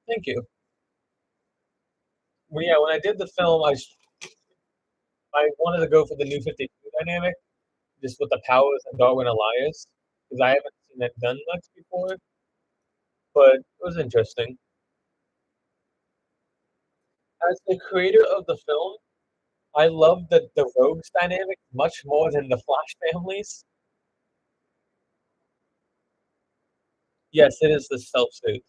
Thank you. Well, yeah, when I did the film, I wanted to go for the New 52 dynamic, just with the powers of Darwin Elias, because I haven't seen that done much before, but it was interesting. As the creator of the film, I love the Rogues dynamic much more than the Flash families. Yes, it is the self suit.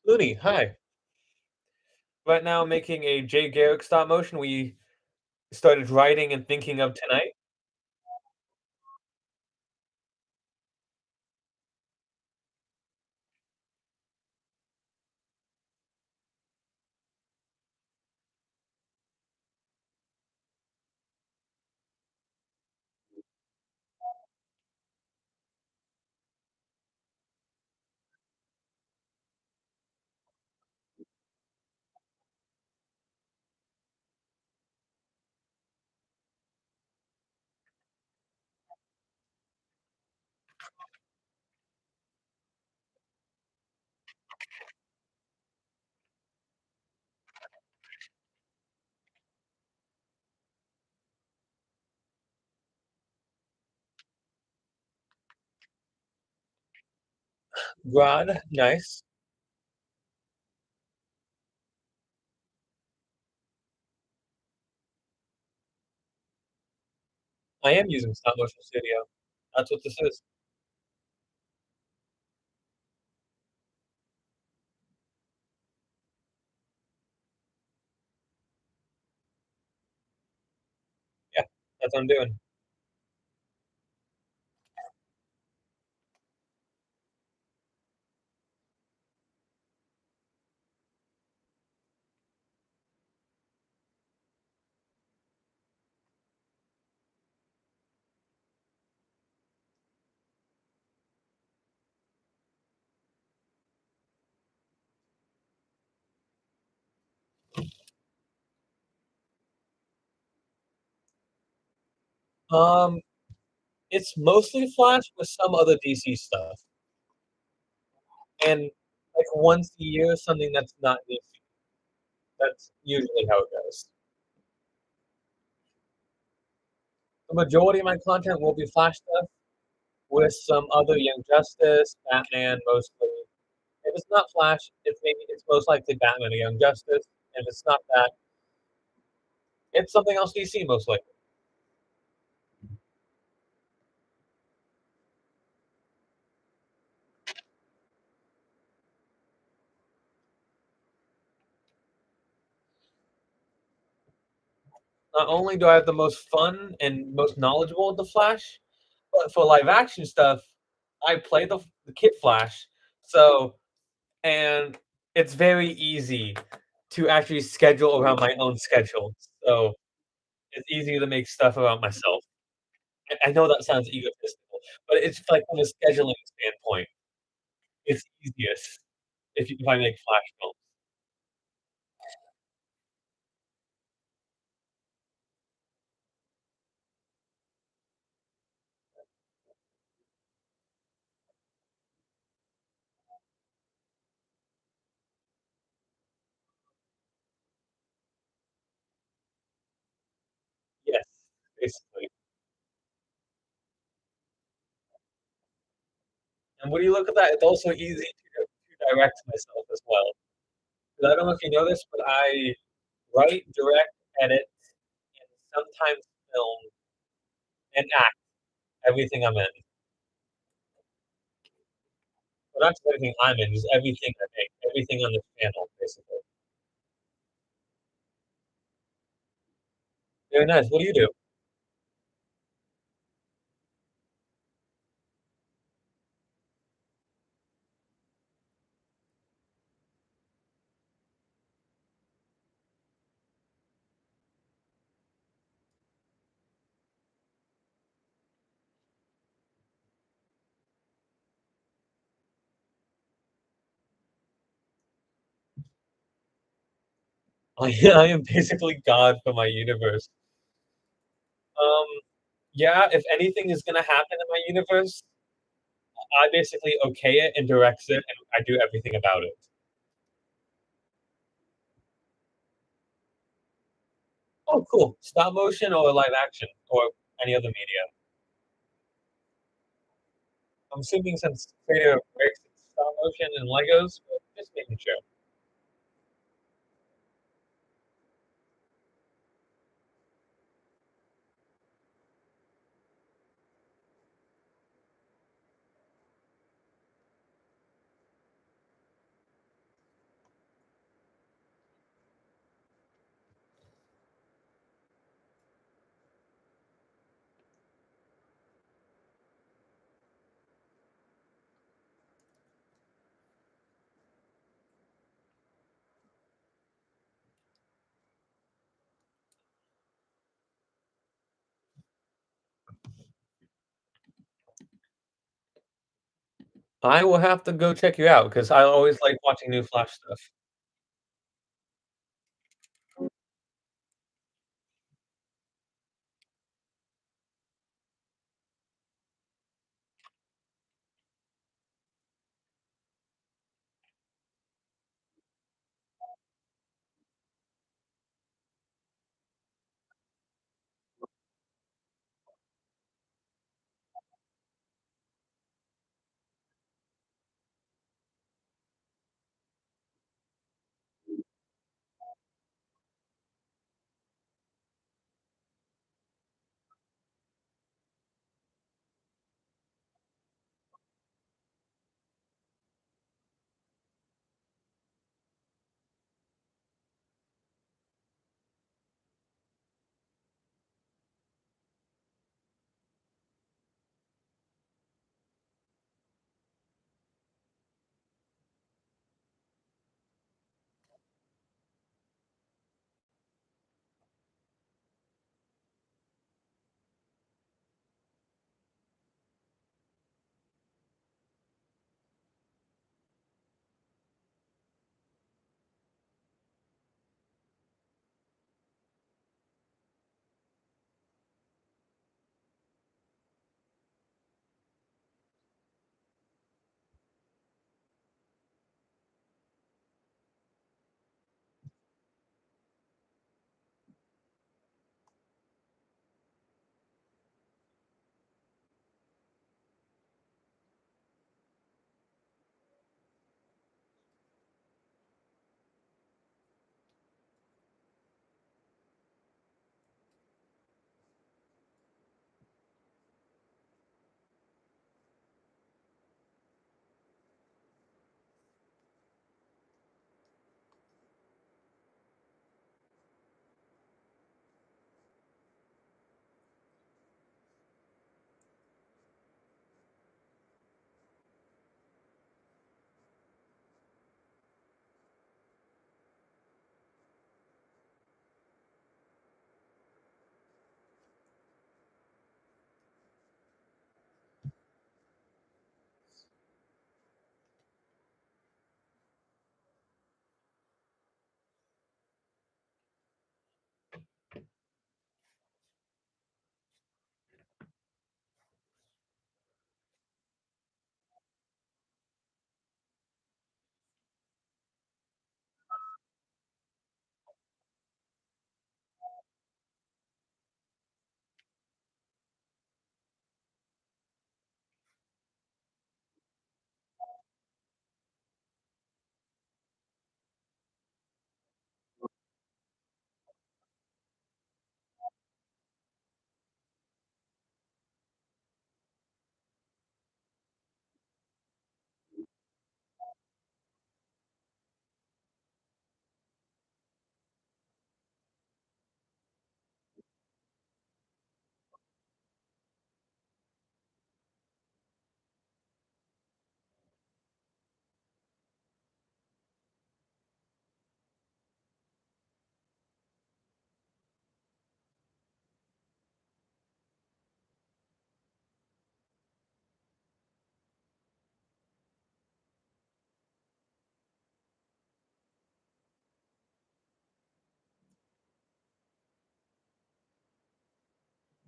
Looney, hi. Right now, I'm making a Jay Garrick stop motion we started writing and thinking of tonight. Grodd, nice. I am using Stop Motion Studio. That's what this is. Yeah, that's what I'm doing. Um, it's mostly Flash with some other DC stuff, and like once a year, something that's not DC. That's usually how it goes. The majority of my content will be Flash stuff with some other Young Justice, Batman mostly. If it's not Flash, it's most likely Batman or Young Justice. If it's not that, it's something else DC most likely. Not only do I have the most fun and most knowledgeable of the Flash, but for live action stuff, I play the Kid Flash. So, and it's very easy to actually schedule around my own schedule. So it's easier to make stuff around myself. I know that sounds egotistical, but it's like from a scheduling standpoint, it's easiest if I make Flash films. Yes, basically. And when you look at that, it's also easy to direct myself as well. 'Cause I don't know if you know this, but I write, direct, edit, and sometimes film and act everything I'm in. Well, not just everything I'm in, just everything I make, everything on this channel, basically. Very nice. What do you do? I am basically God for my universe. Um, yeah, if anything is gonna happen in my universe, I basically okay it and directs it, and I do everything about it. Oh, cool. Stop motion or live action or any other media. I'm assuming since Trader breaks its stop motion and Legos, but just making sure. I will have to go check you out because I always like watching new Flash stuff.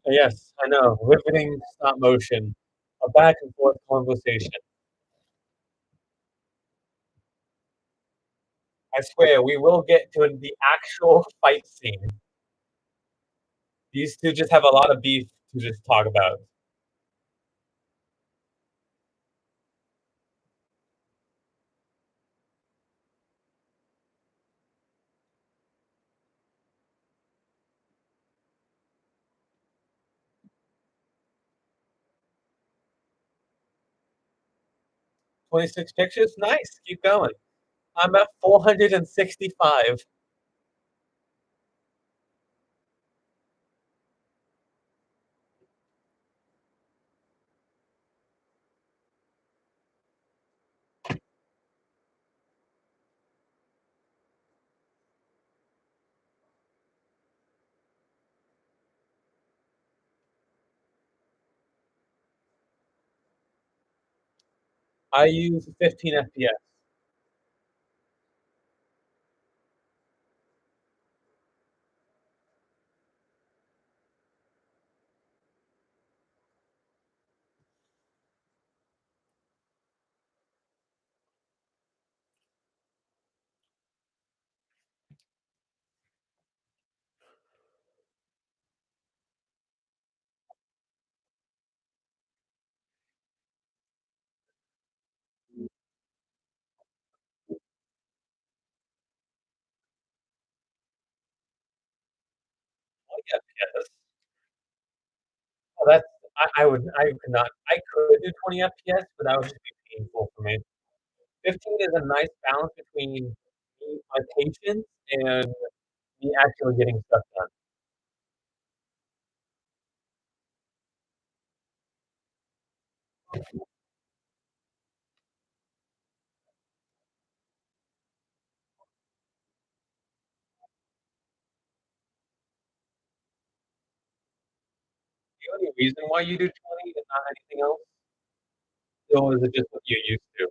Yes, I know, riveting stop motion, a back and forth conversation. I swear we will get to the actual fight scene. These 2 just have a lot of beef to just talk about. 26 pictures? Nice, keep going. I'm at 465. I use 15 FPS. Yeah, FPS. Oh, that's I could not I could do 20 FPS, but that would just be painful for me. 15 is a nice balance between my patience and me actually getting stuff done. The only reason why you do 20 and not anything else, or is it just what you're used to?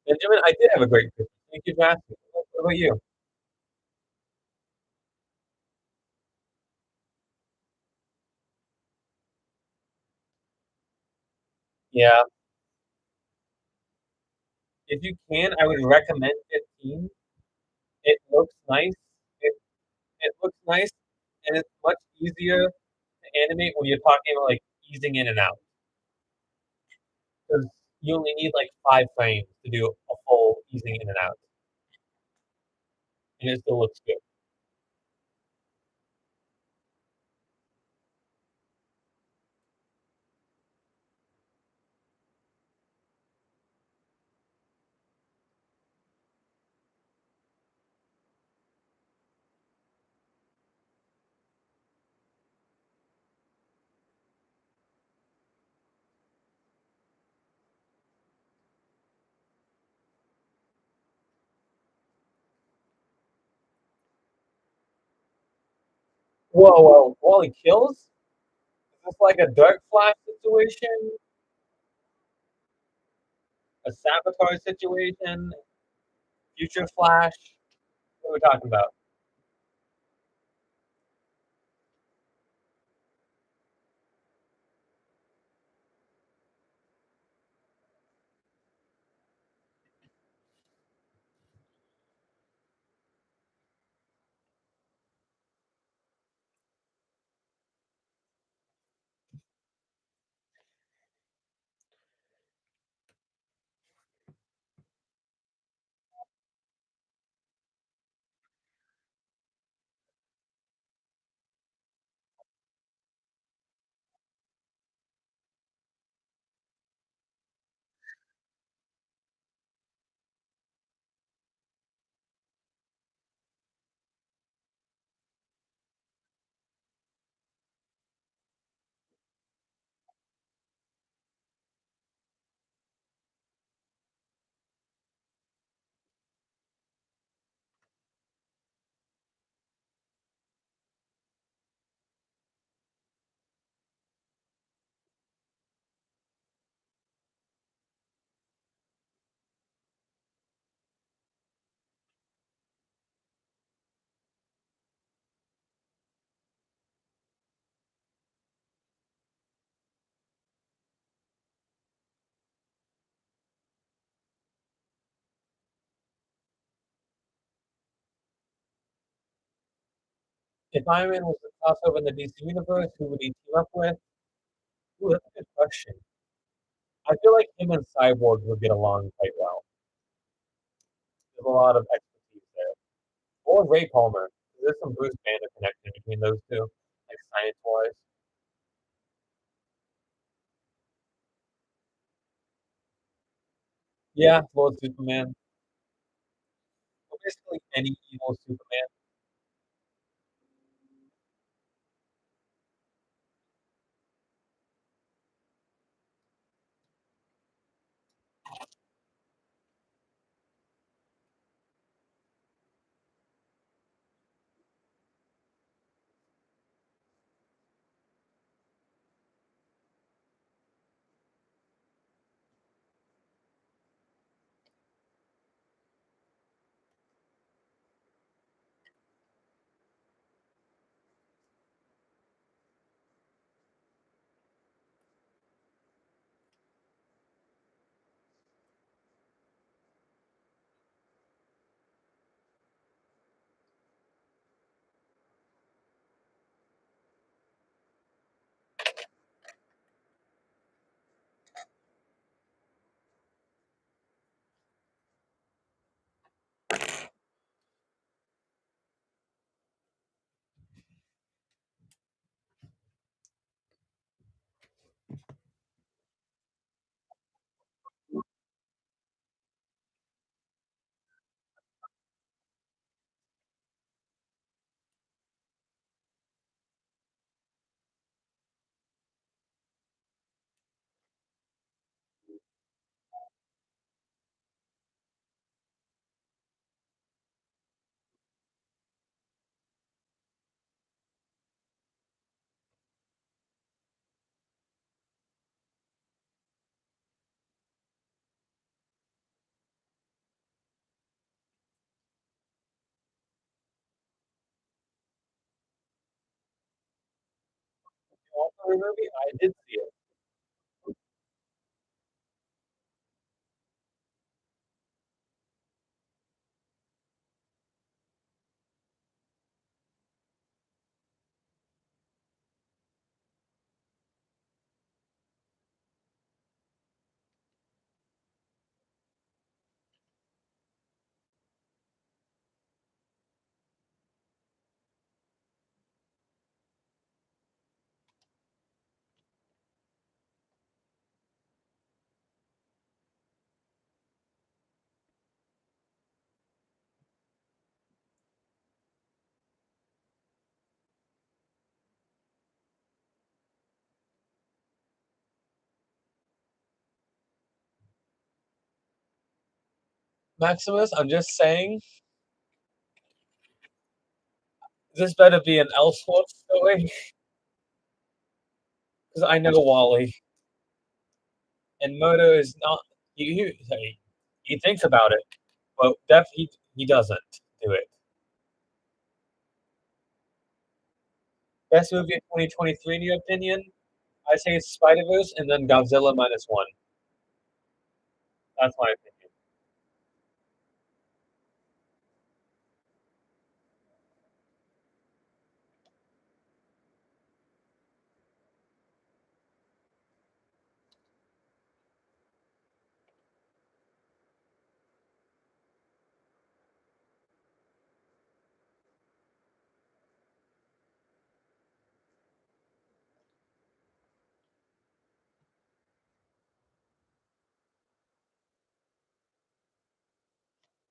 Benjamin, I did have a great Christmas. Thank you for asking. What about you? Yeah, if you can, I would recommend 15. It looks nice. It it looks nice, and it's much easier to animate when you're talking about, like, easing in and out, because you only need, like, 5 frames to do a full easing in and out, and it still looks good. Whoa, whoa, Wally kills? Is this like a Dark Flash situation? A Sabotage situation? Future Flash? What are we talking about? If Iron Man was to cross over in the DC universe, who would he team up with? Ooh, that's a good question. I feel like him and Cyborg would get along quite well. There's a lot of expertise there. Or Ray Palmer. There's some Bruce Banner connection between those two, like science-wise. Yeah, Lord Superman. Or basically any evil Superman. Valkyrie movie? I did see it. Maximus, I'm just saying, this better be an Elseworlds story, 'cause I know Wally, and murder is not he thinks about it, but he doesn't do it. Best movie of 2023 in your opinion? I say it's Spider-Verse and then Godzilla minus one. That's my opinion.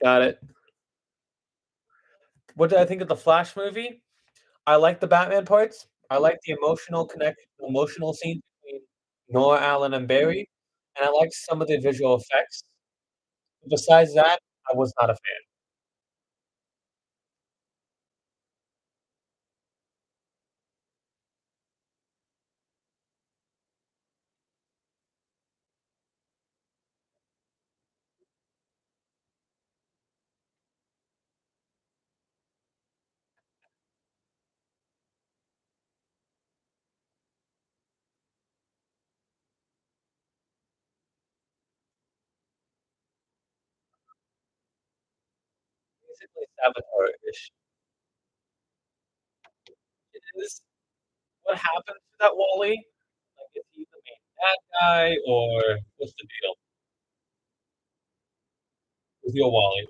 Got it. What did I think of the Flash movie? I like the Batman parts. I like the emotional scenes between Nora Allen and Barry, and I like some of the visual effects. Besides that, I was not a fan. Basically Saboteur-ish. It is what happened to that Wally? Like, is he the main bad guy, or what's the deal with your Wally?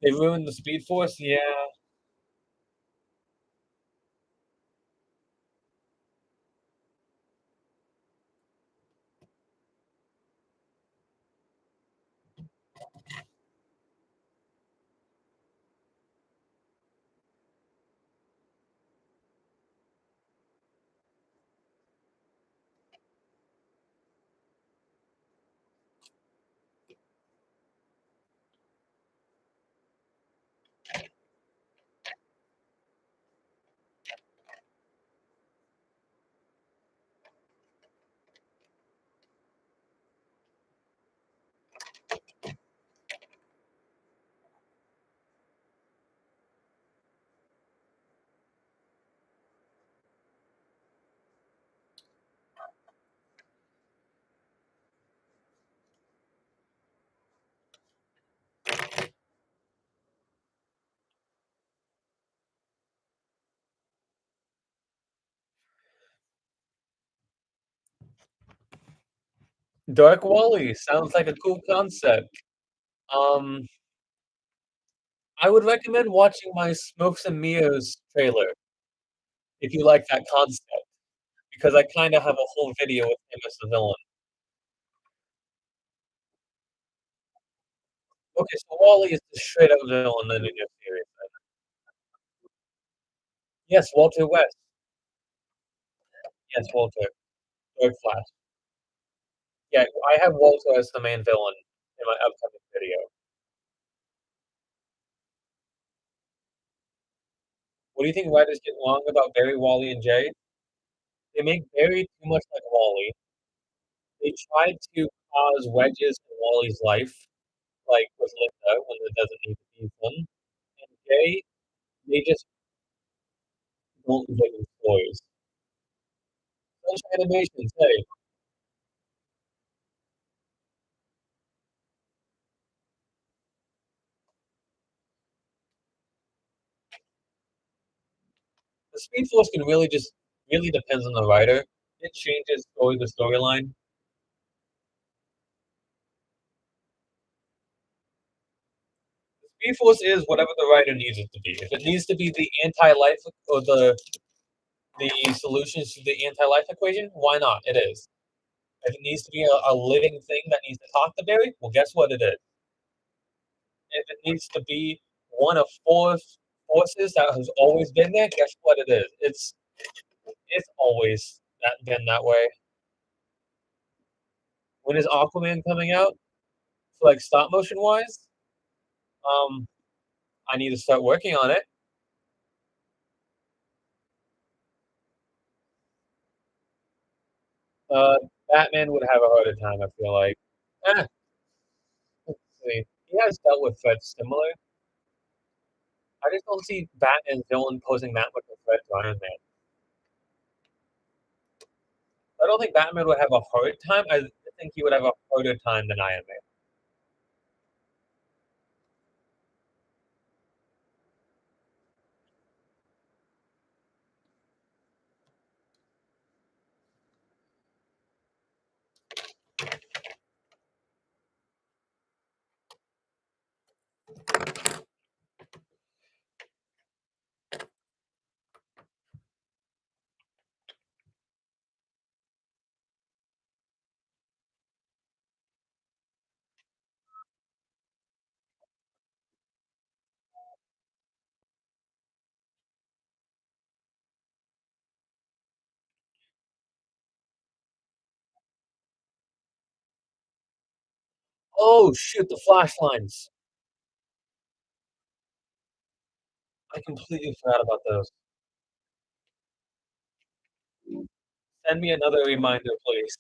They ruined the Speed Force? Yeah. Dark Wally sounds like a cool concept. Um, I would recommend watching my Smokes and Mirrors trailer if you like that concept, because I kinda have a whole video with him as the villain. Okay, so Wally is the straight up villain in the new series then. Yes, Walter West. Yes, Walter. Or Flash. Yeah, I have Walter as the main villain in my upcoming video. What do you think writers get wrong about Barry, Wally, and Jay? They make Barry too much like Wally. They tried to cause wedges in Wally's life, like with Linda, when it doesn't need to be one. And Jay, they just don't live in stories. French animations, hey, the Speed Force can really just really depends on the writer. It changes story to storyline. Speed Force is whatever the writer needs it to be. If it needs to be the anti-life or the solutions to the anti-life equation, why not? It is. If it needs to be a living thing that needs to talk to Barry, well, guess what it is. If it needs to be one of four forces that has always been there, guess what it is. It's always been that way. When is Aquaman coming out? So, like stop motion wise, um, I need to start working on it. Uh, Batman would have a harder time. I feel like. Eh, let's see. He has dealt with threats similar. I just don't see Batman's villain posing that much of a threat to Iron Man. I don't think Batman would have a hard time. I think he would have a harder time than Iron Man. Oh shoot, the flash lines. I completely forgot about those. Send me another reminder, please.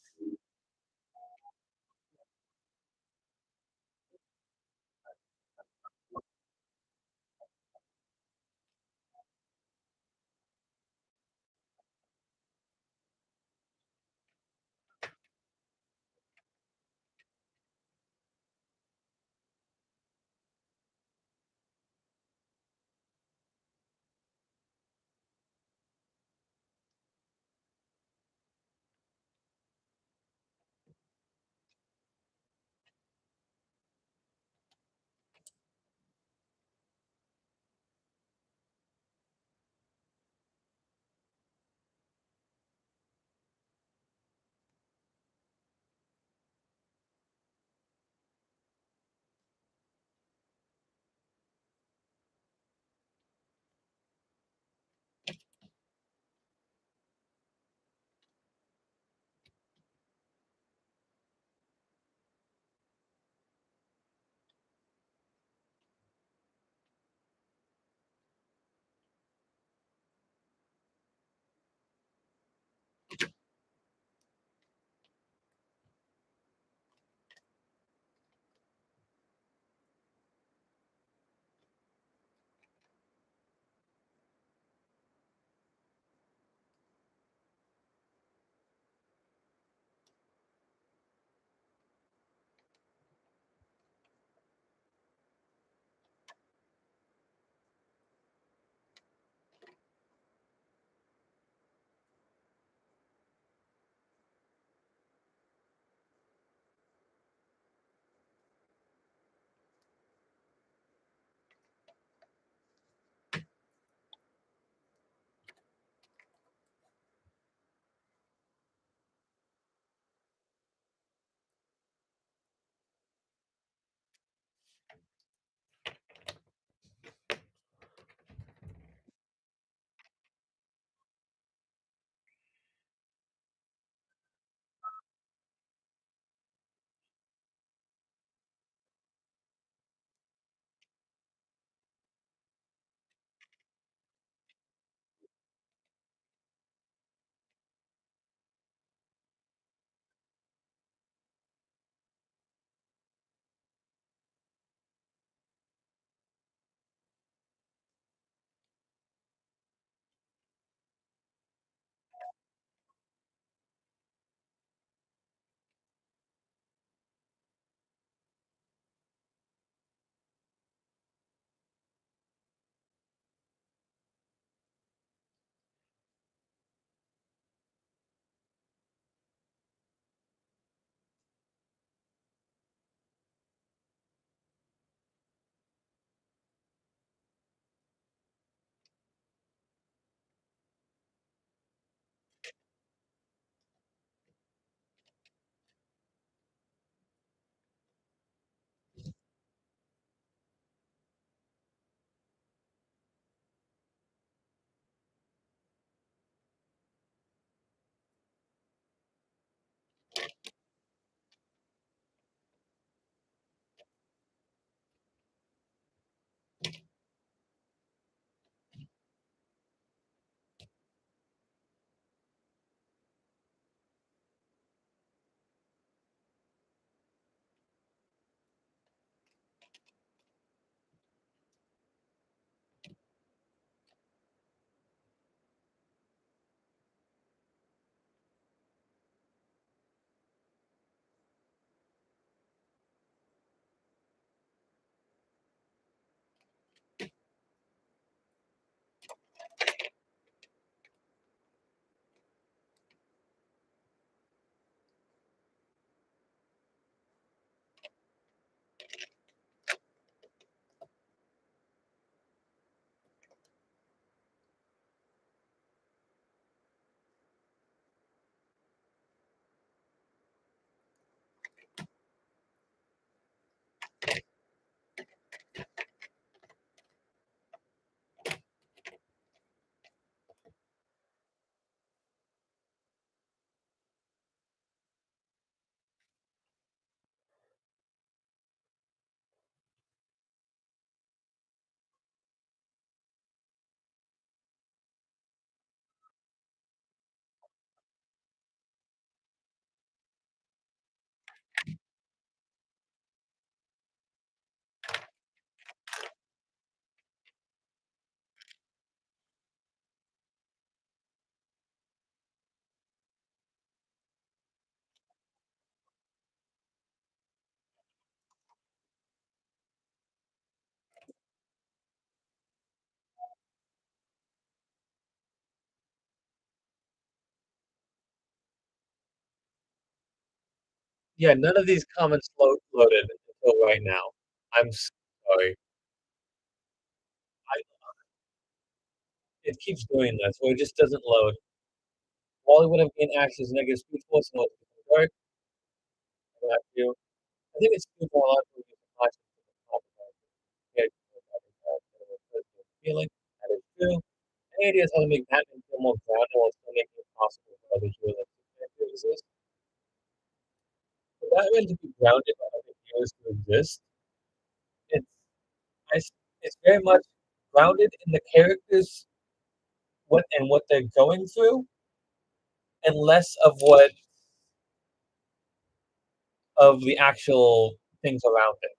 Yeah, none of these comments loaded until right now. I'm sorry. I It keeps doing this, where it just doesn't load. Wally would have gained access negative speed force and was dark. I got you. I think it's too biological use of conscious yeah, feeling. That is true. Any ideas how to make Batman feel more grounded while still making it possible for other heroes to exist? For Batman to be grounded by other heroes to exist, it's I s it's very much grounded in the characters what they're going through, and less of the actual things around it.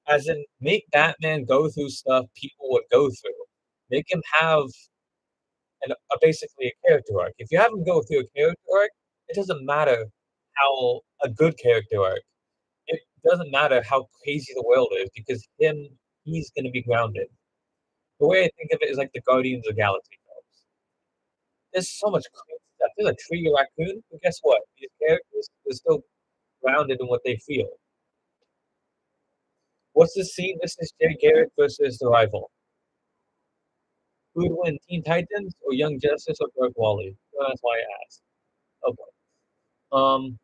As in, make Batman go through stuff people would go through. Make him have basically a character arc. If you have him go through a character arc, it doesn't matter how a good character arc. It doesn't matter how crazy the world is because he's going to be grounded. The way I think of it is like the Guardians of the Galaxy films. There's so much crazy stuff. There's a tree raccoon, but guess what? These characters are still grounded in what they feel. What's the scene? This is Jay Garrick versus the rival. Who would win, Teen Titans or Young Justice or Dark Wally? So that's why I asked. Okay. Um,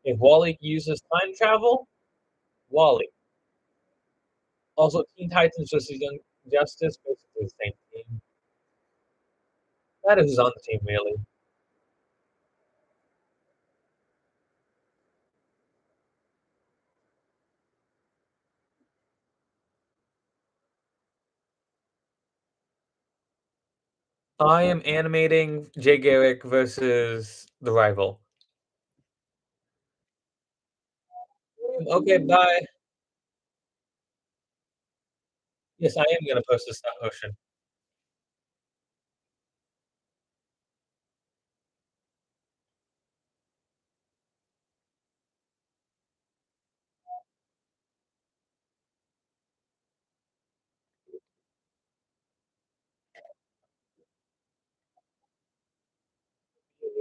if Wally uses time travel, Wally. Also, Teen Titans versus Young Justice, basically the same team. That is who's on the team, really. I am animating Jay Garrick versus the rival. Okay, bye. Yes, I am gonna post the stop motion.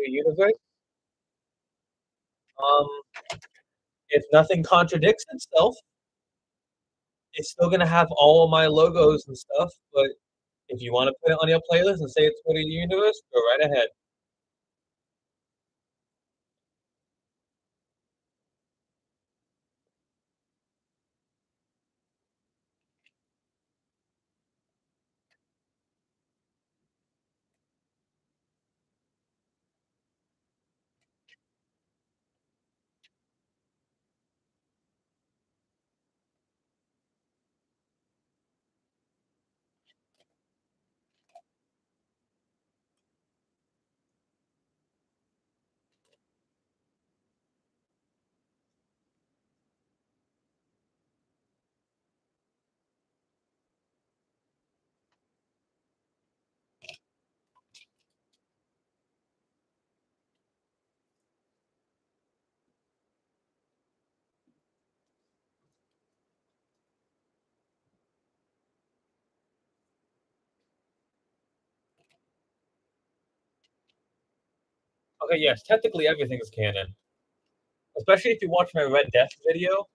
Universe. Um, if nothing contradicts itself, it's still gonna have all of my logos and stuff. But if you want to put it on your playlist and say it's for the universe, go right ahead. Okay, yes, technically everything is canon. Especially if you watch my Red Death video,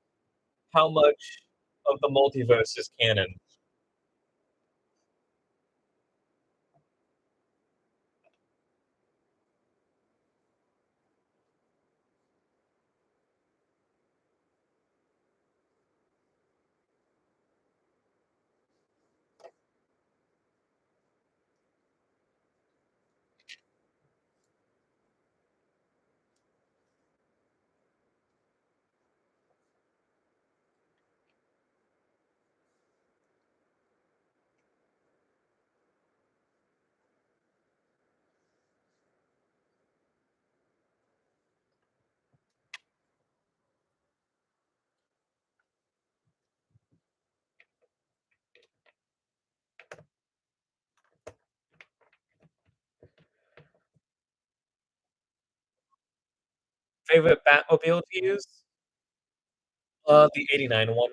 how much of the multiverse is canon. Favorite Batmobile to use? The '89 one.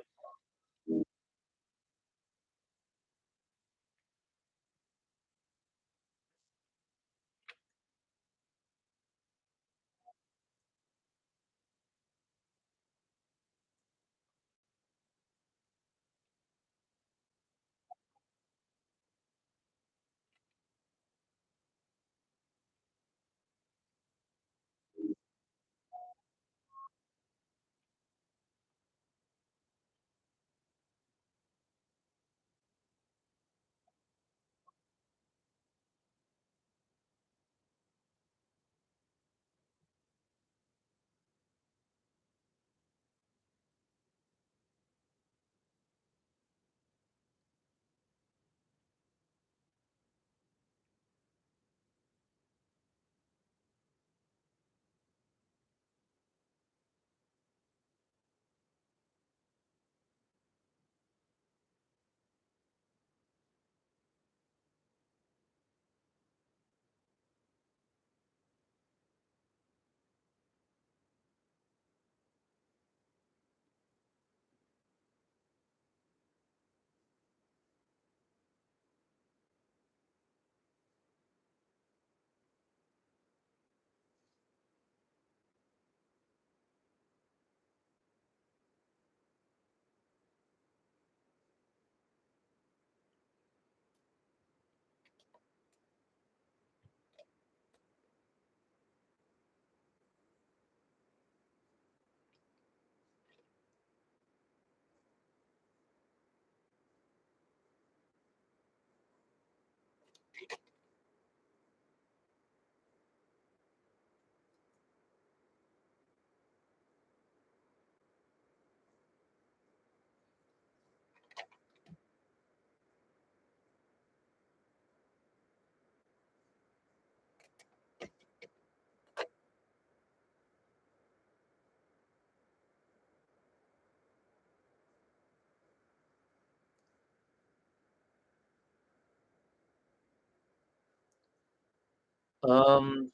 Um,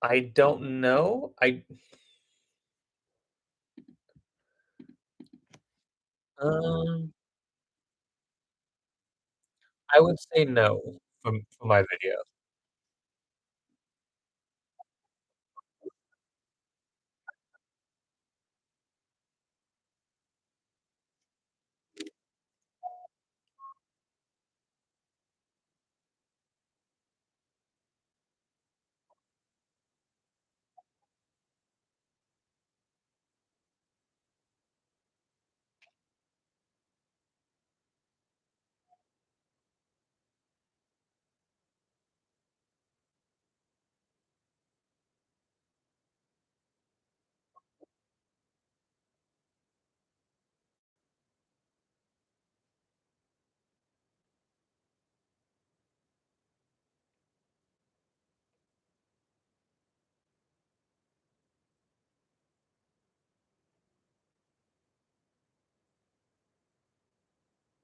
I don't know. Um, I would say no for my video.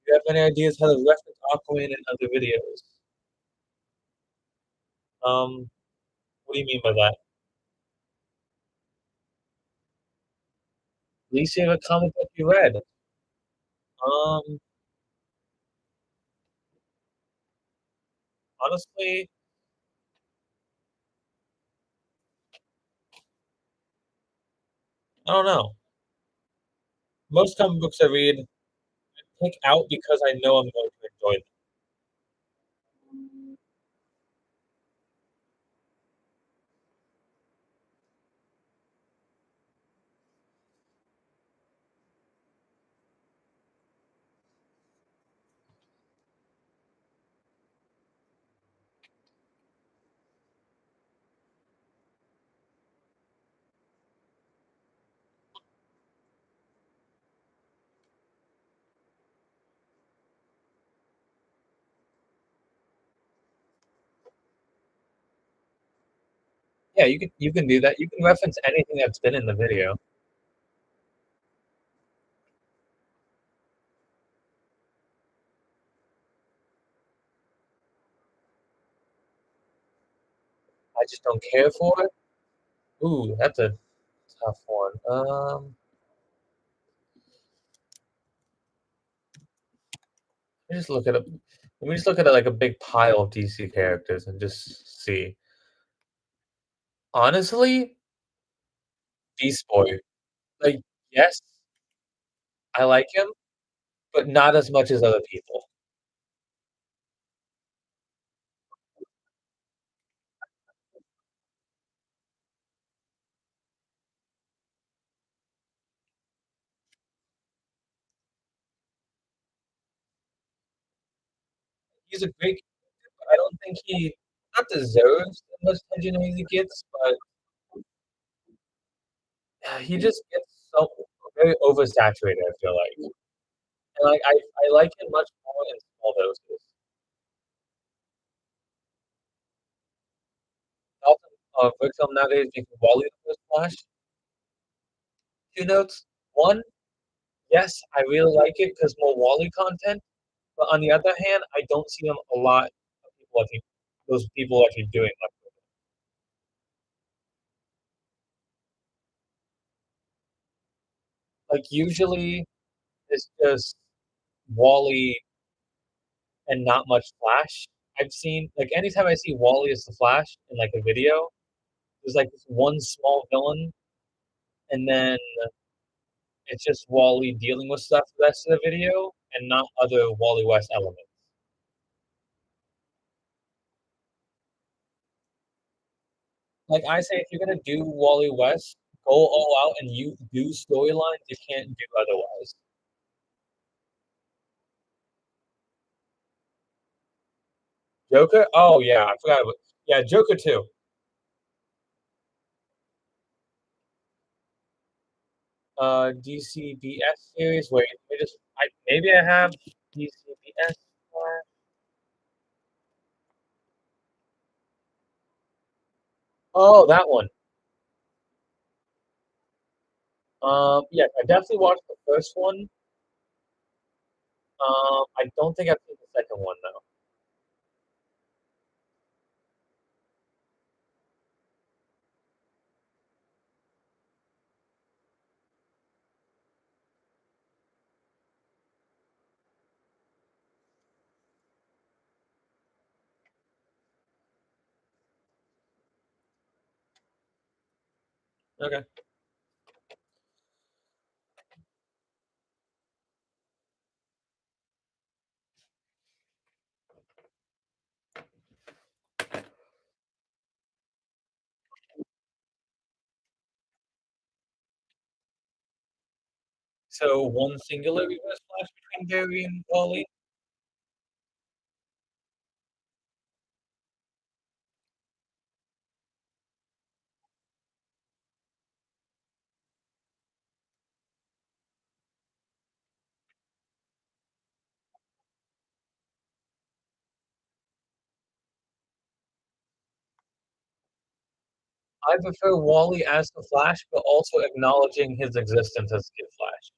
Do you have any ideas how to reference Aquaman in other videos? What do you mean by that? At least you have a comic book you read. Um, Honestly, I don't know. Most comic books I read, pick out because I know I'm going to enjoy them. Yeah, you can do that. You can reference anything that's been in the video. I just don't care for it. Ooh, that's a tough one. Let me just look at a let me just look at like a big pile of DC characters and just see. Honestly, Beast Boy. Like, yes, I like him, but not as much as other people. He's a great I don't think he not deserves as much attention as he gets, but he just gets so very oversaturated, I feel like. And, like, I like him much more in small doses. Also, Quicksilver nowadays making Wally the first Flash. 2 notes. 1, yes, I really like it because more Wally content, but on the other hand, I don't see them a lot of people actually those people actually doing much with it. Like, usually, it's just Wally and not much Flash. I've seen like, anytime I see Wally as the Flash in, like, a video, there's, like, this one small villain, and then it's just Wally dealing with stuff the rest of the video and not other Wally West elements. Like I say, if you're gonna do Wally West, go all out and you do storylines you can't do otherwise. Joker? Oh, yeah, I forgot about yeah, Joker too. DCBS series, wait, let me just maybe I have DCBS oh, that one. Yeah, I definitely watched the first one. I don't think I've seen the second one though. Okay. So one singular reverse flash between Barry and Wally. I prefer Wally as the Flash, but also acknowledging his existence as Kid Flash.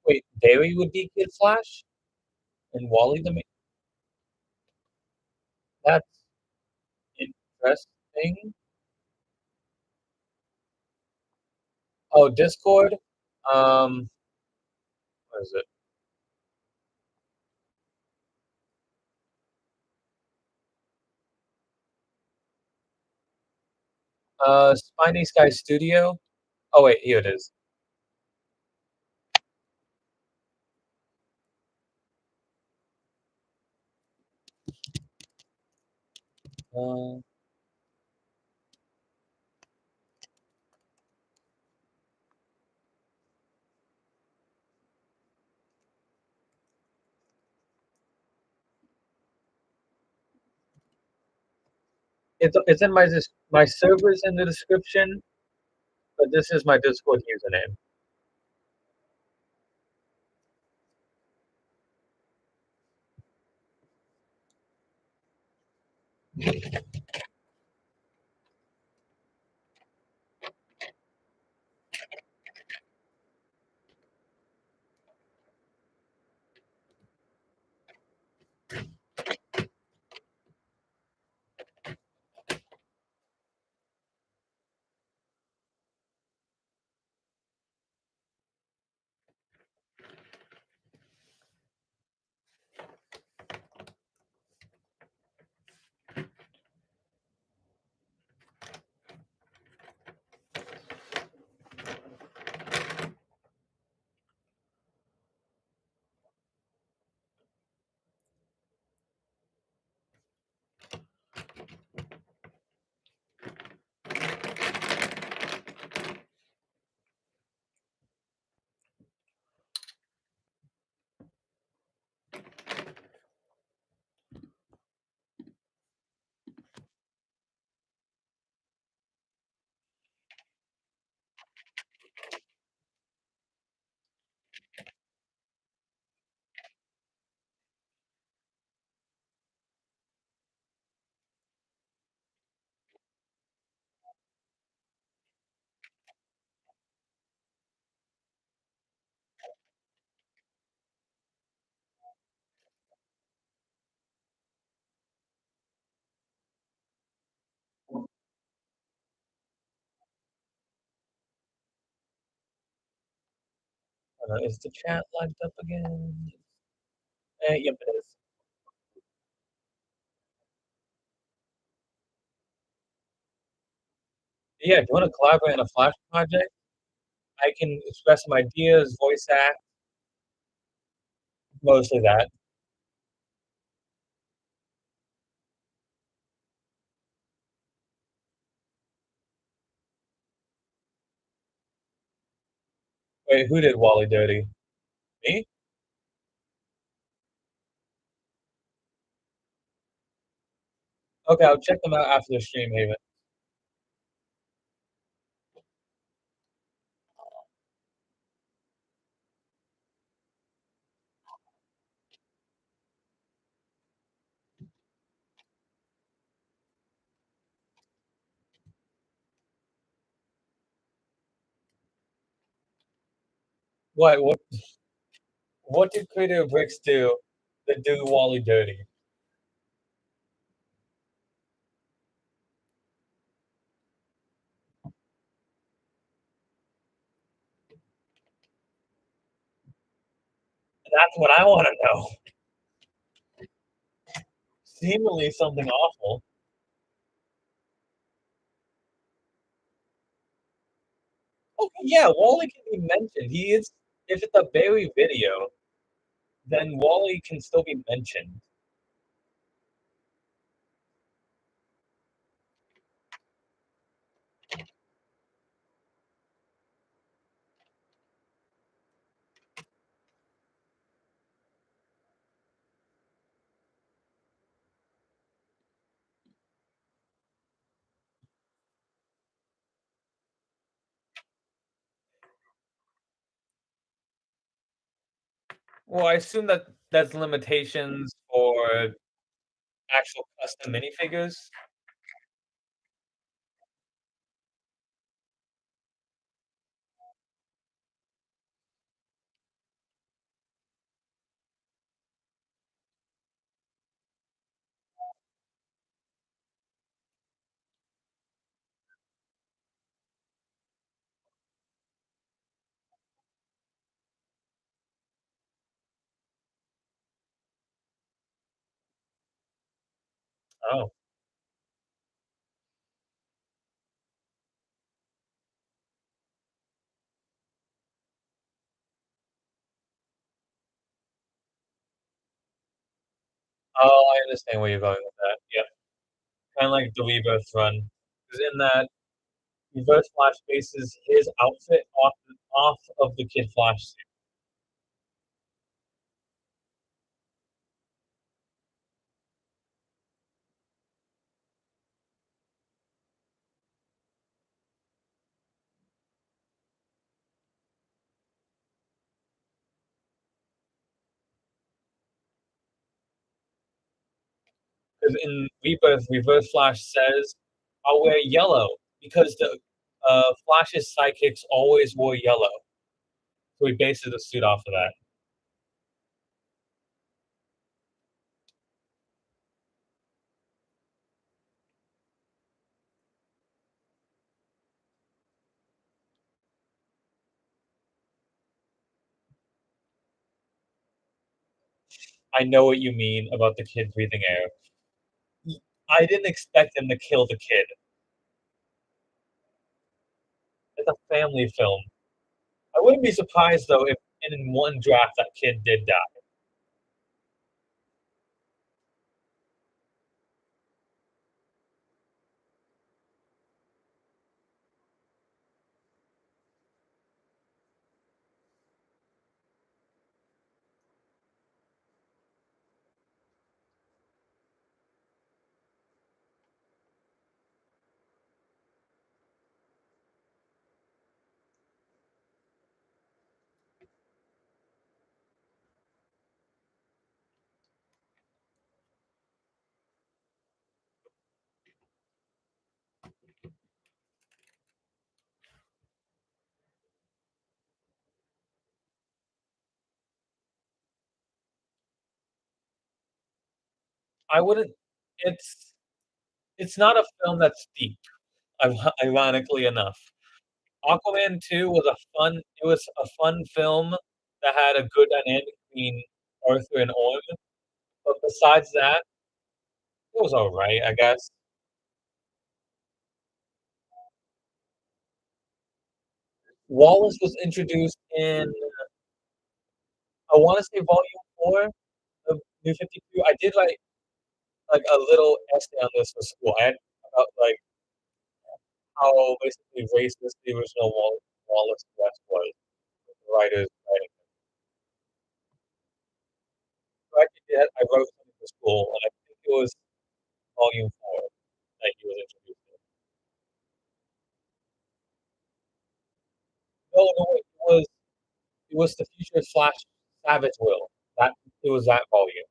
Wait, Barry would be Kid Flash and Wally the main. That's interesting. Oh, Discord. What is it? Spiny Sky Studio. Oh wait, here it is. Uh, it's in my server's in the description, but this is my Discord username. Is the chat locked up again? Yep, it is. Yeah, if you want to collaborate on a Flash project, I can express some ideas, voice act, mostly that. Wait, who did Wally dirty? Me? Okay, I'll check them out after the stream, Haven. What did Creator Bricks do that do Wally dirty? That's what I wanna know. Seemingly something awful. Okay, yeah, Wally can be mentioned. He is if it's a Barry video, then Wally can still be mentioned. Well, I assume that that's limitations for actual custom minifigures? Oh. Oh, I understand where you're going with that, yep. Kinda like the Rebirth run, 'cause in that, Reverse Flash bases his outfit off of the Kid Flash suit. 'Cause in Rebirth, Reverse Flash says, "I'll wear yellow," because the, Flash's sidekicks always wore yellow. So he bases the suit off of that. I know what you mean about the kid breathing air. Y I didn't expect him to kill the kid. It's a family film. I wouldn't be surprised, though, if in one draft that kid did die. 'I wouldn't it's it's not a film that's deep, ironically enough. Aquaman 2 was a fun film that had a good dynamic between Arthur and Orm, but besides that, it was alright, I guess. Wallace was introduced in, I wanna say volume 4 of New 52. I did, like, a little essay on this for school. I had about, like, how basically racist the original Wallace West was, the writers writing. So I actually did I wrote something for school, and I think it was Volume 4 that he was introduced in. No, no, it was the Future Flash Savage Will. That it was that volume.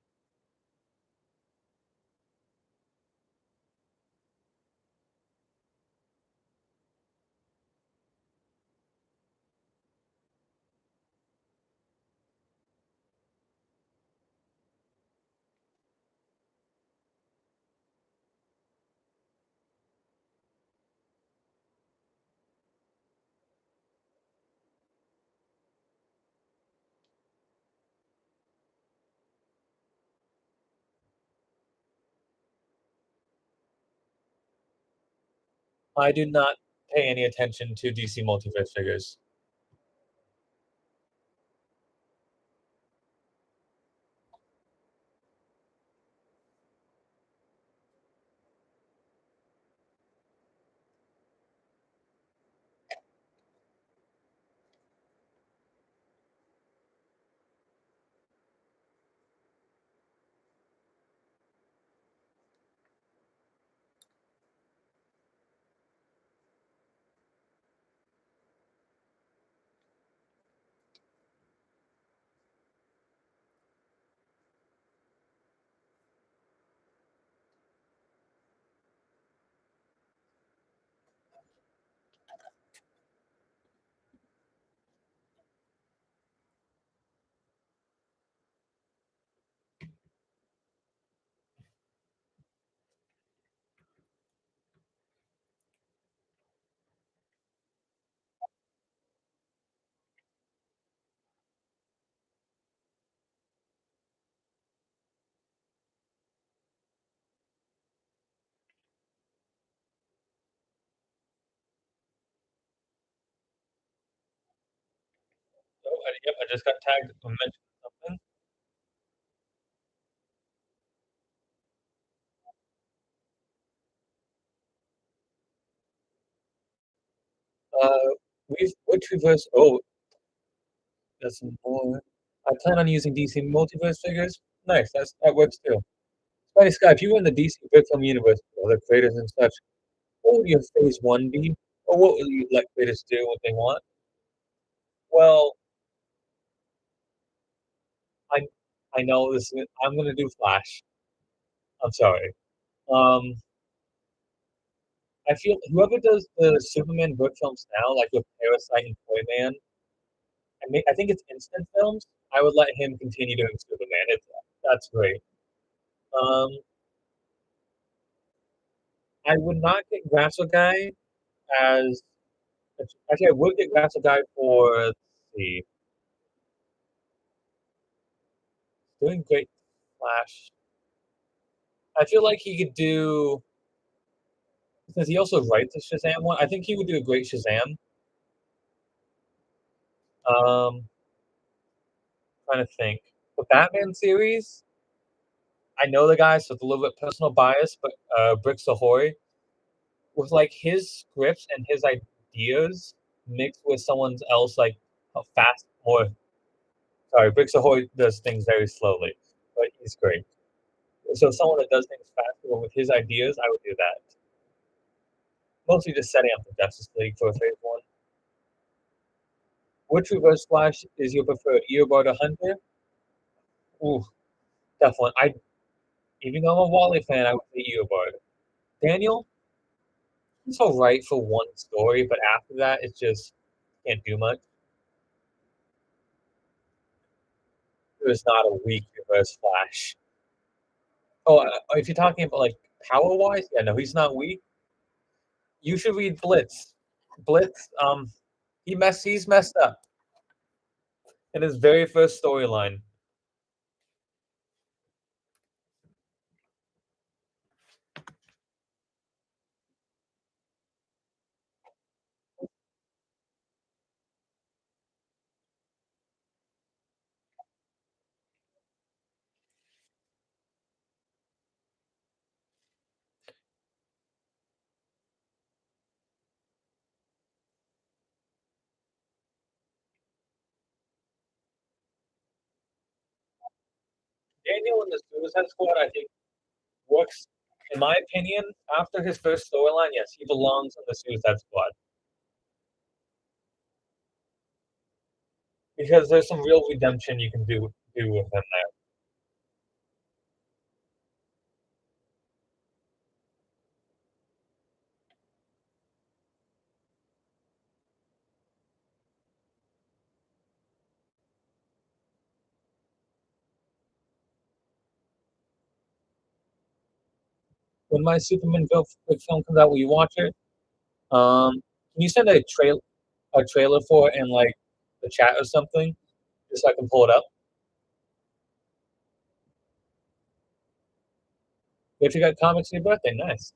I do not pay any attention to DC Multiverse figures. So, yep, I just got tagged to mention something. Uh, which reverse? Oh, that's more. I plan on using DC Multiverse figures. Nice, that works too. Spider Sky, if you were in the DC Film universe with other creators and such, what would your phase one be? Or what would you let creators do what they want? Well, I I know this. I'm gonna do Flash. I'm sorry. Um, I feel whoever does the Superman book films now, like with Parasite and Toyman, I think it's Instant Films. I would let him continue doing Superman. That's great. Um, I would not get Grasso Guy as actually I would get Grasso Guy for let's see, doing great Flash. I feel like he could do since he also writes the Shazam one. I think he would do a great Shazam. Trying to think. The Batman series, I know the guy, so it's a little bit personal bias, but Bricks Ahoy with like his scripts and his ideas mixed with someone else like a fast more sorry, Bricks Ahoy does things very slowly, but he's great. So someone that does things faster but with his ideas, I would do that. Mostly just setting up the Justice League for phase one. Which Reverse Flash is your preferred, Eobard or Hunter? Ooh, definitely. Even though I'm a Wally fan, I would say Eobard. Daniel, he's all right for one story, but after that, it's just can't do much. There's not a weak Reverse Flash. Oh, if you're talking about like power wise, yeah, no, he's not weak. You should read Blitz. Blitz, he's messed up in his very first storyline. Daniel in the Suicide Squad, I think, works In my opinion, after his first storyline, yes, he belongs in the Suicide Squad because there's some real redemption you can do with him there. When my film comes out, will you watch it? Can you send a trailer for it in like the chat or something, just so I can pull it up? If you got comics for your birthday, nice.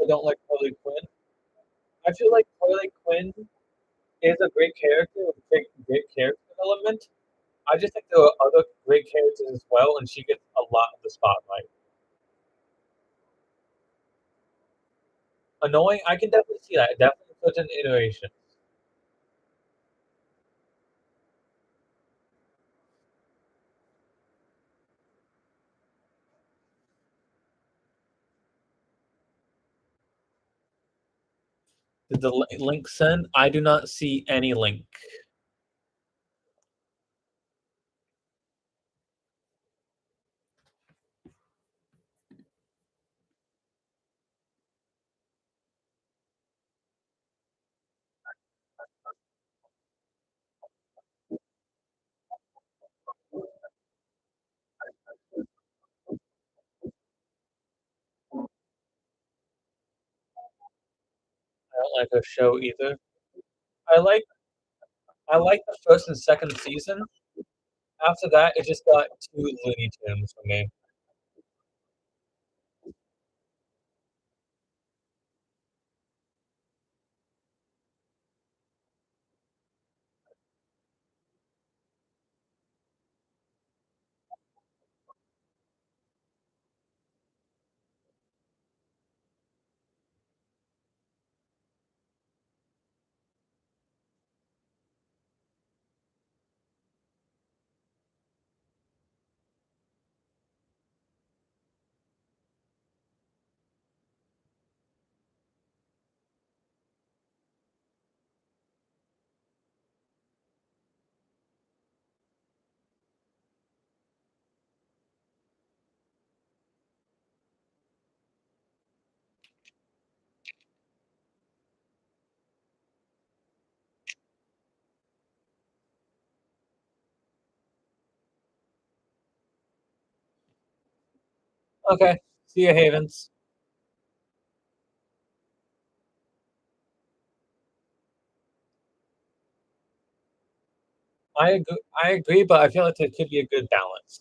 I don't like Harley Quinn. I feel like Harley Quinn is a great character with great character development. I just think there are other great characters as well, and she gets a lot of the spotlight. Annoying, I can definitely see that. Definitely certain iteration. Did the link send? I do not see any link. I don't like her show either. I like I like the first and second season. After that, it just got too Looney Tunes for me. Okay, see you, Havens. I agree, but I feel like there could be a good balance.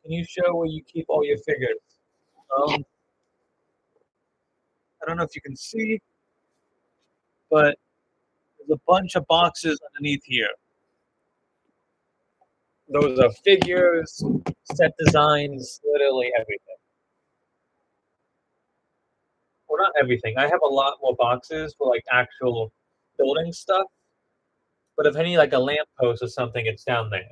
Can you show where you keep all your figures? Um, I don't know if you can see, but there's a bunch of boxes underneath here. Those are figures, set designs, literally everything. Well, not everything. I have a lot more boxes for like actual building stuff. But if any like a lamppost or something, it's down there.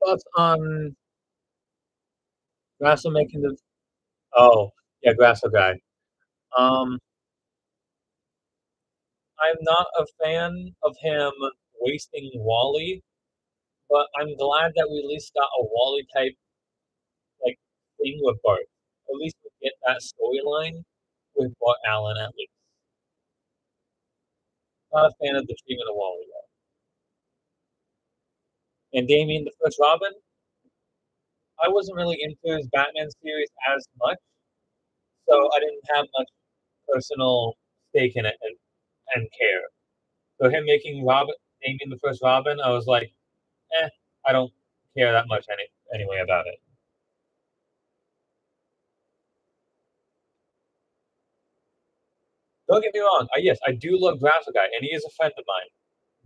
thoughts on Grasso making the Oh, yeah, Grasso guy. Um, I'm not a fan of him wasting Wally, but I'm glad that we at least got a Wally type, like, thing with Bart. At least we get that storyline with Bart Allen at least. Not a fan of the treatment of Wally, though. And Damian the First Robin, I wasn't really into his Batman series as much, so I didn't have much personal stake in it and care. So him making Robin Damian the First Robin, I was like, "Eh, I don't care that much anyway about it." Don't get me wrong, yes, I do love Grasso Guy, and he is a friend of mine,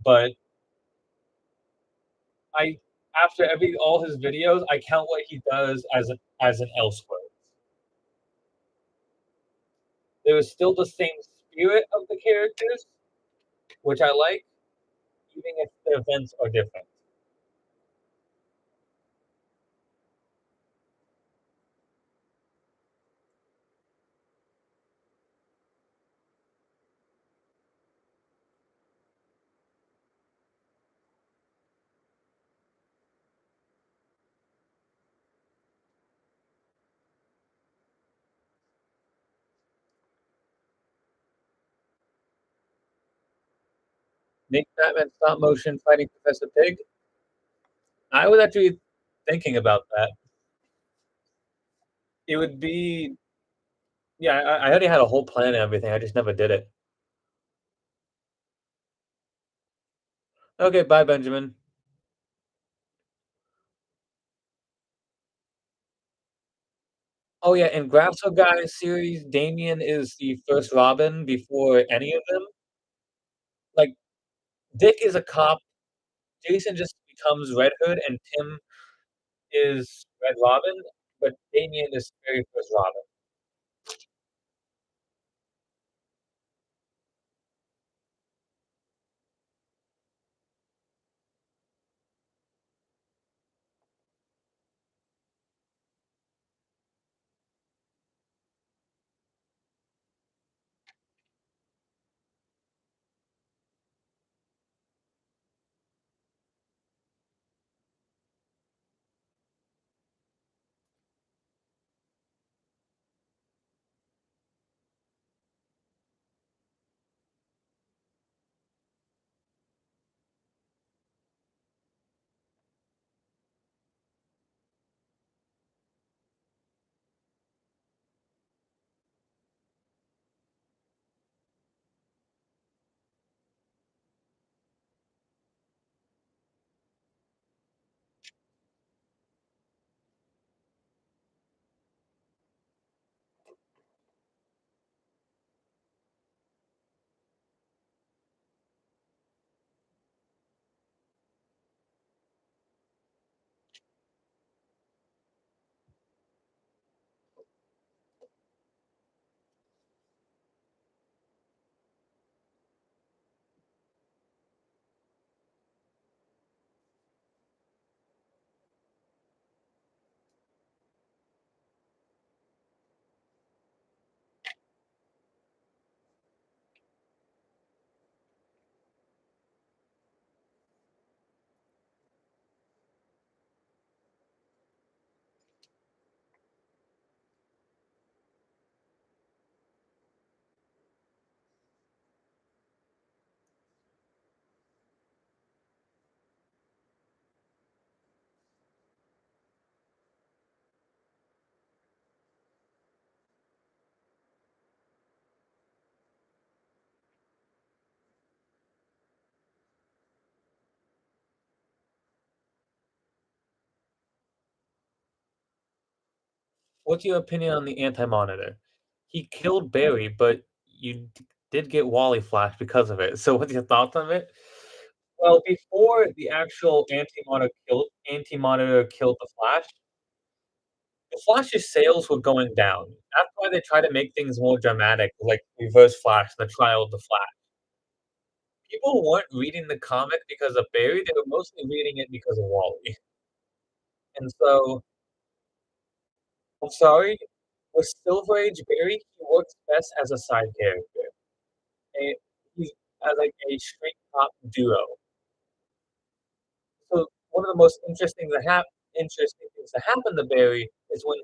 but I after every all his videos, I count what he does as an Elseworlds. There is still the same spirit of the characters, which I like, even if the events are different. Make Batman stop motion fighting Professor Pig? I was actually thinking about that. It would be yeah, I already had a whole plan and everything, I just never did it. Okay, bye, Benjamin. Oh, yeah, in Grasso Guy series, Damian is the first Robin before any of them. Like, Dick is a cop, Jason just becomes Red Hood, and Tim is Red Robin, but Damian is very first Robin. What's your opinion on the Anti-Monitor? He killed Barry, but you did get Wally Flash because of it, so what's your thoughts on it? Well, before the actual Anti-Monitor killed the Flash's sales were going down. That's why they try to make things more dramatic, like Reverse Flash, the trial of the Flash. People weren't reading the comic because of Barry, they were mostly reading it because of Wally. And so, I'm sorry, with Silver Age Barry, he works best as a side character. And he's like a straight top duo. So one of the most interesting things that happen to Barry is when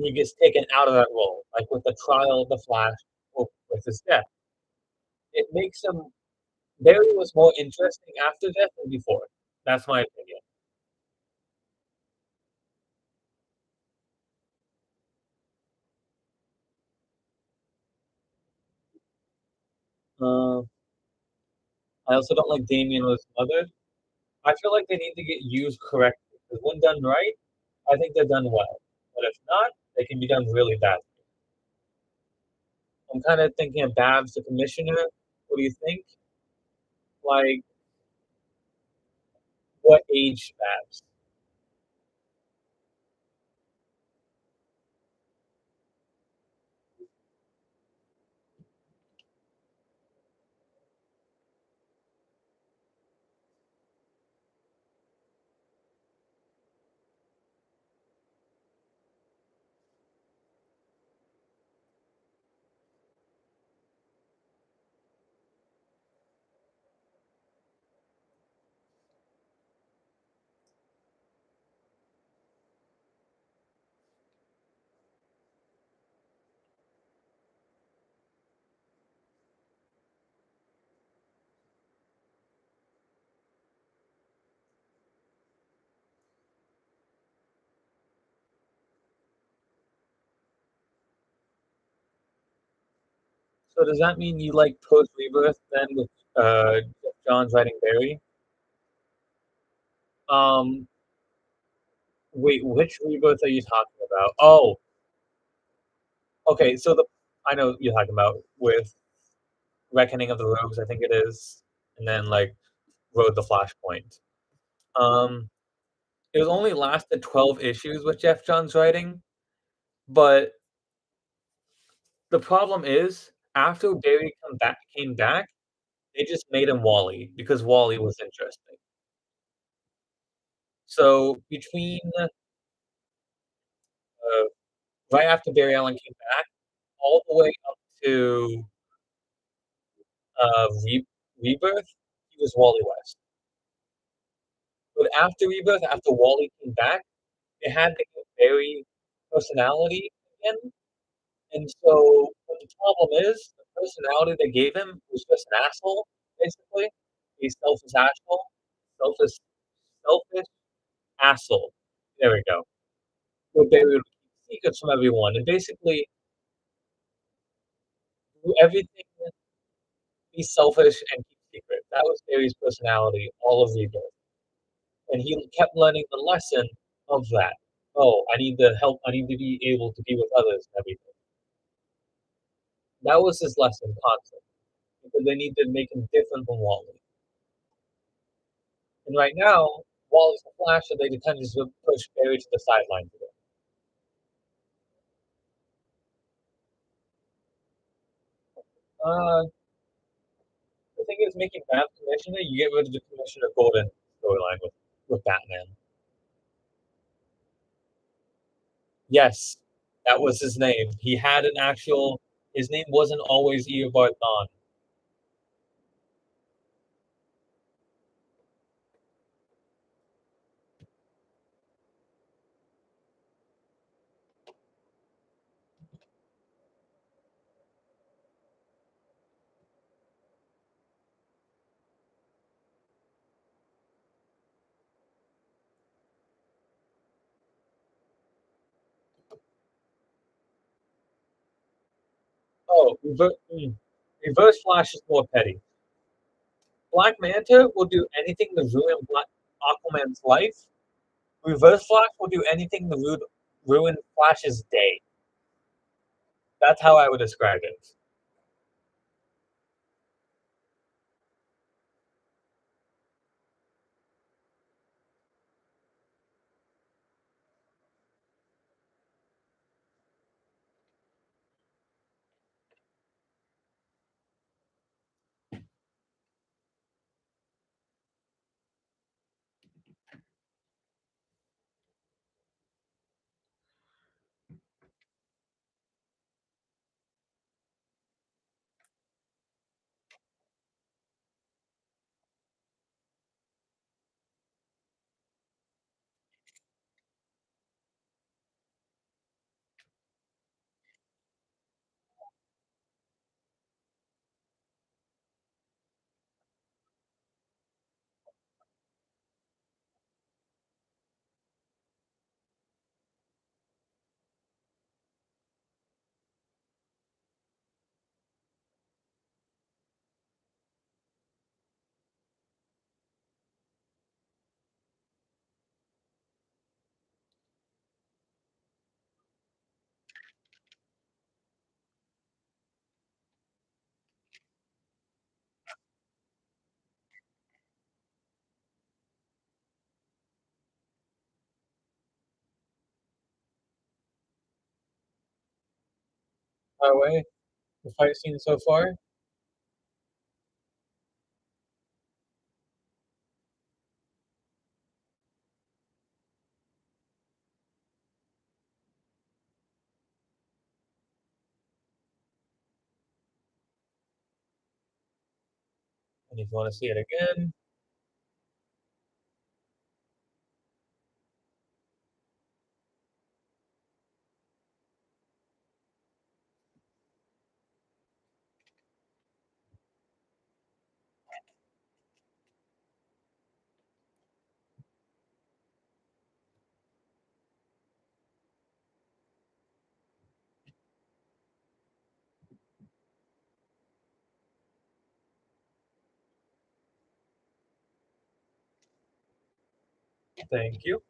he gets taken out of that role, like with the trial of the Flash or with his death. It makes him Barry was more interesting after death than before. That's my opinion. Uh, I also don't like Damian with his mother. I feel like they need to get used correctly because when done right, I think they're done well. But if not, they can be done really bad. I'm kind of thinking of Babs, the commissioner. What do you think? Like, what age Babs? So does that mean you like post Rebirth then with Jeff Johns writing Barry? Um, wait, which Rebirth are you talking about? Oh, okay. So the I know what you're talking about with Reckoning of the Rogues, I think it is, and then like Road the Flashpoint. Um, it was only lasted 12 issues with Jeff Johns writing, but the problem is after Barry came back, they just made him Wally because Wally was interesting. So between right after Barry Allen came back, all the way up to Rebirth, he was Wally West. But after Rebirth, after Wally came back, they had to give Barry personality again. And so, but the problem is, the personality they gave him was just an asshole, basically. He's selfish asshole, selfish, selfish asshole. There we go. Where Barry would keep secrets from everyone and basically do everything, be selfish and keep secrets. That was Barry's personality all of Rebirth. And he kept learning the lesson of that. Oh, I need to help. I need to be able to be with others and everything. That was his lesson constantly because they need to make him different from Wally. And right now, Wally's the Flash, so they kind of just push Barry to the sidelines again. Uh, the thing is, making Bat Commissioner, you get rid of the Commissioner Gordon storyline with Batman. Yes, that was his name. He had an actual. His name wasn't always Eobard Thawne. Oh, Reverse Flash is more petty. Black Manta will do anything to ruin Aquaman's life. Reverse Flash will do anything to ruin Flash's day. That's how I would describe it. Highway, the fight scene so far. And if you want to see it again, thank you. What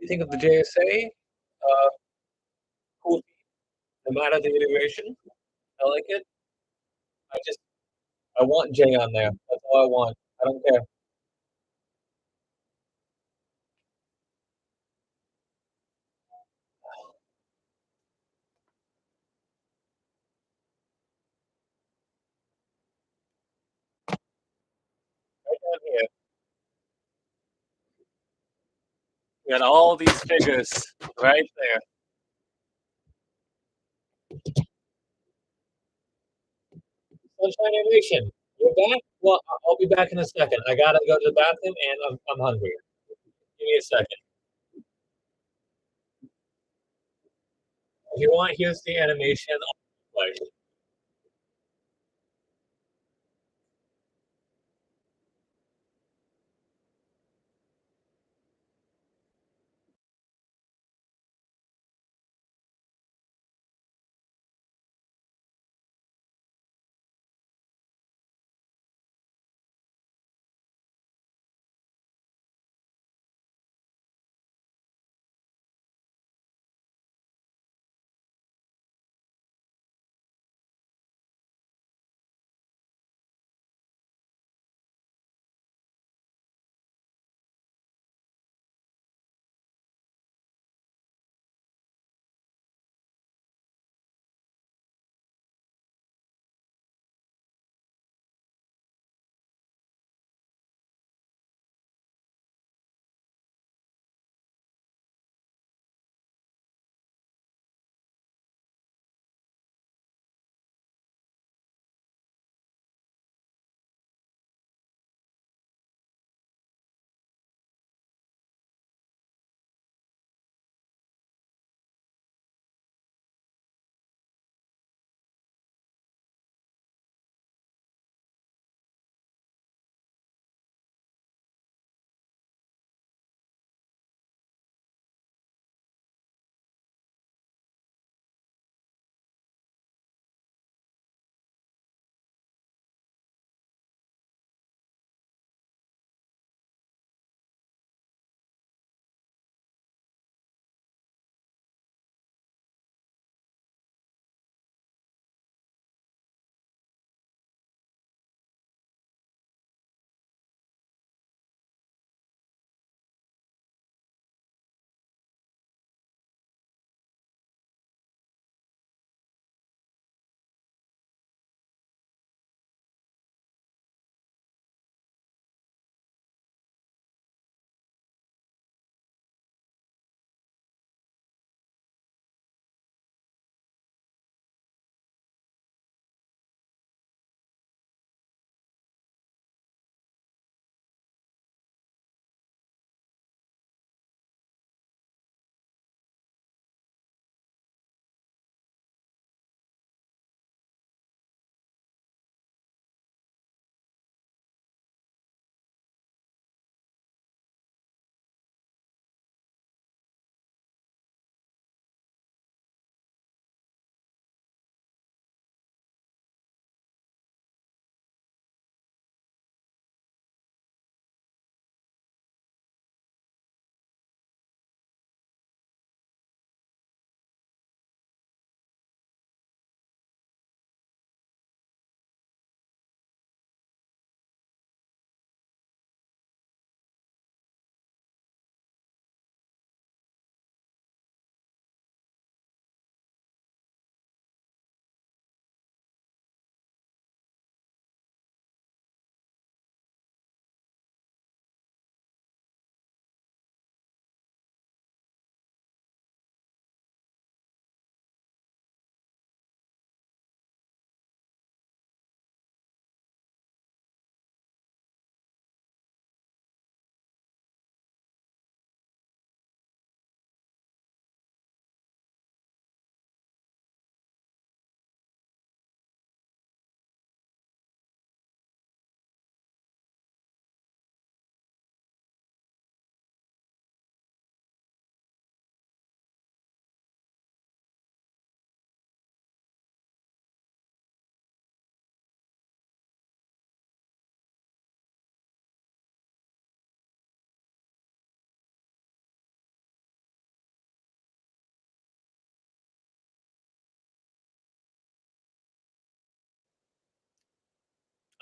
do you think of the JSA? Cool, no matter the iteration. I like it. I just I want Jay on there. That's all I want. I don't care. We got all these figures right there. Sunshine Animation, you're back? Well, I'll be back in a second. I gotta go to the bathroom and I'm hungry. Give me a second. If you want, here's the animation. Like,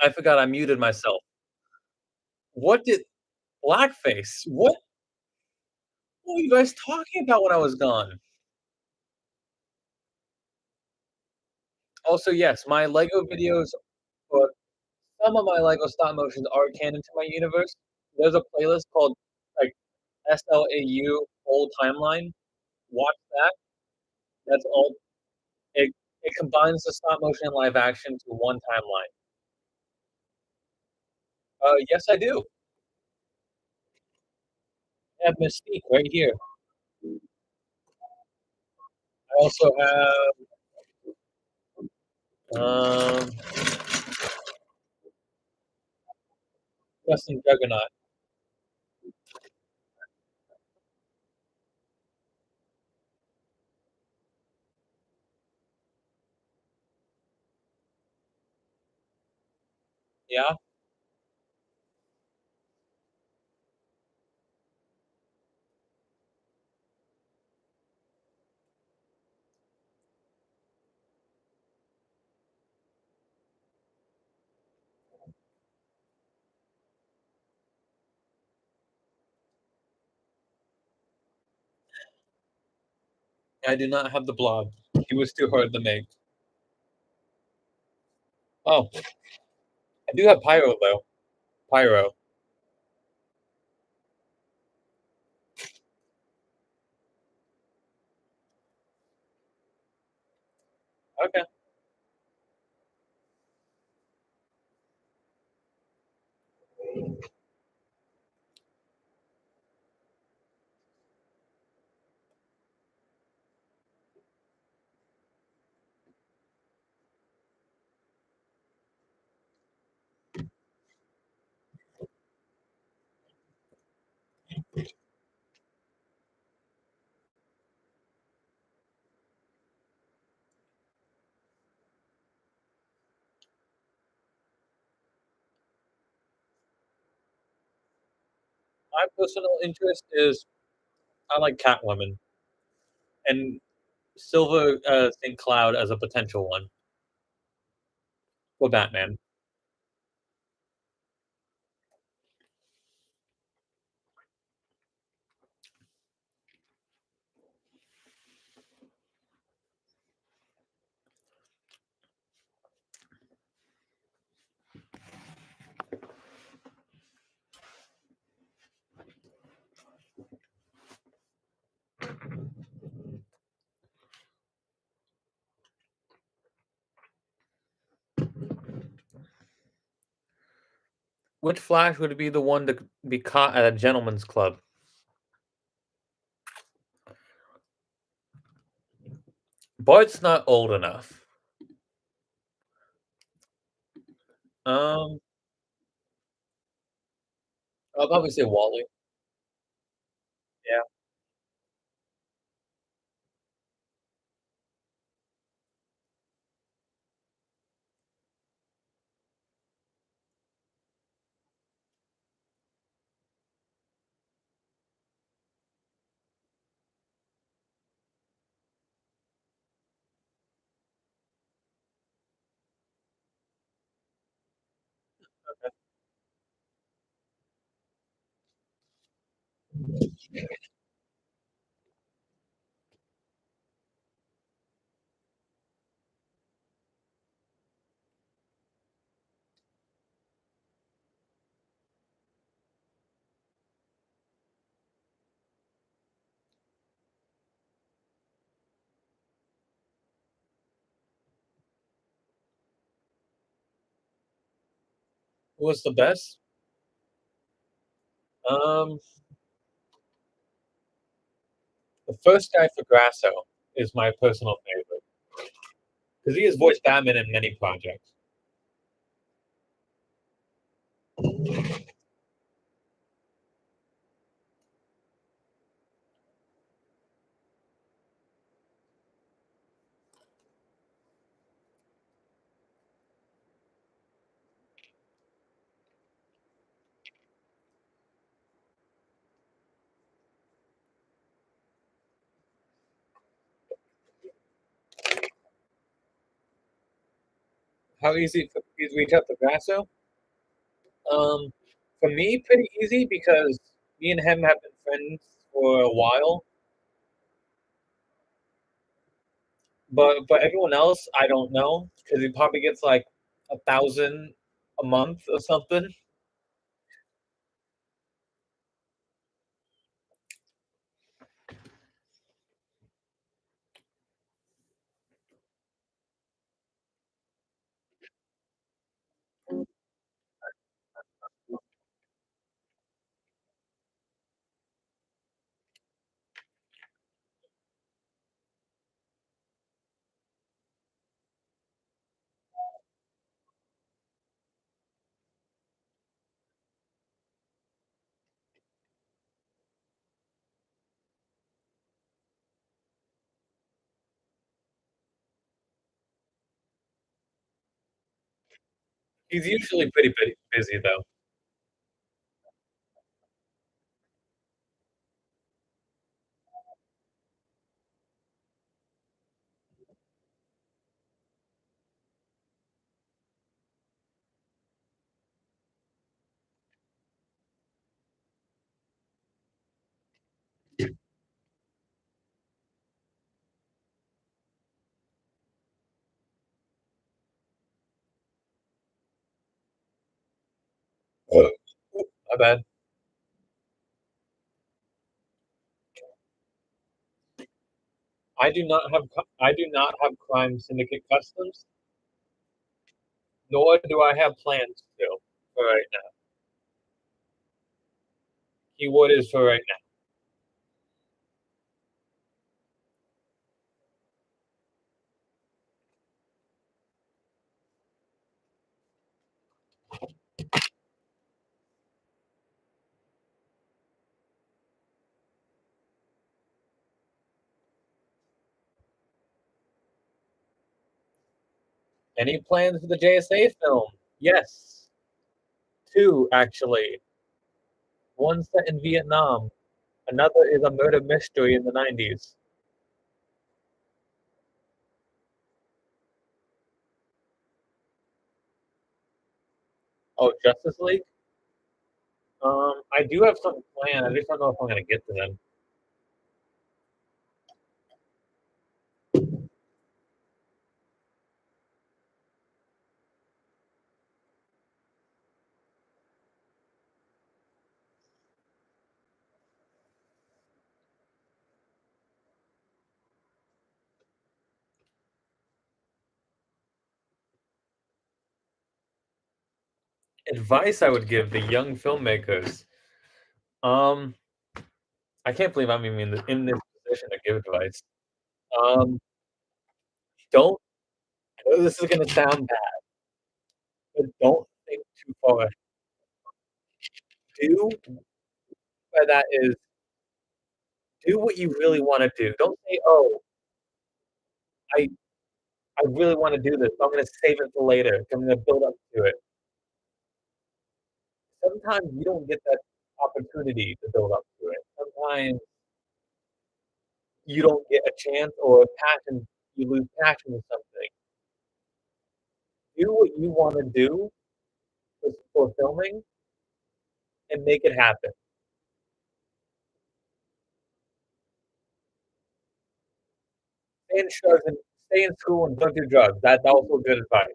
I forgot I muted myself. What did blackface? What were you guys talking about when I was gone? Also, yes, my Lego videos or some of my Lego stop motions are canon to my universe. There's a playlist called like SLAU whole timeline. Watch that. That's all. It combines the stop motion and live action to one timeline. Yes, I do. I have Mystique right here. I also have um, Custom Juggernaut. Yeah, I do not have the blob. He was too hard to make. Oh, I do have Pyro though. Pyro. Okay. My personal interest is I like Catwoman and Silver St. Cloud as a potential one for Batman. Which Flash would be the one to be caught at a gentleman's club? Bart's not old enough. Um, I'll probably say Wally. Yeah. Who was the best? Um, the first guy for Grasso is my personal favorite because he has voiced Batman in many projects. How easy for you to reach out to Grasso? Um, for me, pretty easy because me and him have been friends for a while. But everyone else, I don't know because he probably gets like 1,000 a month or something. He's usually pretty busy, though. Oop, my bad. I do not have Crime Syndicate Customs, nor do I have plans to for right now. Keyword is for right now. Any plans for the JSA film? Yes, 2 actually. One set in Vietnam, another is a murder mystery in the '90s. Oh, Justice League? I do have something planned, I just don't know if I'm gonna get to them. Advice I would give the young filmmakers. Um, I can't believe I'm even in this position to give advice. Um, don't I know this is gonna sound bad, but don't think too far ahead. Do by that is do what you really wanna do. Don't say, "Oh, I I really wanna do this, but I'm gonna save it for later. I'm gonna build up to it." Sometimes you don't get that opportunity to build up to it. Sometimes you don't get a chance or a passion you lose passion in something. Do what you wanna do for filming and make it happen. Stay in drugs and stay in school and don't do drugs. That's also good advice.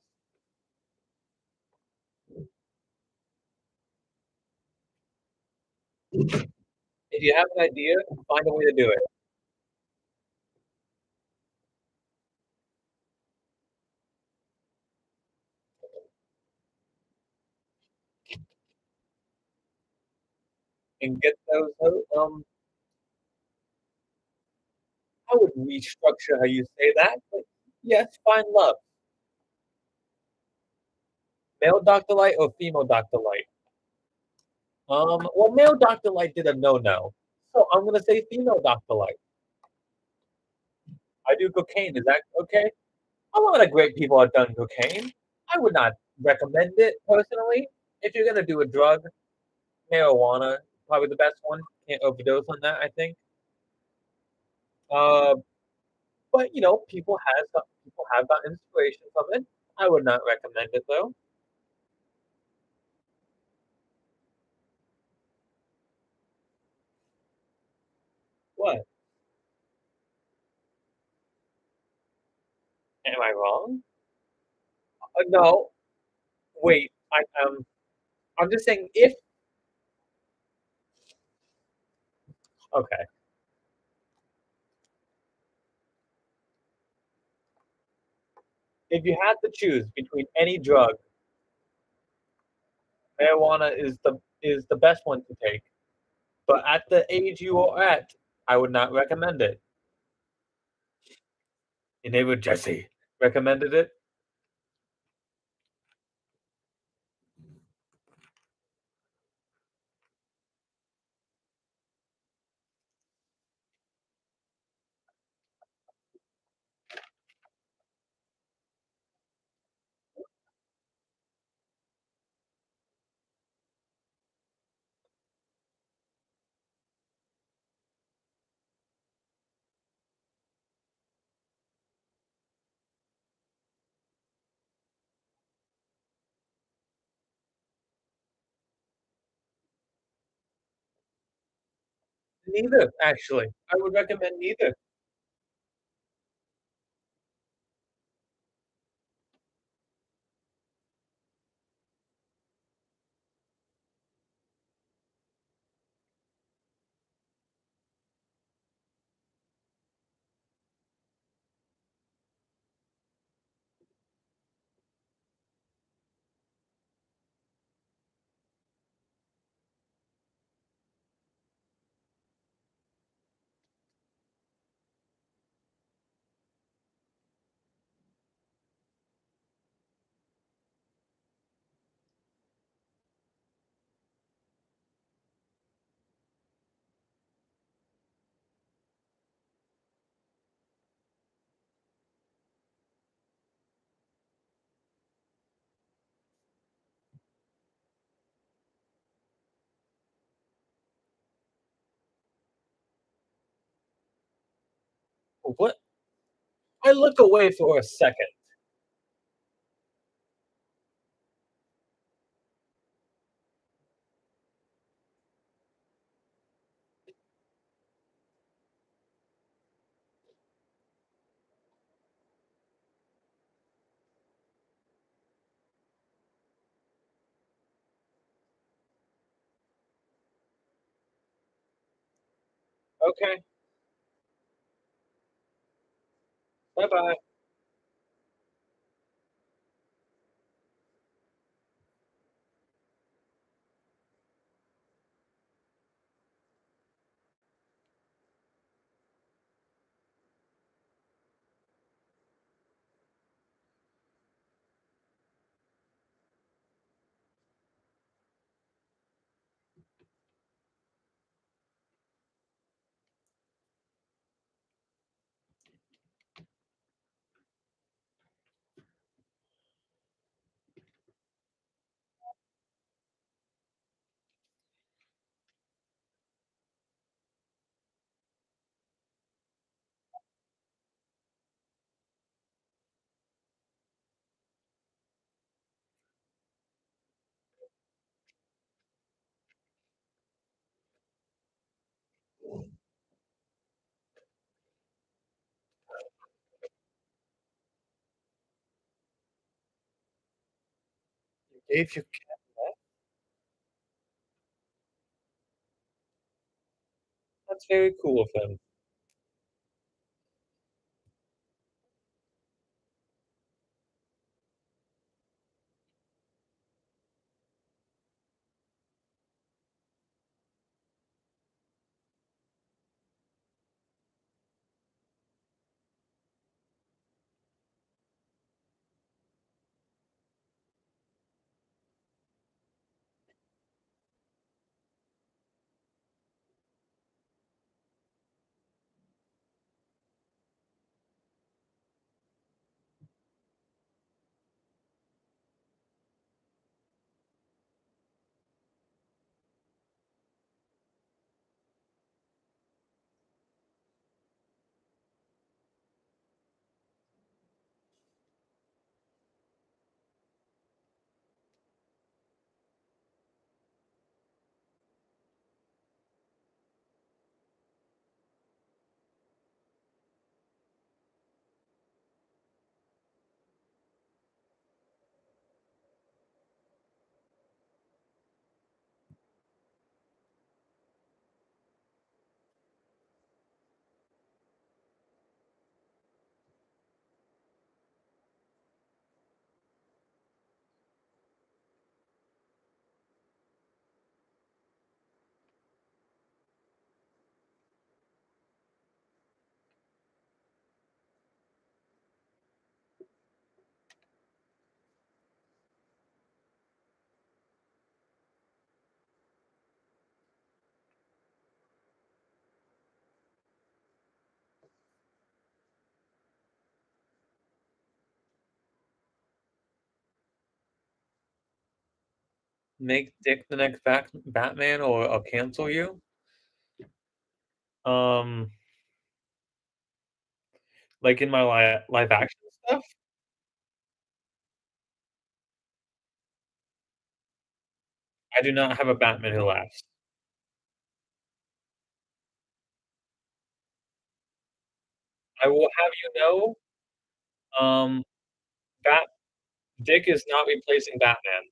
If you have an idea, find a way to do it and get I would restructure how you say that, but yes, find love. Male Dr. Light or female Dr. Light? Well, male Dr. Light did a no-no, so I'm gonna say female Dr. Light. I do cocaine, is that okay? A lot of great people have done cocaine. I would not recommend it personally. If you're gonna do a drug, marijuana, probably the best one. Can't overdose on that, I think. Uh, but people have got inspiration from it. I would not recommend it though. What? Am I wrong? No. Wait. I'm just saying okay. If you had to choose between any drug, marijuana is the best one to take. But at the age you are at, I would not recommend it. Your neighbor Jesse recommended it. Neither, actually. I would recommend neither. What? I look away for a second. Okay, bye-bye. Gave your cat that? That's very cool of him. Make Dick the next Batman, or I'll cancel you? Um, like in my live action stuff? I do not have a Batman Who Laughs. I will have you know, um, Bat Dick is not replacing Batman.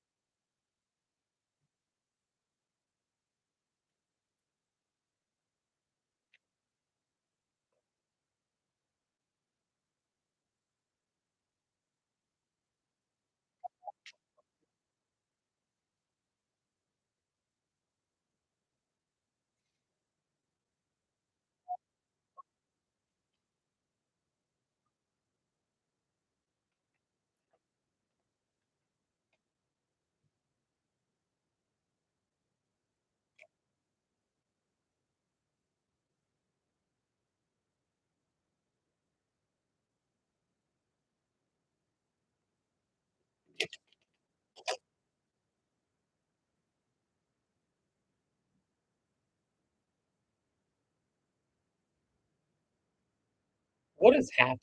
What is happening?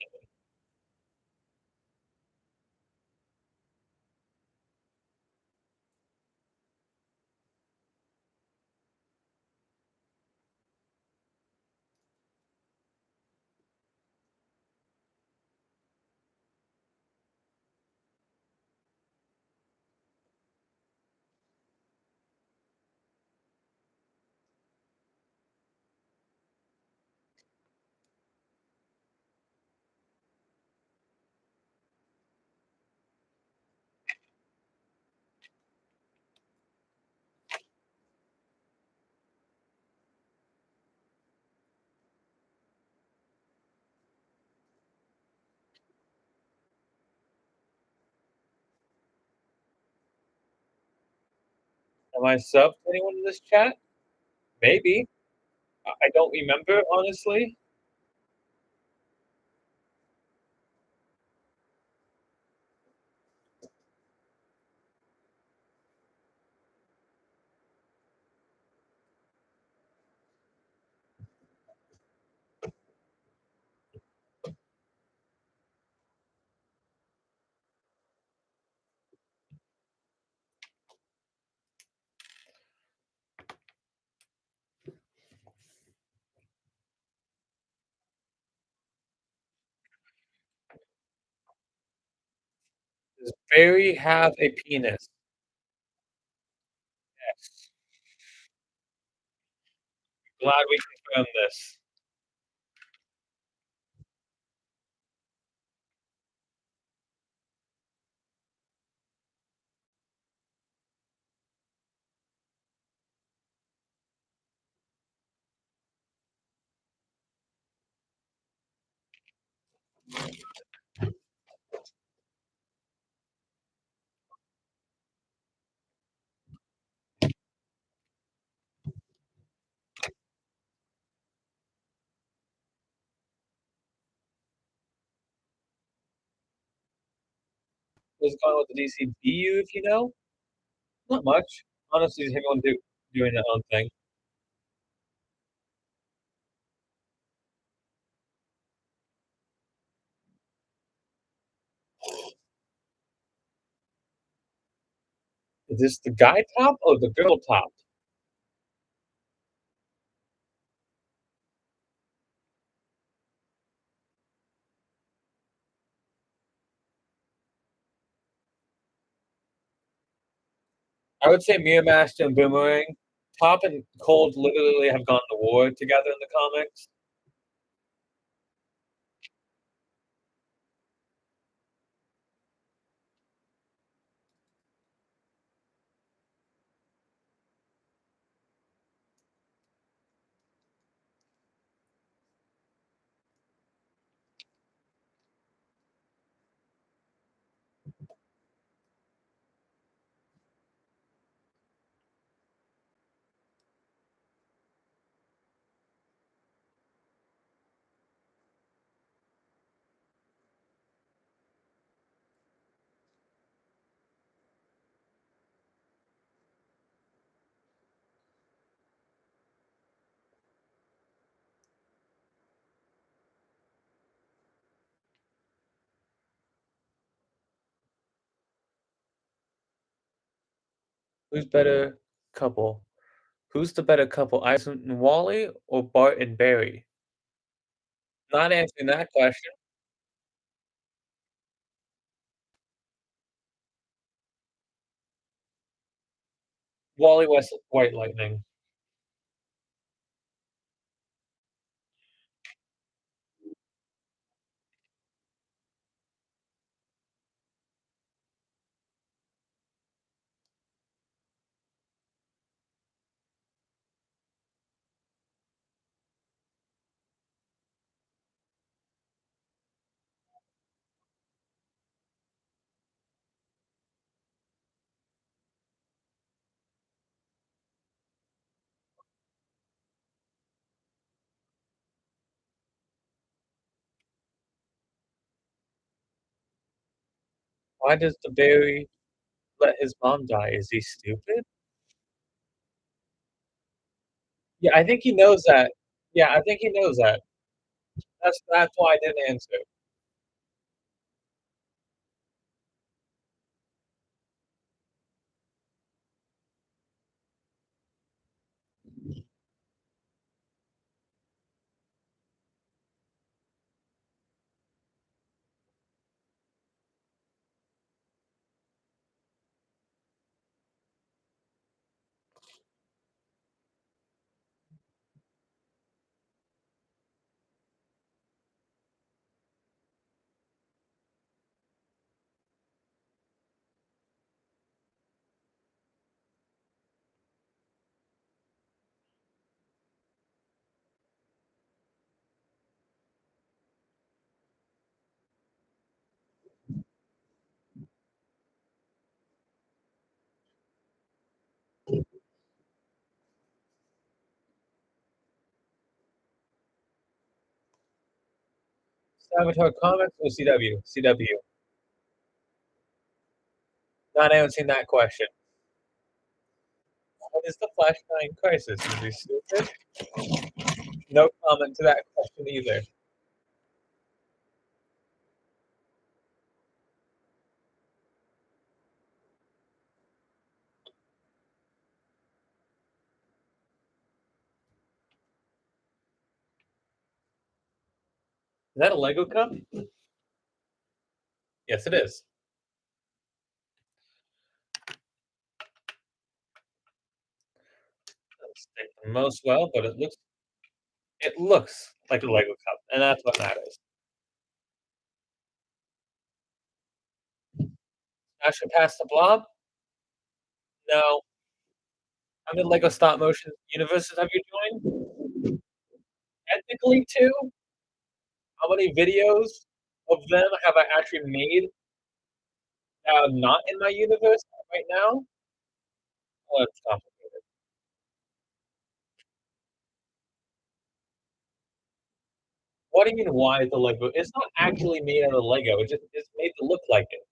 Am I sub to anyone in this chat? Maybe. I don't remember, honestly. Does Barry have a penis? Yes. Glad we confirmed this. What's going on with the DCBU, if you know? Not much. Honestly, just everyone doing their own thing. Is this the guy top or the girl top? I would say Mirror Master and Boomerang. Top and Cold literally have gone to war together in the comics. Who's better couple? Who's the better couple, Ison and Wally or Bart and Barry? Not answering that question. Wally West White Lightning. Why does the Barry let his mom die? Is he stupid? Yeah, I think he knows that. Yeah, I think he knows that. That's why I didn't answer. Avatar Comics or CW? CW. Not answering that question. What is the Flashpoint Crisis? Is he stupid? No comment to that question either. Is that a Lego cup? Yes, it is. Doesn't stick the most well, but it looks like a Lego cup, and that's what matters. I should pass the blob? No. How many Lego stop motion universes have you joined? Technically two. How many videos of them have I actually made that are not in my universe right now? Well, that's complicated. What do you mean, why is the Lego? It's not actually made out of Lego. It's made to look like it.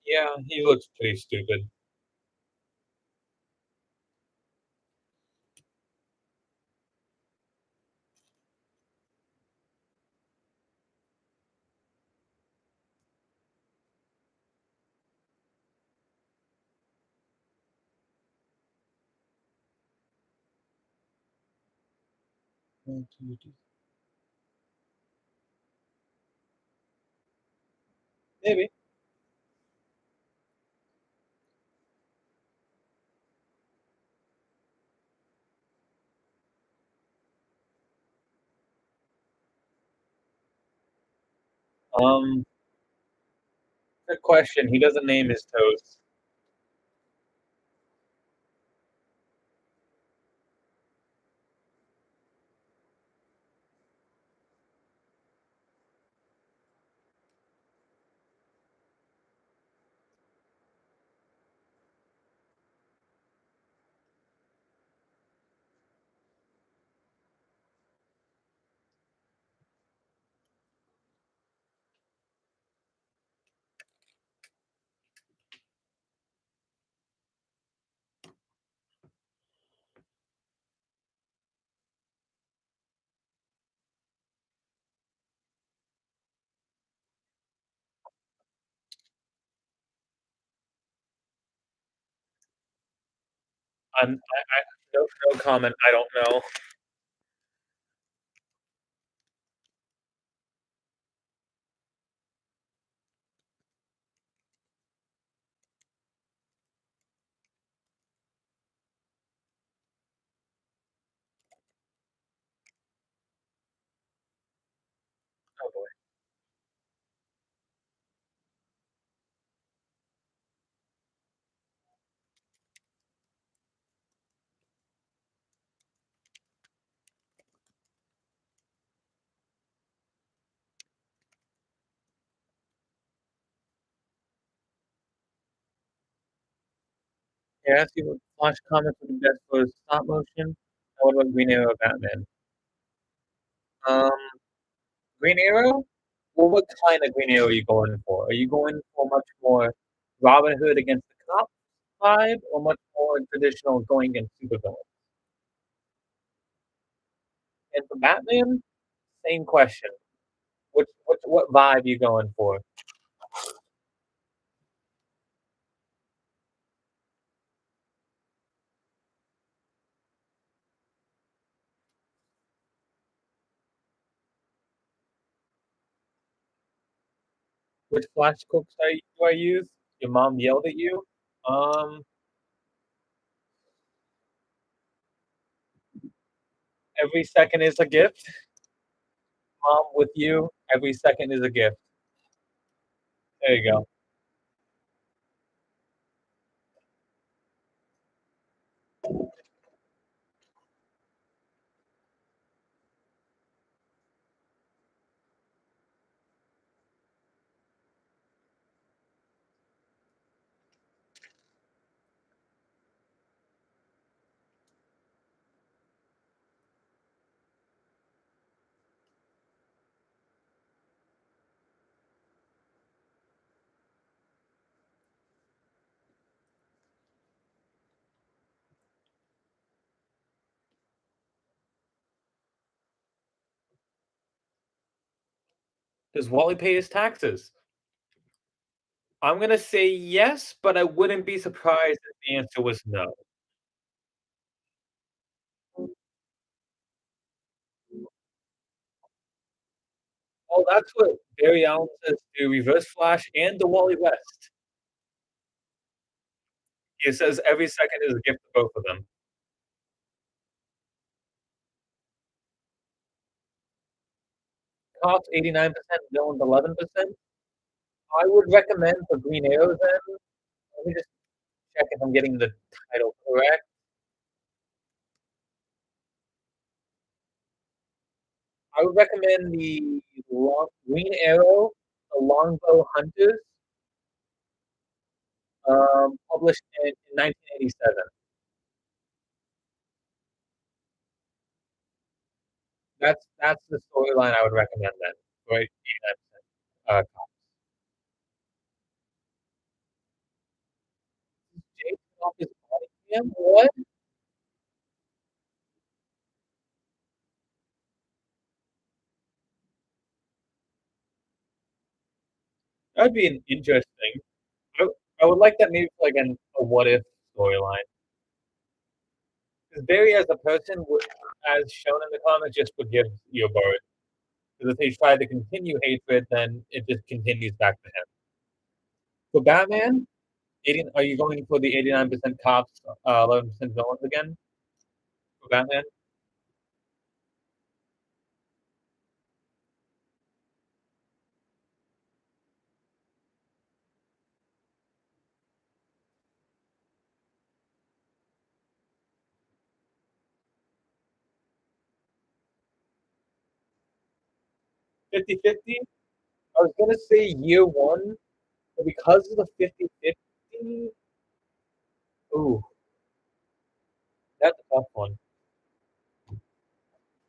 Yeah, he looks pretty stupid. Maybe. Um, Good question. He doesn't name his toes. I no comment, I don't know. Oh, boy. Can I ask you what Flash comics would be best for stop motion? And what about Green Arrow, Batman? Um, Green Arrow? Well, what kind of Green Arrow are you going for? Are you going for much more Robin Hood against the cops vibe, or much more traditional going against supervillains? And for Batman, same question. What vibe you going for? Which Flash cooks do I use? Your mom yelled at you? Um, every second is a gift. Mom with you, every second is a gift. There you go. Does Wally pay his taxes? I'm gonna say yes, but I wouldn't be surprised if the answer was no. Well, that's what Barry Allen says to Reverse Flash and the Wally West. He says every second is a gift to both of them. Cops 89%, villains 11%. I would recommend for Green Arrow then, let me just check if I'm getting the title correct. I would recommend the Green Arrow, The Longbow Hunters, published in 1987. That's the storyline I would recommend then, right? 89%. Jason off his body cam? What? That'd be an interesting. I I would like that maybe for like a what if storyline. Because Barry as a person would, as shown in the comics, just forgives Eobard. Because if they try to continue hatred, then it just continues back to him. For Batman, 80, are you going for the 89% cops, 11% villains again? For Batman? 50-50? I was gonna say year one, but because of the 50-50, ooh, that's a tough one.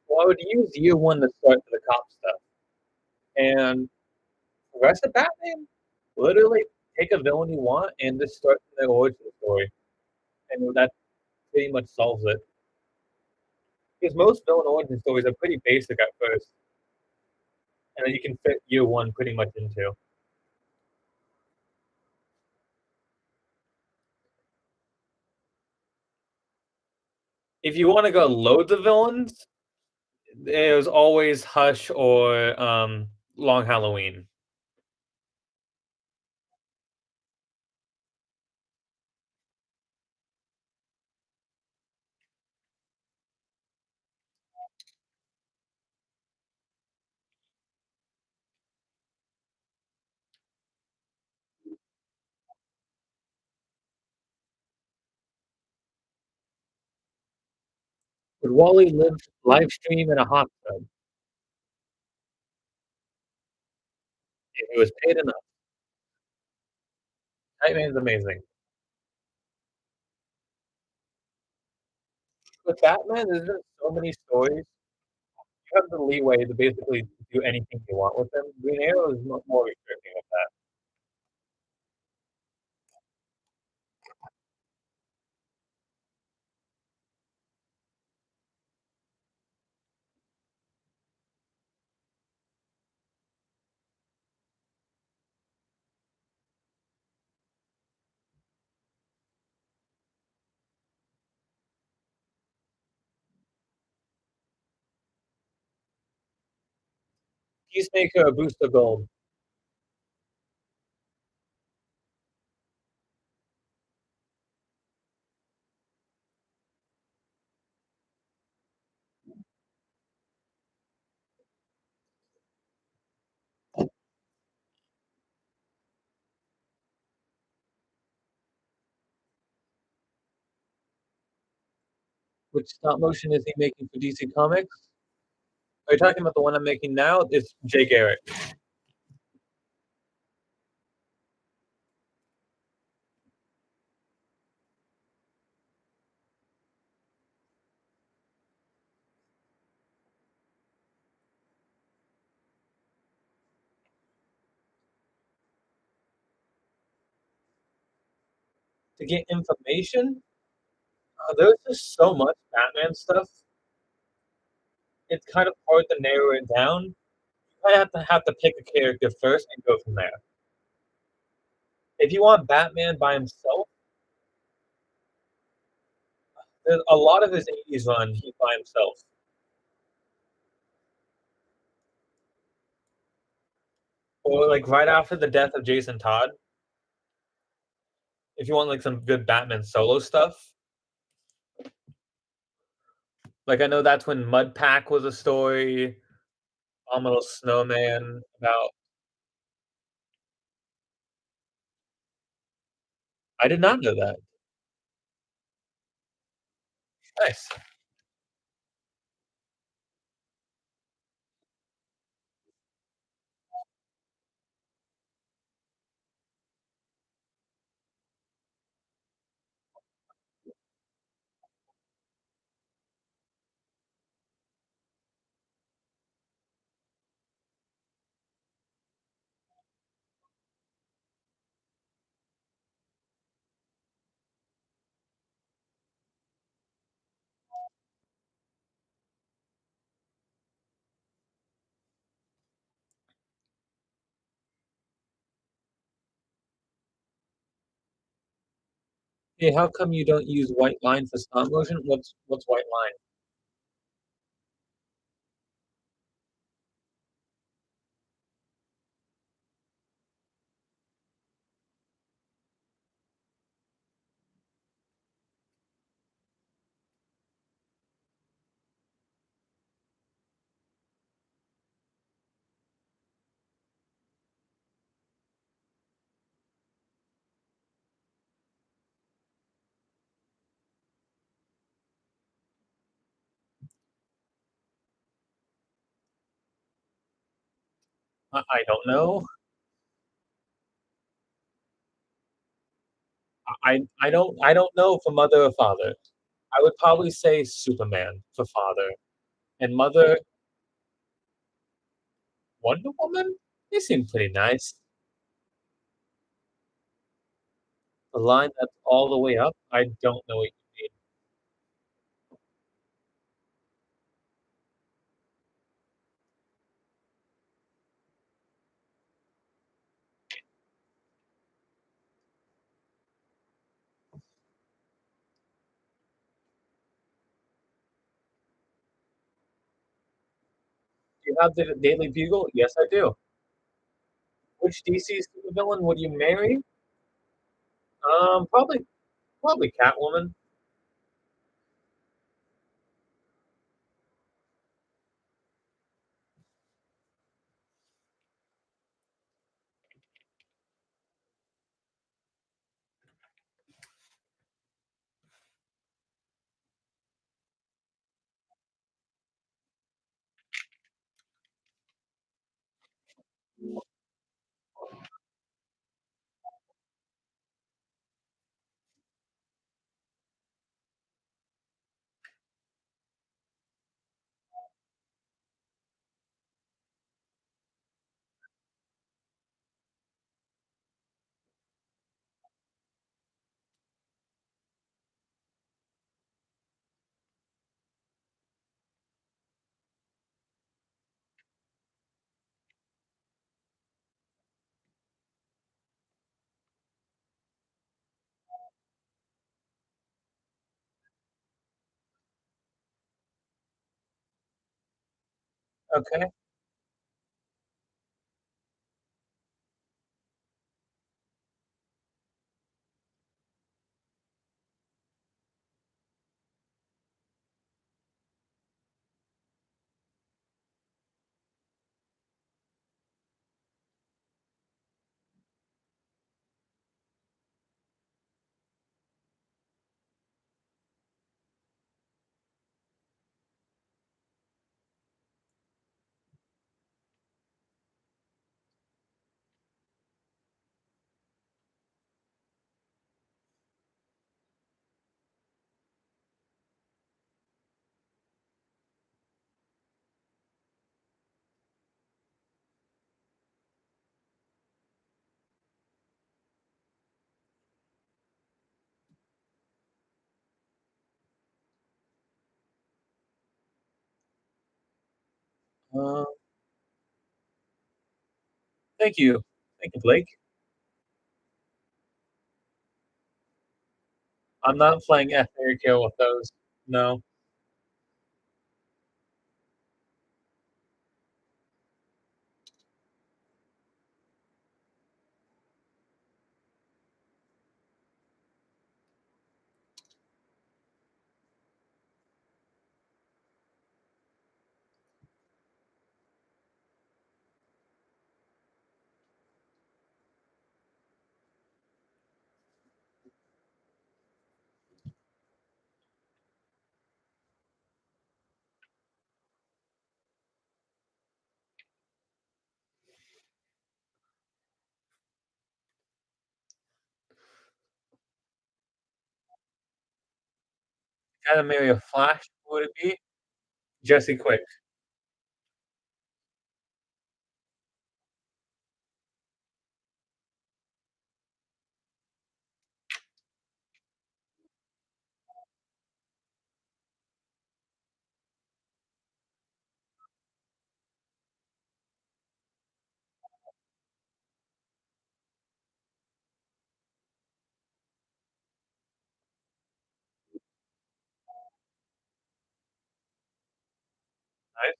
Well, I would use year one to start for the cop stuff. And the rest of Batman, literally take a villain you want and just start their origin story. And that pretty much solves it. Because most villain origin stories are pretty basic at first, and then you can fit year one pretty much into. If you wanna go loads of villains, it was always Hush or, Long Halloween. Would Wally live stream in a hot tub if he was paid enough? That man's amazing. With Batman, there's been so many stories. You have the leeway to basically do anything you want with them. Green Arrow is more restricting with that. Peacemaker or Booster Gold. Which stop motion is he making for DC Comics? Are you talking about the one I'm making now? It's Jay Garrick. To get information, there's just so much Batman stuff. It's kind of hard to narrow it down. You kind of have to pick a character first and go from there. If you want Batman by himself, there's a lot of his 80s run he's by himself. Or like right after the death of Jason Todd, if you want like some good Batman solo stuff. Like I know that's when Mud Pack was a story, Abominable Snowman about I did not know that. Nice. Hey, how come you don't use white line for stop motion? What's white line? I don't know. I don't know for mother or father. I would probably say Superman for father. And mother, Wonder Woman? They seem pretty nice. The line that's all the way up, I don't know what you mean. you have the Daily Bugle? Yes, I do. Which DC supervillain would you marry? Probably Catwoman. Okay. Uh, thank you. Thank you, Blake. I'm not playing F Fairy Tale with those. No. Gotta marry a Flash, who would it be? Jesse Quick. Nice.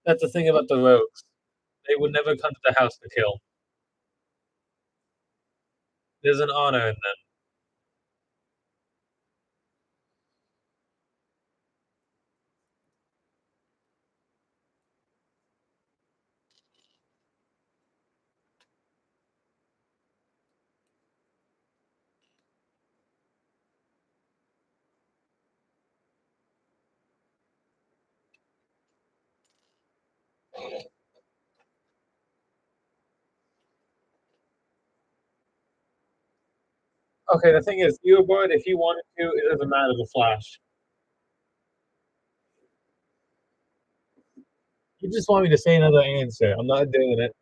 That's the thing about the rogues. They would never come to the house to kill. There's an honor in them. Okay, the thing is, Eobard, if he wanted to, it doesn't matter the Flash. You just want me to say another answer. I'm not doing it.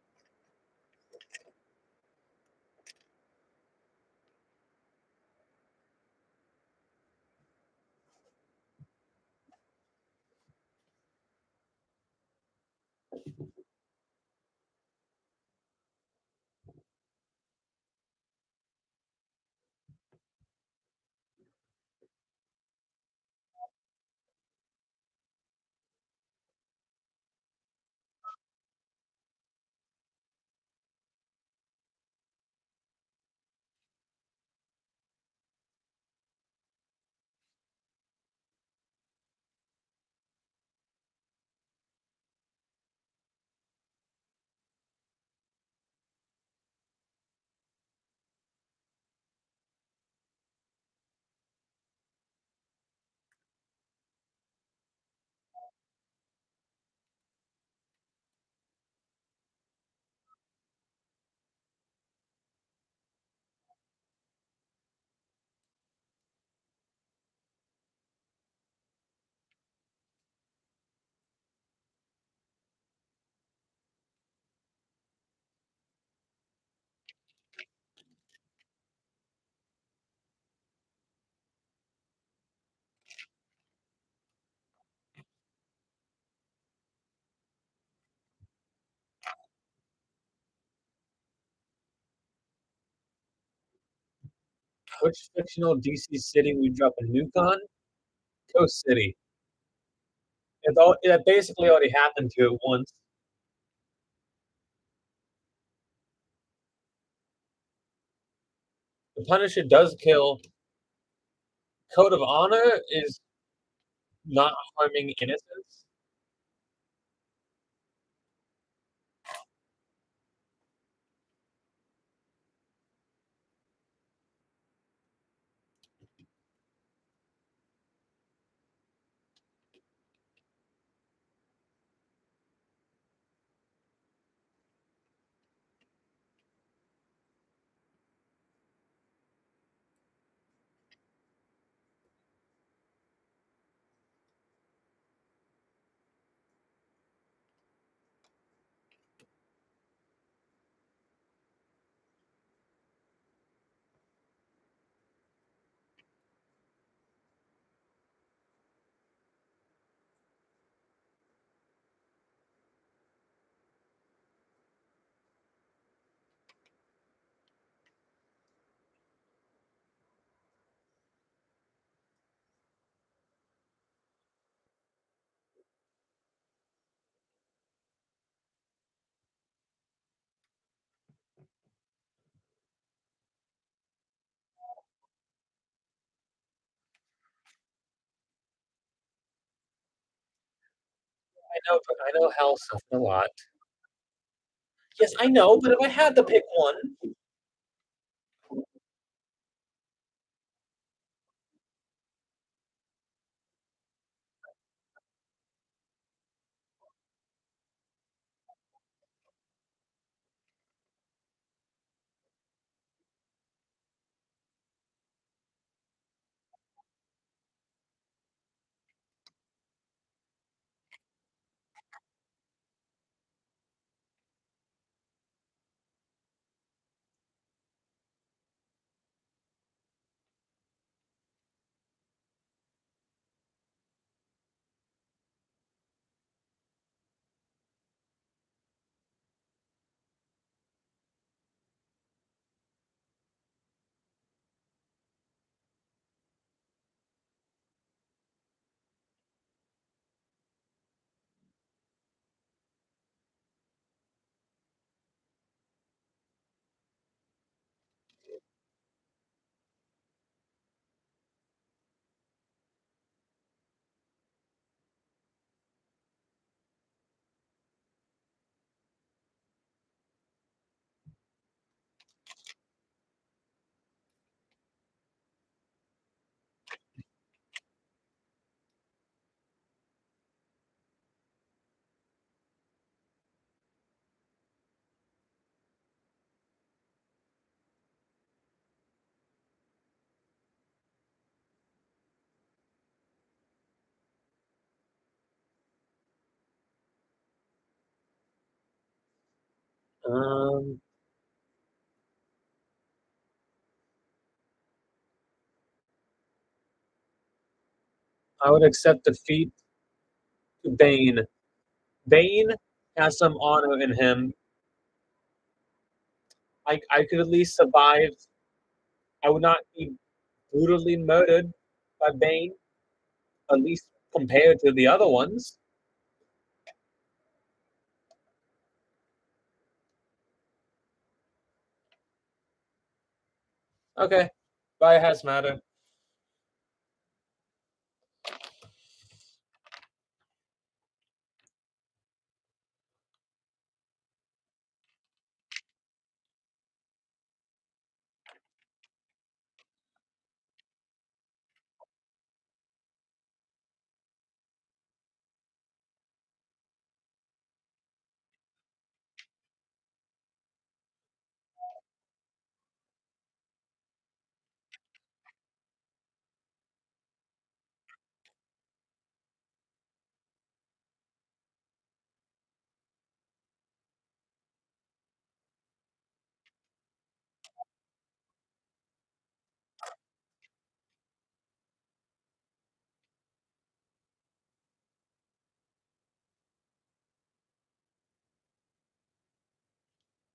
Which fictional DC city we drop a nuke on? Coast City. It basically already happened to it once. The Punisher does kill. Code of Honor is not harming innocents. I know Hell suffered a lot. Yes, I know, but if I had to pick one, Um, I would accept defeat to Bane. Bane has some honor in him. I could at least survive. I would not be brutally murdered by Bane, at least compared to the other ones. Okay, bye, Hazmatter.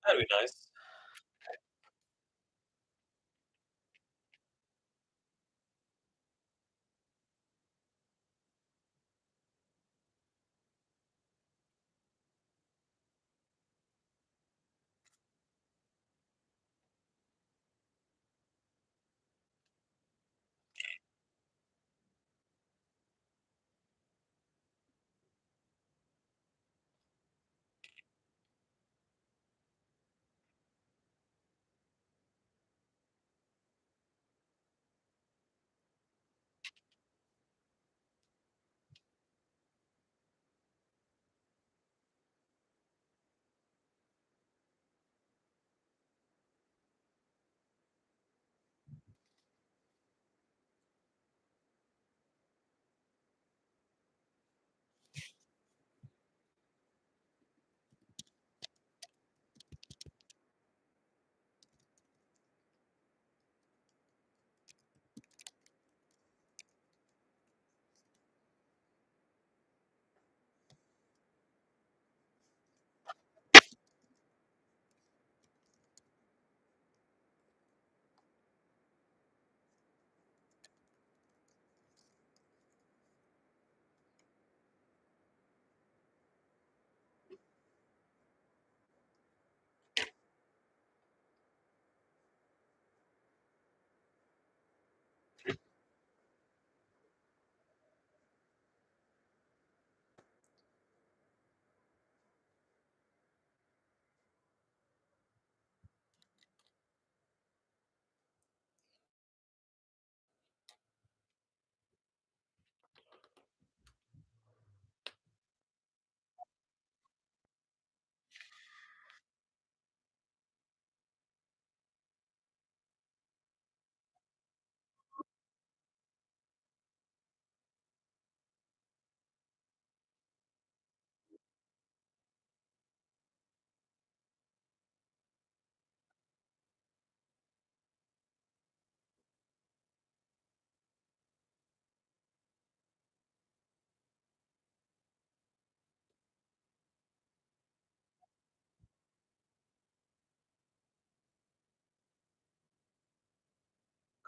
That'd be nice.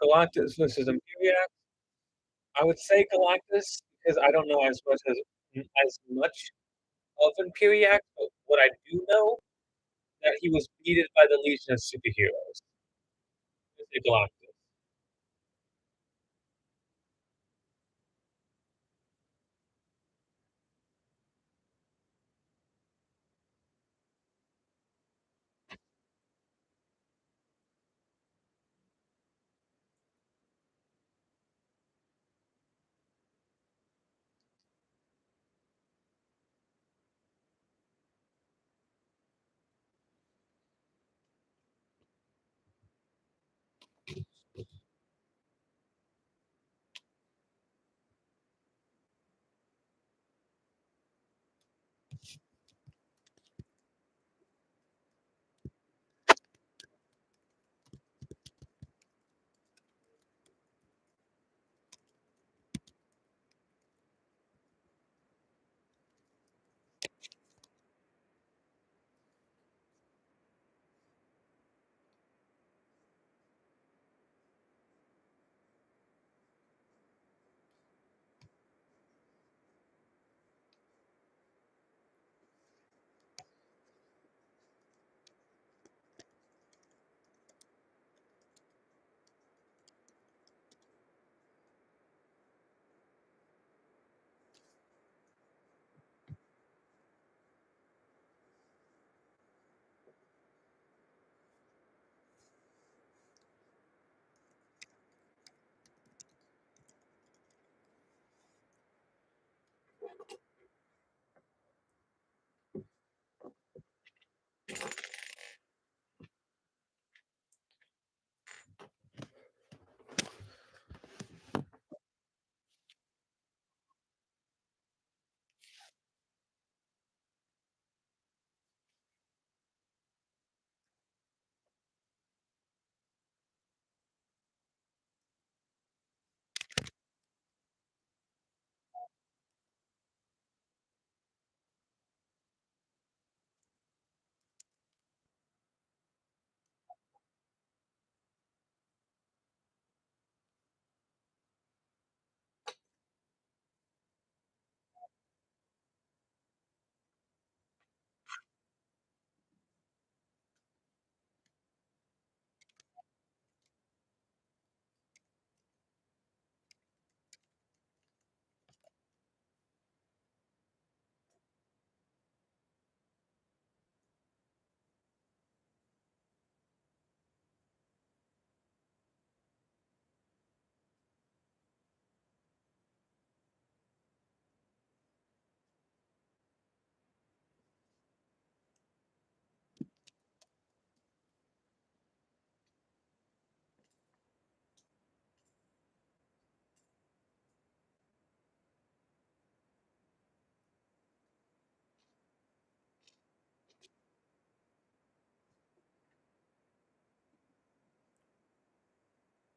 Galactus versus Imperiac. I would say Galactus because I don't know as much of Imperiac, but what I do know that he was beaten by the Legion of Superheroes. I'd say Galactus.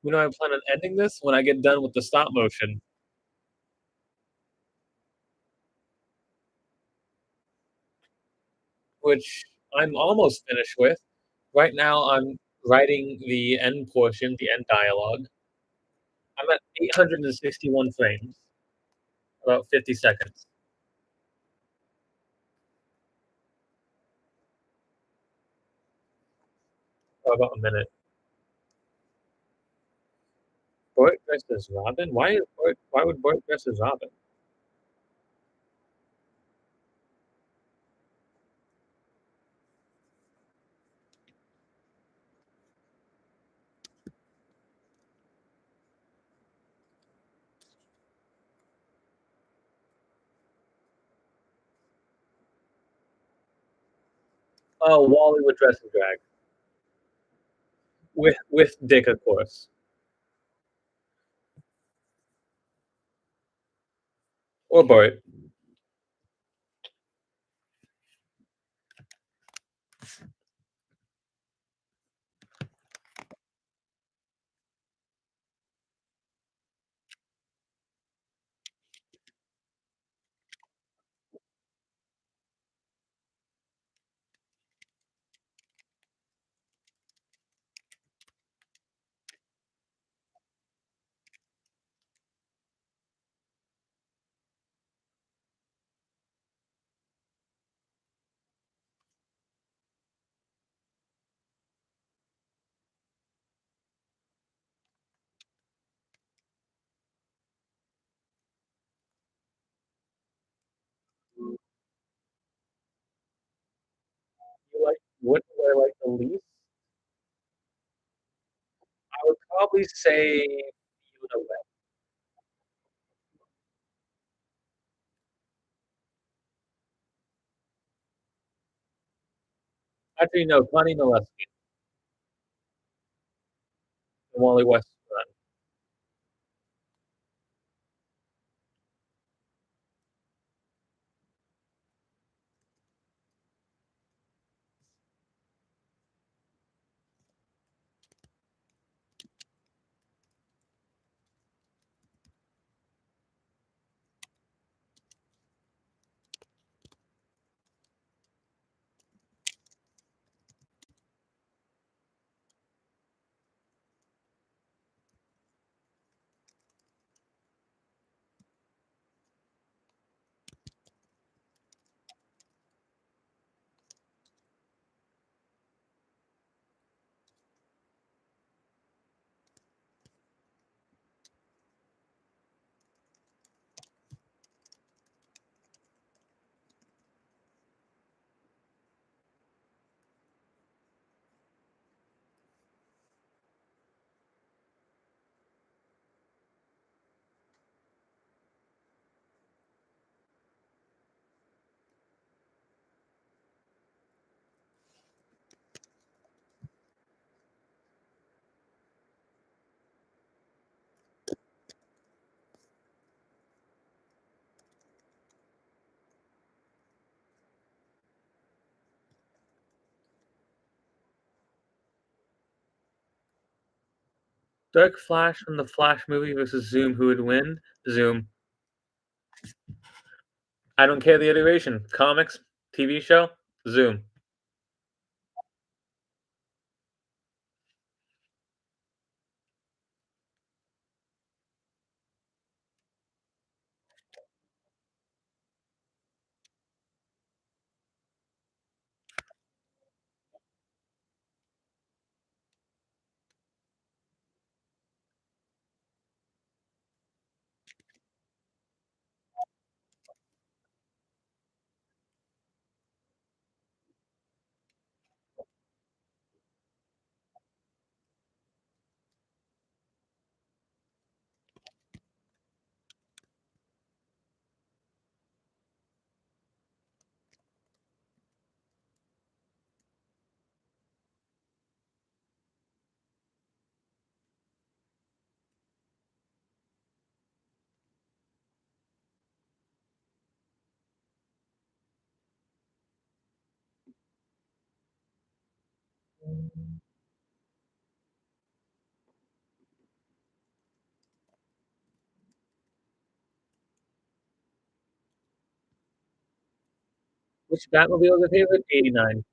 You know, I plan on ending this when I get done with the stop motion, which I'm almost finished with. Right now, I'm writing the end portion, the end dialogue. I'm at 861 frames, about 50 seconds, or about a minute. Bort dressed as Robin? Why would Bort dress as Robin? Oh, Wally would dress in drag. With Dick, of course. Or Bart. What do I like the least? I would probably say Fiona Webb. Actually, no, Connie Nalesky and Wally West's son. Dark Flash from the Flash movie versus Zoom. Who would win? Zoom. I don't care the iteration. Comics, TV show, Zoom. Which Batmobile is your favorite? 89.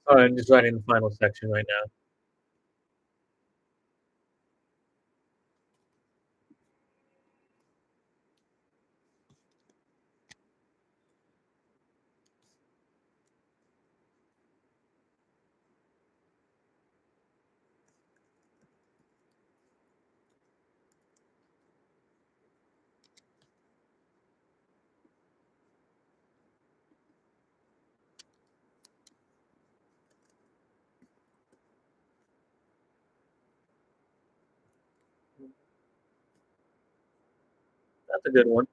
Sorry, I'm just writing the final section right now. That's a good one.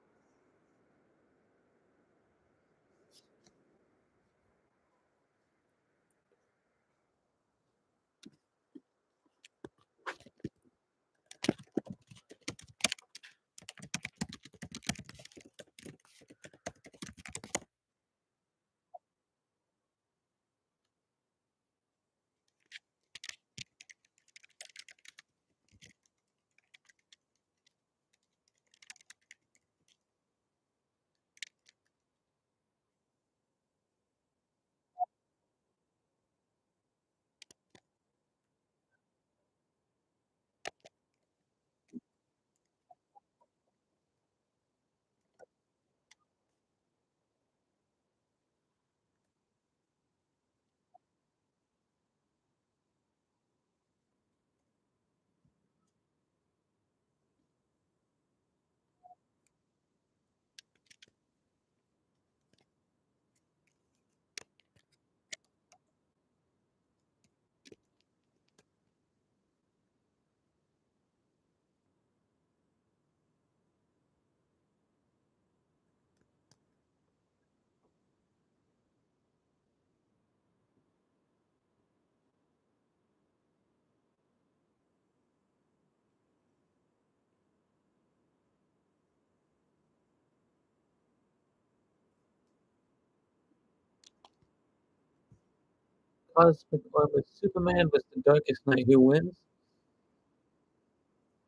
Cosmic Orbit Superman was the Darkest Knight. Who wins?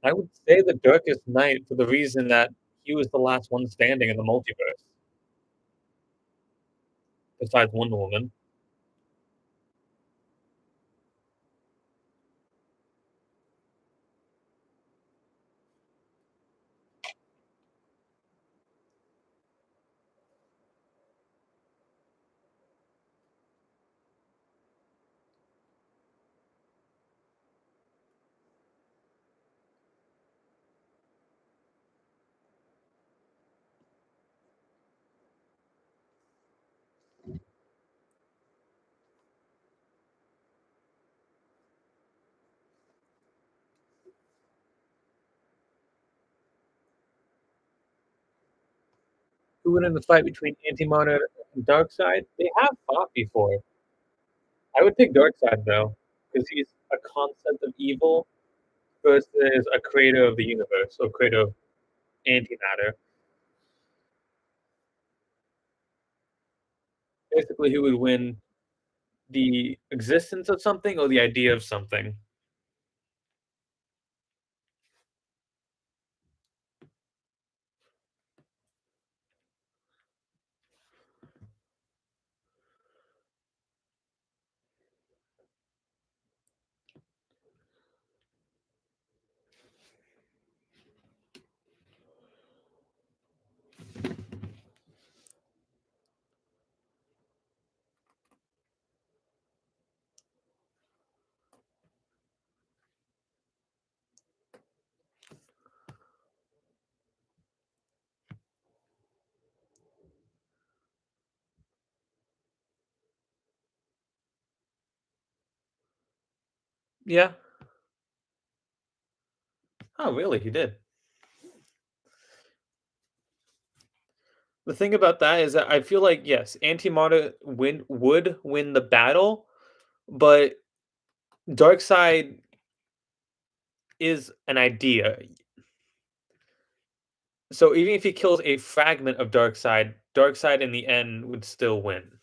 I would say the Darkest Knight for the reason that he was the last one standing in the multiverse, besides Wonder Woman. Who would in the fight between Antimatter and Darkseid? They have fought before. I would pick Darkseid though, because he's a concept of evil versus a creator of the universe, or creator of antimatter. Basically, who would win, the existence of something or the idea of something? Yeah. Oh, really? He did. The thing about that is that I feel like, yes, Antimatter would win the battle, but Darkseid is an idea. So even if he kills a fragment of Darkseid, Darkseid in the end would still win.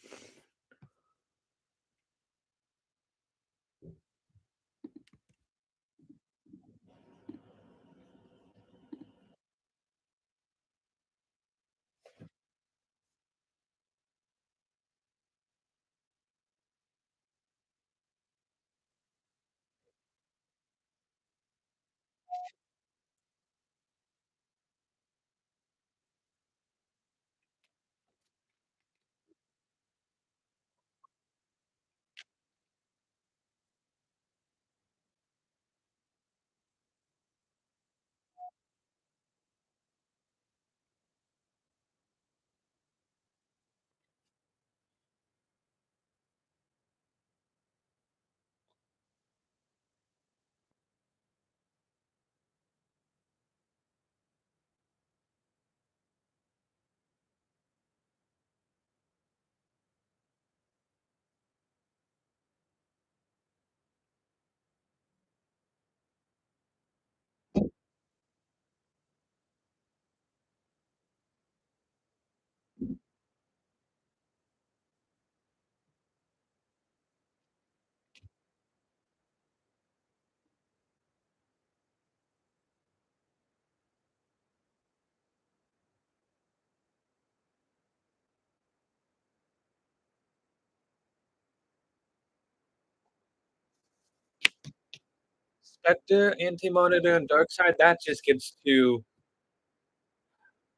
Spectre, Anti-Monitor, and Darkseid, that just gets too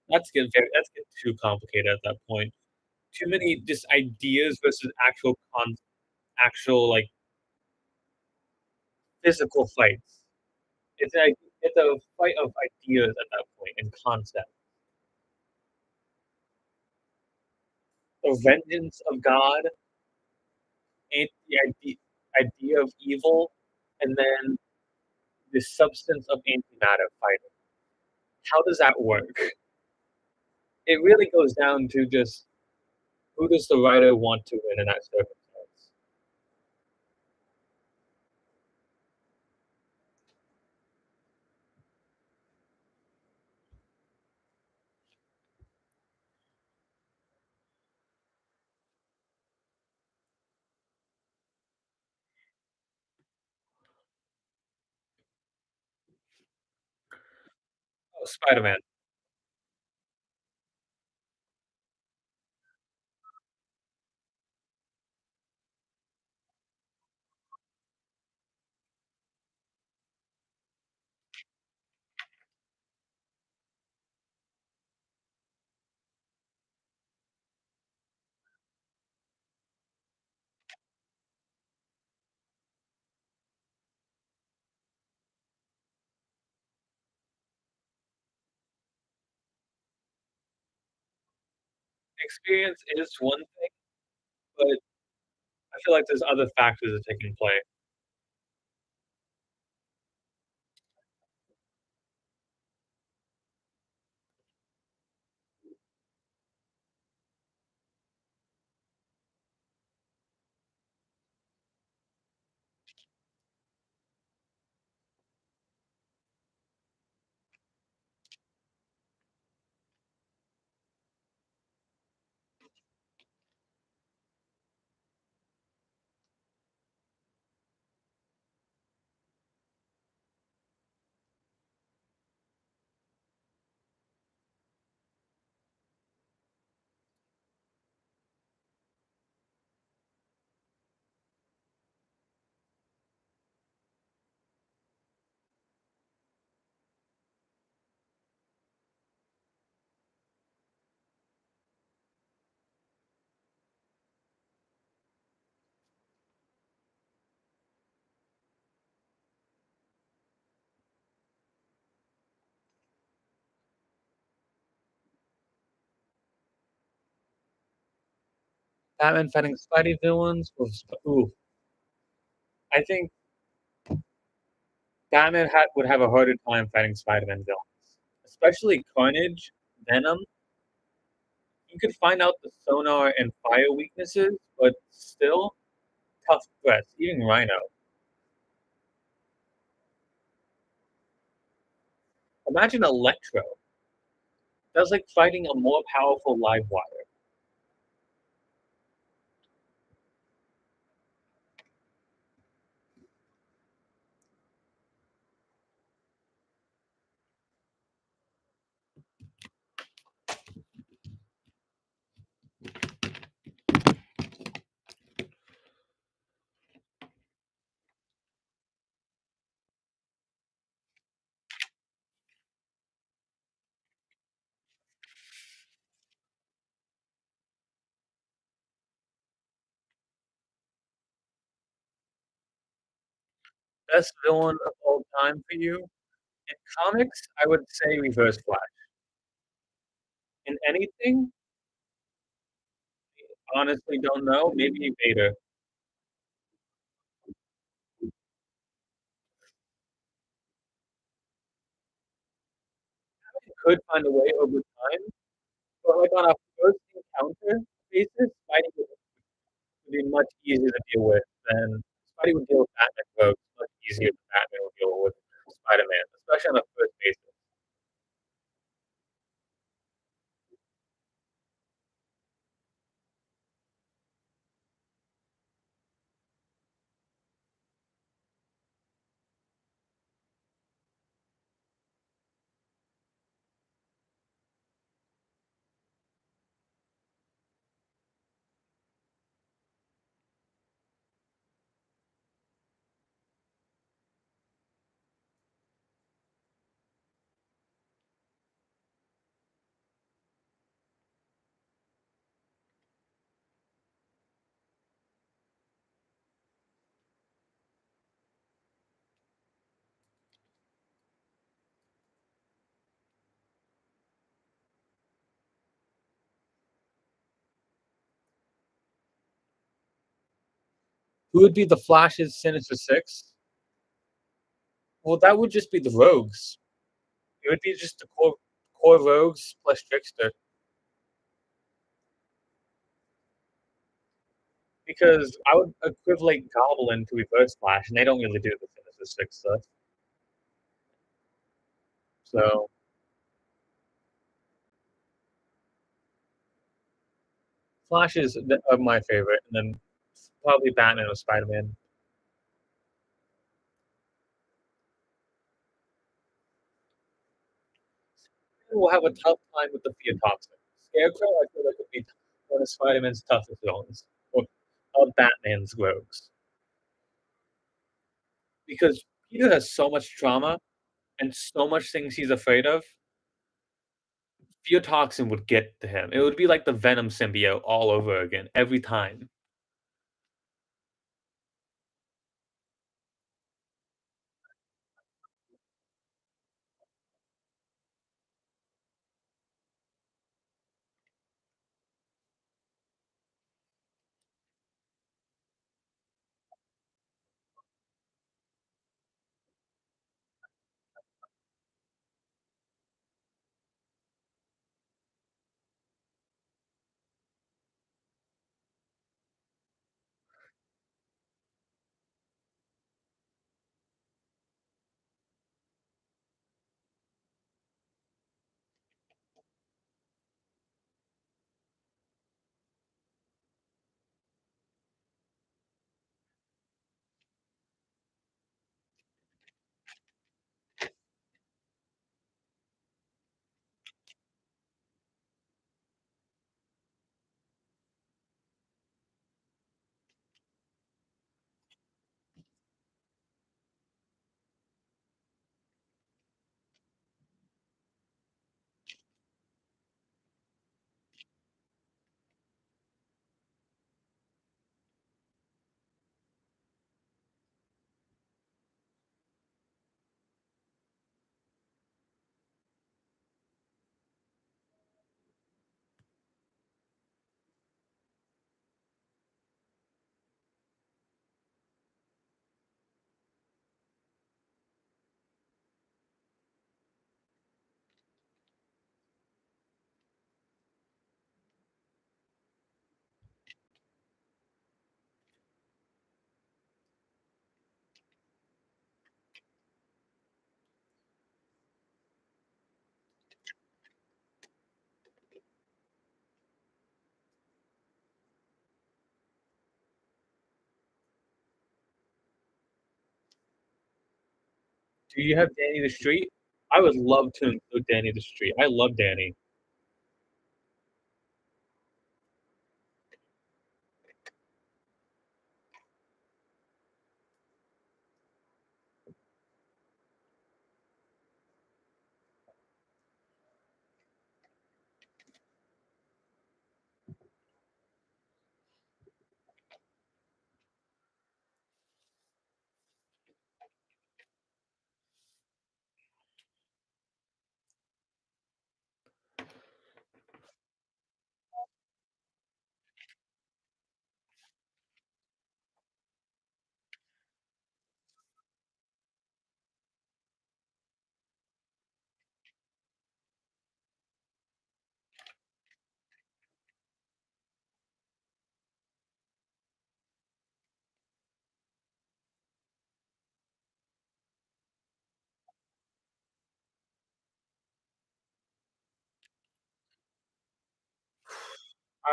that's getting too complicated at that point. Too many just ideas versus actual, like, physical fights. It's a fight of ideas at that point and concept. The vengeance of God, and the idea of evil, and then the substance of antimatter fighting. How does that work? It really goes down to just who does the writer want to win in that circumstance? Oh, Spider-Man. Experience is one thing, but I feel like there's other factors that take in play. Batman fighting Spidey villains was ooh, I think Batman would have a harder time fighting Spider-Man villains, especially Carnage, Venom. You could find out the sonar and fire weaknesses, but still tough threats, even Rhino. Imagine Electro. That's like fighting a more powerful live wire. Best villain of all time for you? In comics, I would say Reverse Flash. In anything, honestly don't know, maybe Vader. He could find a way over time, but like on a first encounter basis, fighting with him would be much easier to deal with than Spidey would deal with Batman Rogues much easier than Batman would deal with Spider-Man, especially on a first basis. Who would be the Flash's Sinister Six? Well, that would just be the Rogues. It would be just the core Rogues plus Trickster. Because I would equivalent Goblin to Reverse Flash, and they don't really do the Sinister Six stuff. So Flash is my favorite, and then probably Batman or Spider-Man. Will have a tough time with the Theotoxin. Scarecrow, I feel like would be one of Spider-Man's toughest villains, or of Batman's rogues, because Peter has so much trauma and so much things he's afraid of. Theotoxin would get to him. It would be like the Venom symbiote all over again every time. Do you have Danny the Street? I would love to include Danny the Street. I love Danny.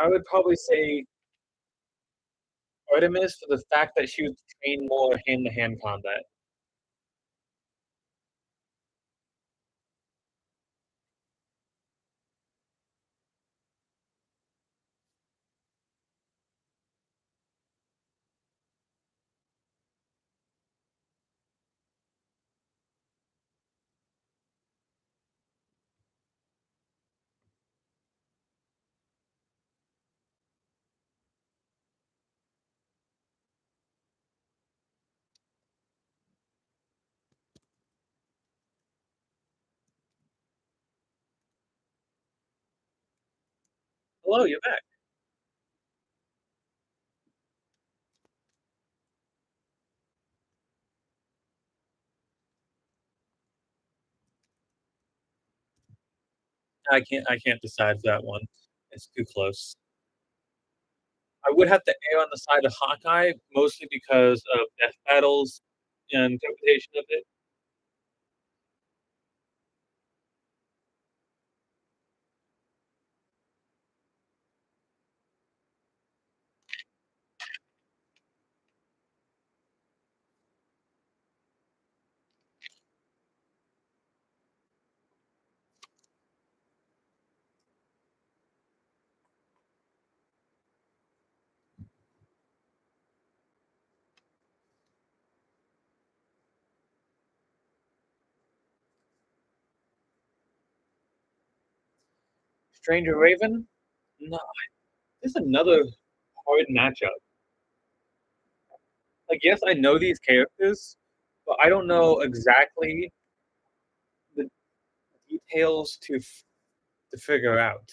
I would probably say Artemis for the fact that she was trained more hand-to-hand combat. Hello, you're back. I can't decide that one. It's too close. I would have to err on the side of Hawkeye, mostly because of Death Battle's interpretation of it. Stranger Raven? No, this is another hard matchup. Like, yes, I know these characters, but I don't know exactly the details to figure out.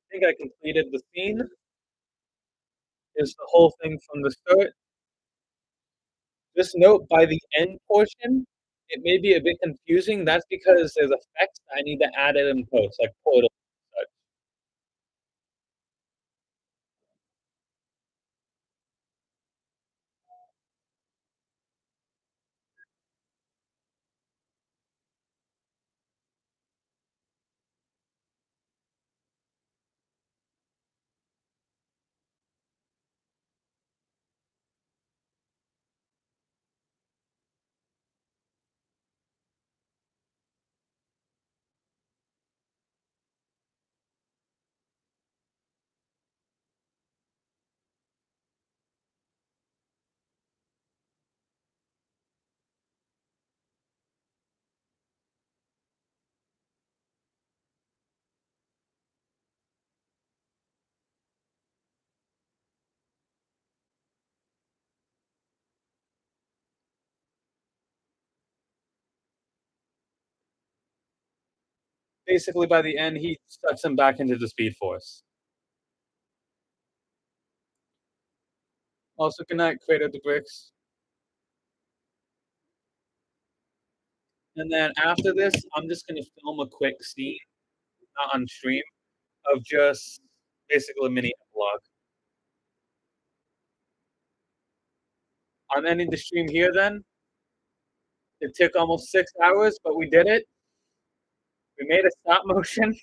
I think I completed the scene. Is the whole thing from the start. Just note by the end portion, it may be a bit confusing. That's because there's effects I need to add it in post, like portal. Basically, by the end, he sucks him back into the Speed Force. Also, good night, Creator of the Bricks. And then after this, I'm just gonna film a quick scene, not on stream, of just basically a mini epilogue. I'm ending the stream here then. It took almost 6 hours, but we did it. We made a stop motion.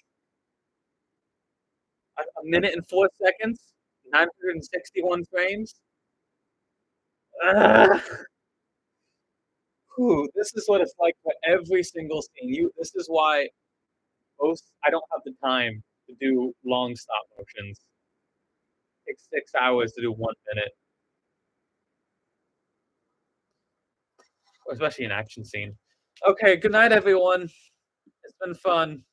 A minute and 4 seconds, 961 frames. Whew, this is what it's like for every single scene. This is why I don't have the time to do long stop motions. It takes 6 hours to do 1 minute. Especially an action scene. Okay, good night, everyone. It's been fun.